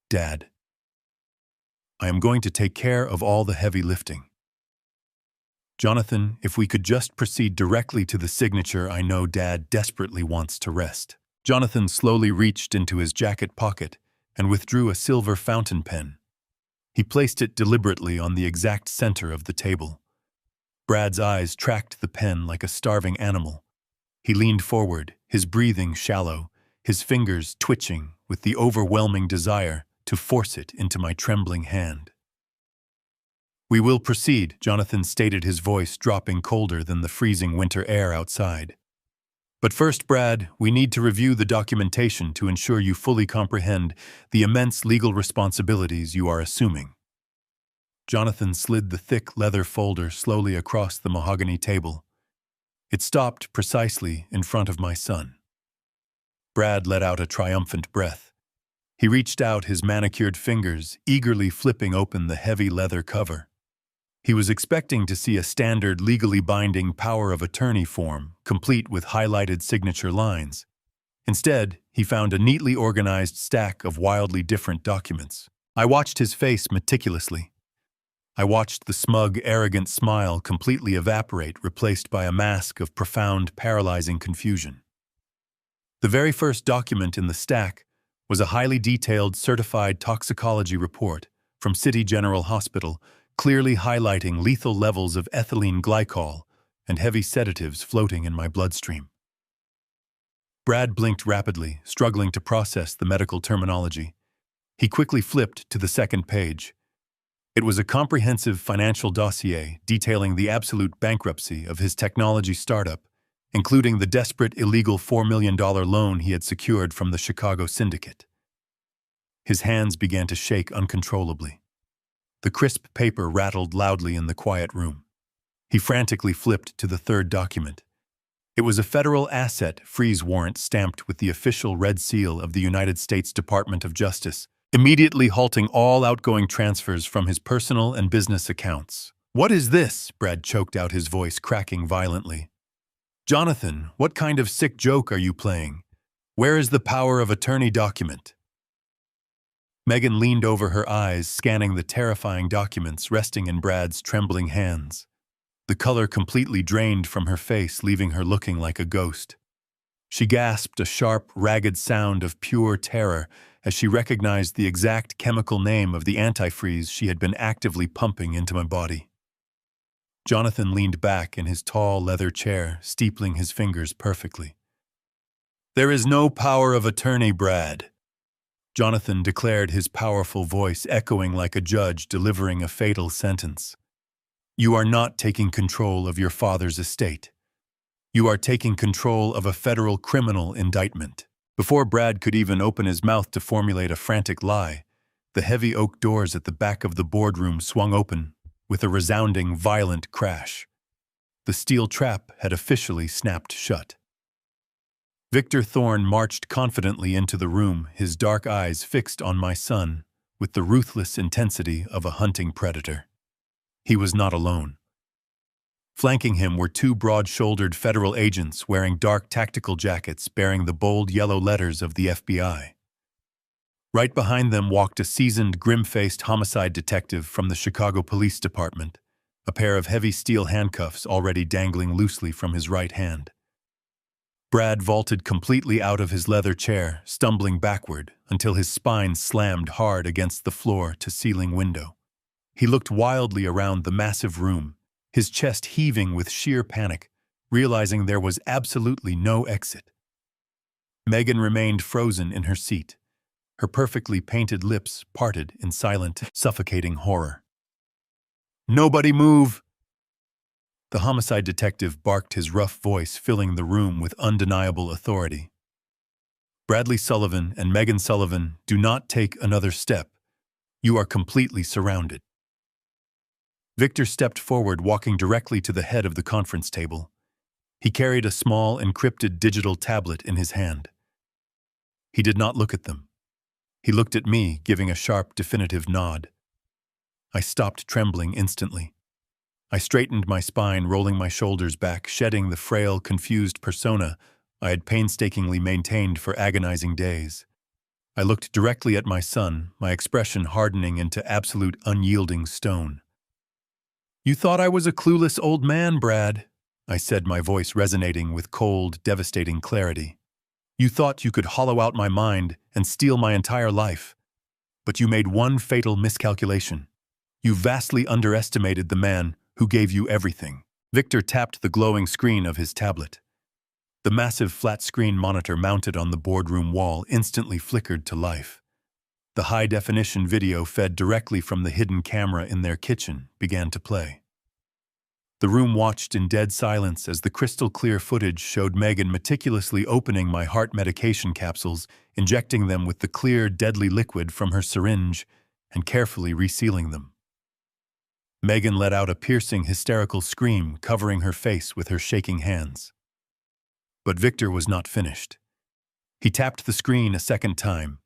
Dad. I am going to take care of all the heavy lifting. Jonathan, if we could just proceed directly to the signature, I know Dad desperately wants to rest." Jonathan slowly reached into his jacket pocket and withdrew a silver fountain pen. He placed it deliberately on the exact center of the table. Brad's eyes tracked the pen like a starving animal. He leaned forward, his breathing shallow, his fingers twitching with the overwhelming desire to force it into my trembling hand. "We will proceed," Jonathan stated, his voice dropping colder than the freezing winter air outside. "But first, Brad, we need to review the documentation to ensure you fully comprehend the immense legal responsibilities you are assuming." Jonathan slid the thick leather folder slowly across the mahogany table. It stopped precisely in front of my son. Brad let out a triumphant breath. He reached out his manicured fingers, eagerly flipping open the heavy leather cover. He was expecting to see a standard legally binding power of attorney form, complete with highlighted signature lines. Instead, he found a neatly organized stack of wildly different documents. I watched his face meticulously. I watched the smug, arrogant smile completely evaporate, replaced by a mask of profound, paralyzing confusion. The very first document in the stack was a highly detailed certified toxicology report from City General Hospital, clearly highlighting lethal levels of ethylene glycol and heavy sedatives floating in my bloodstream. Brad blinked rapidly, struggling to process the medical terminology. He quickly flipped to the second page. It was a comprehensive financial dossier detailing the absolute bankruptcy of his technology startup, including the desperate illegal $4 million loan he had secured from the Chicago syndicate. His hands began to shake uncontrollably. The crisp paper rattled loudly in the quiet room. He frantically flipped to the third document. It was a federal asset freeze warrant stamped with the official red seal of the United States Department of Justice, immediately halting all outgoing transfers from his personal and business accounts. "What is this?" Brad choked out, his voice cracking violently. "Jonathan, what kind of sick joke are you playing? Where is the power of attorney document?" Megan leaned over her eyes, scanning the terrifying documents resting in Brad's trembling hands. The color completely drained from her face, leaving her looking like a ghost. She gasped a sharp, ragged sound of pure terror as she recognized the exact chemical name of the antifreeze she had been actively pumping into my body. Jonathan leaned back in his tall leather chair, steepling his fingers perfectly. "There is no power of attorney, Brad," Jonathan declared, his powerful voice echoing like a judge delivering a fatal sentence. "You are not taking control of your father's estate. You are taking control of a federal criminal indictment." Before Brad could even open his mouth to formulate a frantic lie, the heavy oak doors at the back of the boardroom swung open with a resounding, violent crash. The steel trap had officially snapped shut. Victor Thorne marched confidently into the room, his dark eyes fixed on my son with the ruthless intensity of a hunting predator. He was not alone. Flanking him were two broad-shouldered federal agents wearing dark tactical jackets bearing the bold yellow letters of the FBI. Right behind them walked a seasoned, grim-faced homicide detective from the Chicago Police Department, a pair of heavy steel handcuffs already dangling loosely from his right hand. Brad vaulted completely out of his leather chair, stumbling backward until his spine slammed hard against the floor-to-ceiling window. He looked wildly around the massive room, his chest heaving with sheer panic, realizing there was absolutely no exit. Megan remained frozen in her seat, her perfectly painted lips parted in silent, suffocating horror. Nobody move! The homicide detective barked, his rough voice filling the room with undeniable authority. Bradley Sullivan and Megan Sullivan, do not take another step. You are completely surrounded. Victor stepped forward, walking directly to the head of the conference table. He carried a small, encrypted digital tablet in his hand. He did not look at them. He looked at me, giving a sharp, definitive nod. I stopped trembling instantly. I straightened my spine, rolling my shoulders back, shedding the frail, confused persona I had painstakingly maintained for agonizing days. I looked directly at my son, my expression hardening into absolute unyielding stone. "You thought I was a clueless old man, Brad," I said, my voice resonating with cold, devastating clarity. "You thought you could hollow out my mind and steal my entire life. But you made one fatal miscalculation. You vastly underestimated the man who gave you everything." Victor tapped the glowing screen of his tablet. The massive flat-screen monitor mounted on the boardroom wall instantly flickered to life. The high-definition video fed directly from the hidden camera in their kitchen began to play. The room watched in dead silence as the crystal-clear footage showed Megan meticulously opening my heart medication capsules, injecting them with the clear, deadly liquid from her syringe, and carefully resealing them. Megan let out a piercing, hysterical scream, covering her face with her shaking hands. But Victor was not finished. He tapped the screen a second time.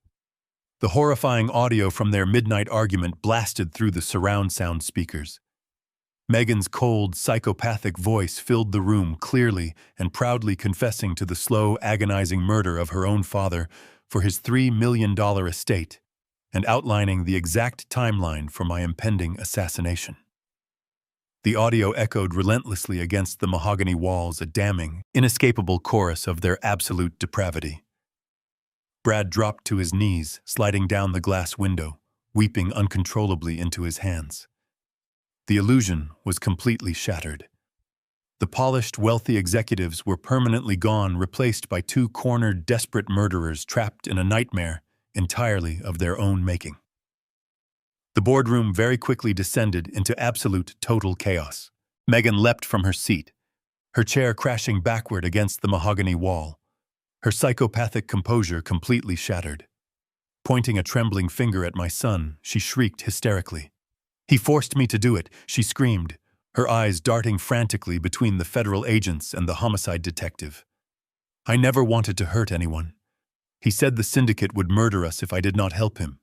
The horrifying audio from their midnight argument blasted through the surround sound speakers. Megan's cold, psychopathic voice filled the room, clearly and proudly confessing to the slow, agonizing murder of her own father for his $3 million estate, and outlining the exact timeline for my impending assassination. The audio echoed relentlessly against the mahogany walls, a damning, inescapable chorus of their absolute depravity. Brad dropped to his knees, sliding down the glass window, weeping uncontrollably into his hands. The illusion was completely shattered. The polished, wealthy executives were permanently gone, replaced by two cornered, desperate murderers trapped in a nightmare entirely of their own making. The boardroom very quickly descended into absolute, total chaos. Megan leapt from her seat, her chair crashing backward against the mahogany wall, her psychopathic composure completely shattered. Pointing a trembling finger at my son, she shrieked hysterically. "He forced me to do it," she screamed, her eyes darting frantically between the federal agents and the homicide detective. "I never wanted to hurt anyone. He said the syndicate would murder us if I did not help him.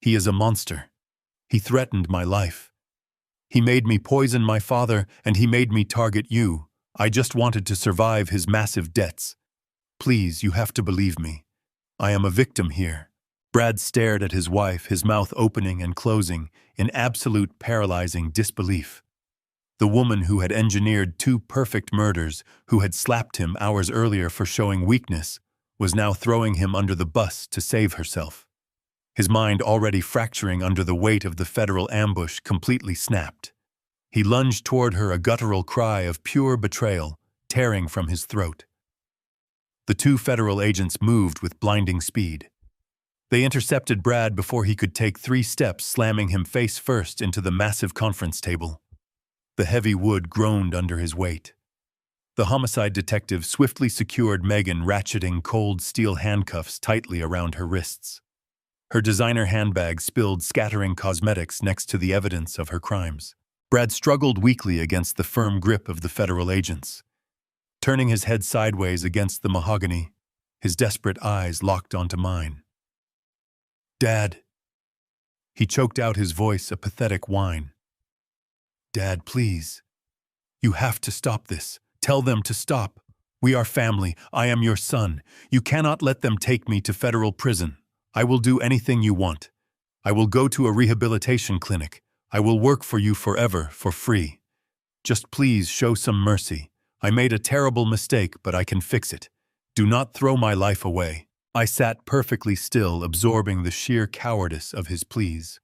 He is a monster. He threatened my life. He made me poison my father, and he made me target you. I just wanted to survive his massive debts. Please, you have to believe me. I am a victim here." Brad stared at his wife, his mouth opening and closing in absolute paralyzing disbelief. The woman who had engineered two perfect murders, who had slapped him hours earlier for showing weakness, was now throwing him under the bus to save herself. His mind, already fracturing under the weight of the federal ambush, completely snapped. He lunged toward her, a guttural cry of pure betrayal tearing from his throat. The two federal agents moved with blinding speed. They intercepted Brad before he could take 3 steps, slamming him face first into the massive conference table. The heavy wood groaned under his weight. The homicide detective swiftly secured Megan, ratcheting cold steel handcuffs tightly around her wrists. Her designer handbag spilled, scattering cosmetics next to the evidence of her crimes. Brad struggled weakly against the firm grip of the federal agents. Turning his head sideways against the mahogany, his desperate eyes locked onto mine. "Dad." He choked out, his voice a pathetic whine. "Dad, please. You have to stop this. Tell them to stop. We are family. I am your son. You cannot let them take me to federal prison. I will do anything you want. I will go to a rehabilitation clinic. I will work for you forever, for free. Just please show some mercy. I made a terrible mistake, but I can fix it. Do not throw my life away." I sat perfectly still, absorbing the sheer cowardice of his pleas.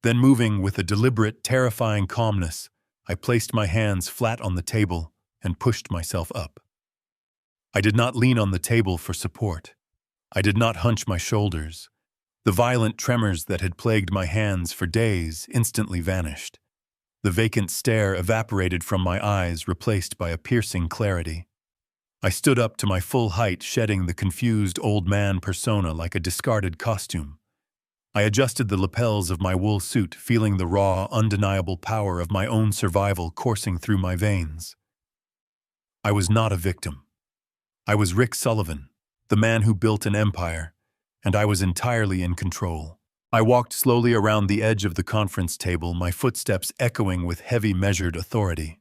Then, moving with a deliberate, terrifying calmness, I placed my hands flat on the table and pushed myself up. I did not lean on the table for support. I did not hunch my shoulders. The violent tremors that had plagued my hands for days instantly vanished. The vacant stare evaporated from my eyes, replaced by a piercing clarity. I stood up to my full height, shedding the confused old man persona like a discarded costume. I adjusted the lapels of my wool suit, feeling the raw, undeniable power of my own survival coursing through my veins. I was not a victim. I was Rick Sullivan, the man who built an empire, and I was entirely in control. I walked slowly around the edge of the conference table, my footsteps echoing with heavy, measured authority.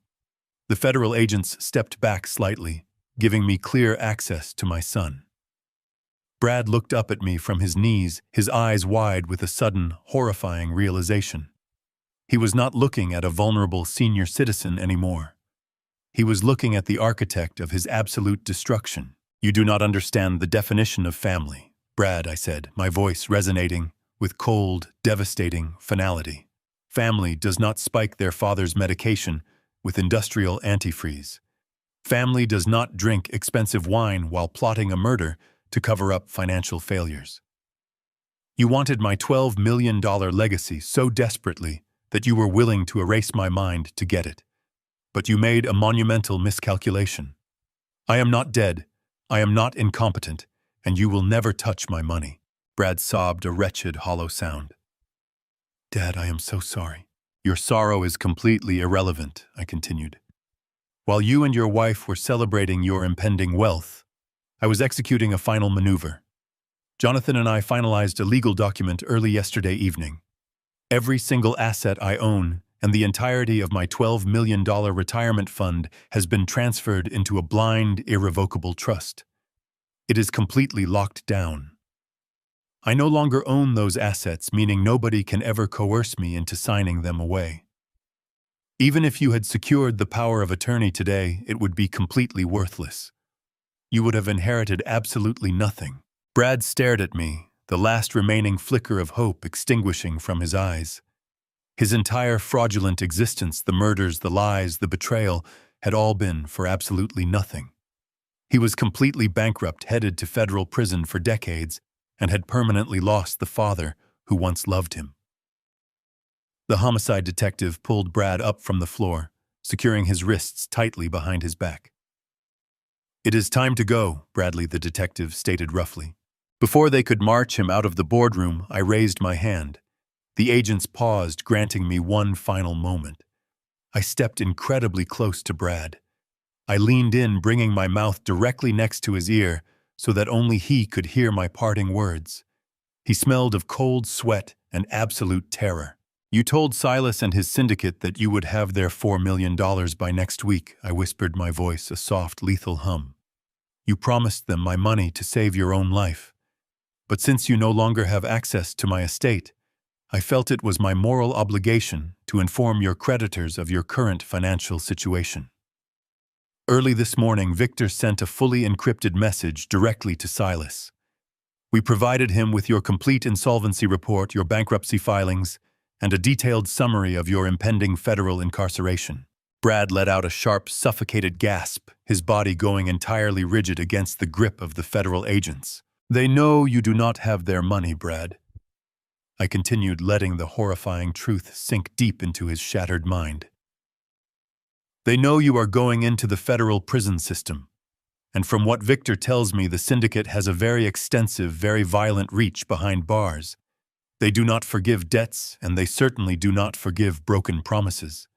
The federal agents stepped back slightly, giving me clear access to my son. Brad looked up at me from his knees, his eyes wide with a sudden, horrifying realization. He was not looking at a vulnerable senior citizen anymore. He was looking at the architect of his absolute destruction. "You do not understand the definition of family, Brad," I said, my voice resonating with cold, devastating finality. "Family does not spike their father's medication with industrial antifreeze. Family does not drink expensive wine while plotting a murder to cover up financial failures. You wanted my $12 million legacy so desperately that you were willing to erase my mind to get it. But you made a monumental miscalculation. I am not dead, I am not incompetent, and you will never touch my money." Brad sobbed a wretched, hollow sound. "Dad, I am so sorry." "Your sorrow is completely irrelevant," I continued. "While you and your wife were celebrating your impending wealth, I was executing a final maneuver. Jonathan and I finalized a legal document early yesterday evening. Every single asset I own and the entirety of my $12 million retirement fund has been transferred into a blind, irrevocable trust. It is completely locked down. I no longer own those assets, meaning nobody can ever coerce me into signing them away. Even if you had secured the power of attorney today, it would be completely worthless. You would have inherited absolutely nothing." Brad stared at me, the last remaining flicker of hope extinguishing from his eyes. His entire fraudulent existence, the murders, the lies, the betrayal, had all been for absolutely nothing. He was completely bankrupt, headed to federal prison for decades, and had permanently lost the father who once loved him. The homicide detective pulled Brad up from the floor, securing his wrists tightly behind his back. "It is time to go," Bradley the detective stated roughly. Before they could march him out of the boardroom, I raised my hand. The agents paused, granting me one final moment. I stepped incredibly close to Brad. I leaned in, bringing my mouth directly next to his ear so that only he could hear my parting words. He smelled of cold sweat and absolute terror. "You told Silas and his syndicate that you would have their $4 million by next week," I whispered, my voice a soft, lethal hum. "You promised them my money to save your own life. But since you no longer have access to my estate, I felt it was my moral obligation to inform your creditors of your current financial situation. Early this morning, Victor sent a fully encrypted message directly to Silas. We provided him with your complete insolvency report, your bankruptcy filings, and a detailed summary of your impending federal incarceration." Brad let out a sharp, suffocated gasp, his body going entirely rigid against the grip of the federal agents. "They know you do not have their money, Brad." I continued, letting the horrifying truth sink deep into his shattered mind. "They know you are going into the federal prison system, and from what Victor tells me, the syndicate has a very extensive, very violent reach behind bars. They do not forgive debts, and they certainly do not forgive broken promises.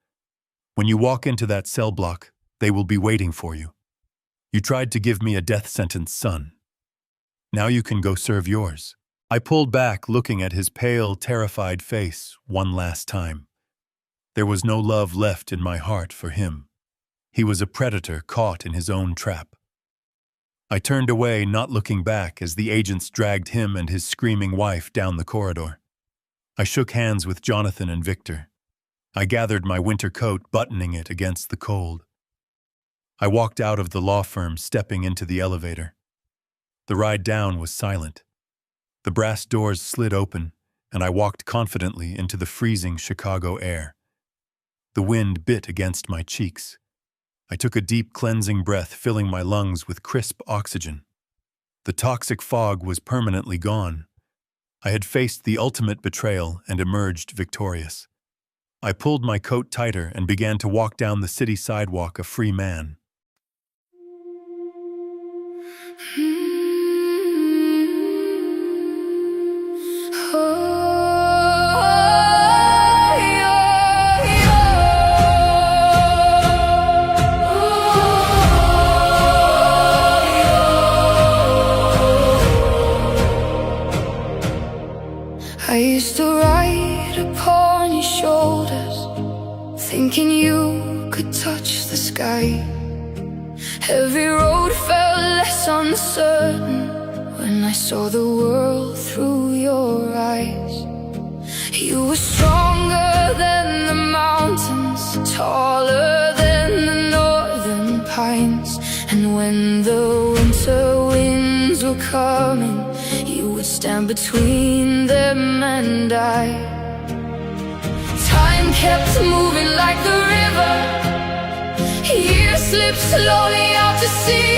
When you walk into that cell block, they will be waiting for you. You tried to give me a death sentence, son. Now you can go serve yours." I pulled back, looking at his pale, terrified face one last time. There was no love left in my heart for him. He was a predator caught in his own trap. I turned away, not looking back, as the agents dragged him and his screaming wife down the corridor. I shook hands with Jonathan and Victor. I gathered my winter coat, buttoning it against the cold. I walked out of the law firm, stepping into the elevator. The ride down was silent. The brass doors slid open, and I walked confidently into the freezing Chicago air. The wind bit against my cheeks. I took a deep, cleansing breath, filling my lungs with crisp oxygen. The toxic fog was permanently gone. I had faced the ultimate betrayal and emerged victorious. I pulled my coat tighter and began to walk down the city sidewalk a free man. I used to ride upon your shoulders, thinking you could touch the sky. Every road felt less uncertain when I saw the world through your eyes. You were stronger than the mountains, taller than the northern pines. And when the winter winds were coming, you would stand between them and I. Time kept moving like the river, years slipped slowly out to sea.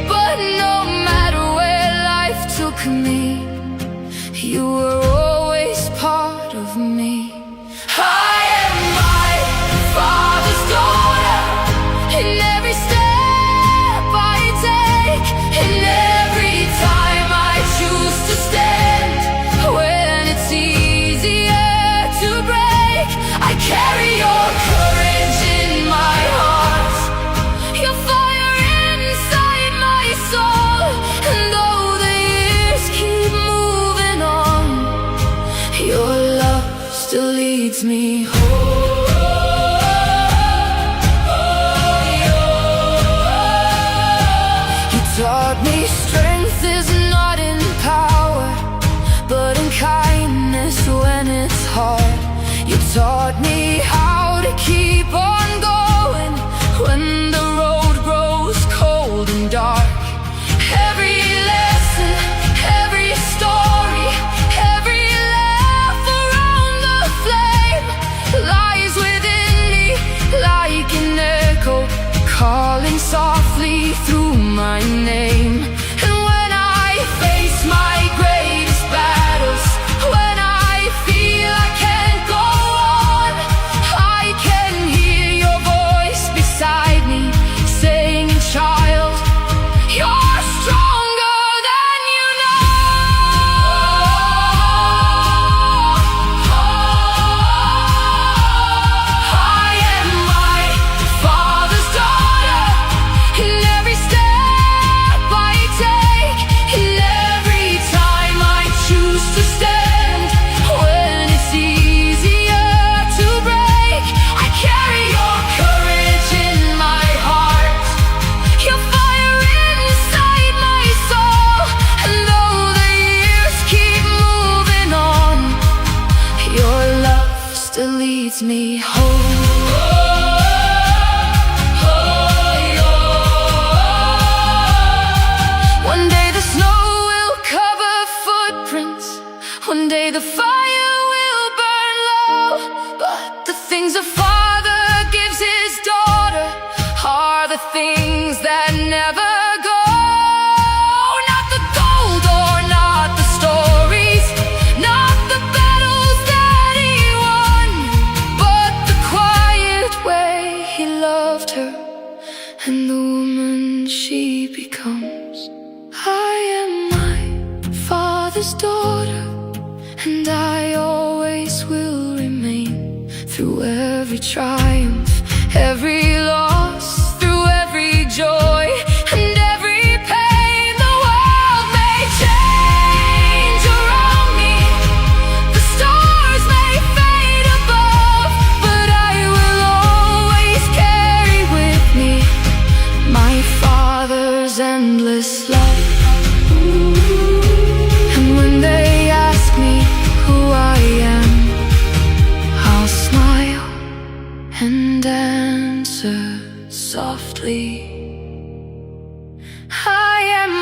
But no matter where life took me, you were always part of me. I am my father's daughter, in every step I take, in every time I choose to stand. When it's easier to break, I carry your courage in my heart, your fire inside my soul. And though the years keep moving on, your love still leads me home. You taught me strength is not in power, but in kindness when it's hard. You taught me how to keep on going when the road grows cold and dark. Every lesson, every story, every laugh around the flame lies within me like an echo, calling softly through my name. And when I face my greatest battles, when I feel I can't go on, I can hear your voice beside me saying, child, you're stronger than you know. I am my father's daughter, in every step I take, in every time I choose to stand. When it's easier to break, I carry your courage in my heart, your fire inside my soul. And though the years keep moving on, your love still leads me home. One day the snow will cover footprints, one day the fire will burn low. But the things a father gives his daughter are the things that never go. Not the gold or not the stories, not the battles that he won, but the quiet way he loved her and the woman she becomes. I am my father's daughter, and I always will remain. Through every triumph, every loss, through every joy and every pain, the world may change around me, the stars may fade above, but I will always carry with me my father's endless love. And when they ask me who I am, I'll smile and answer softly, I am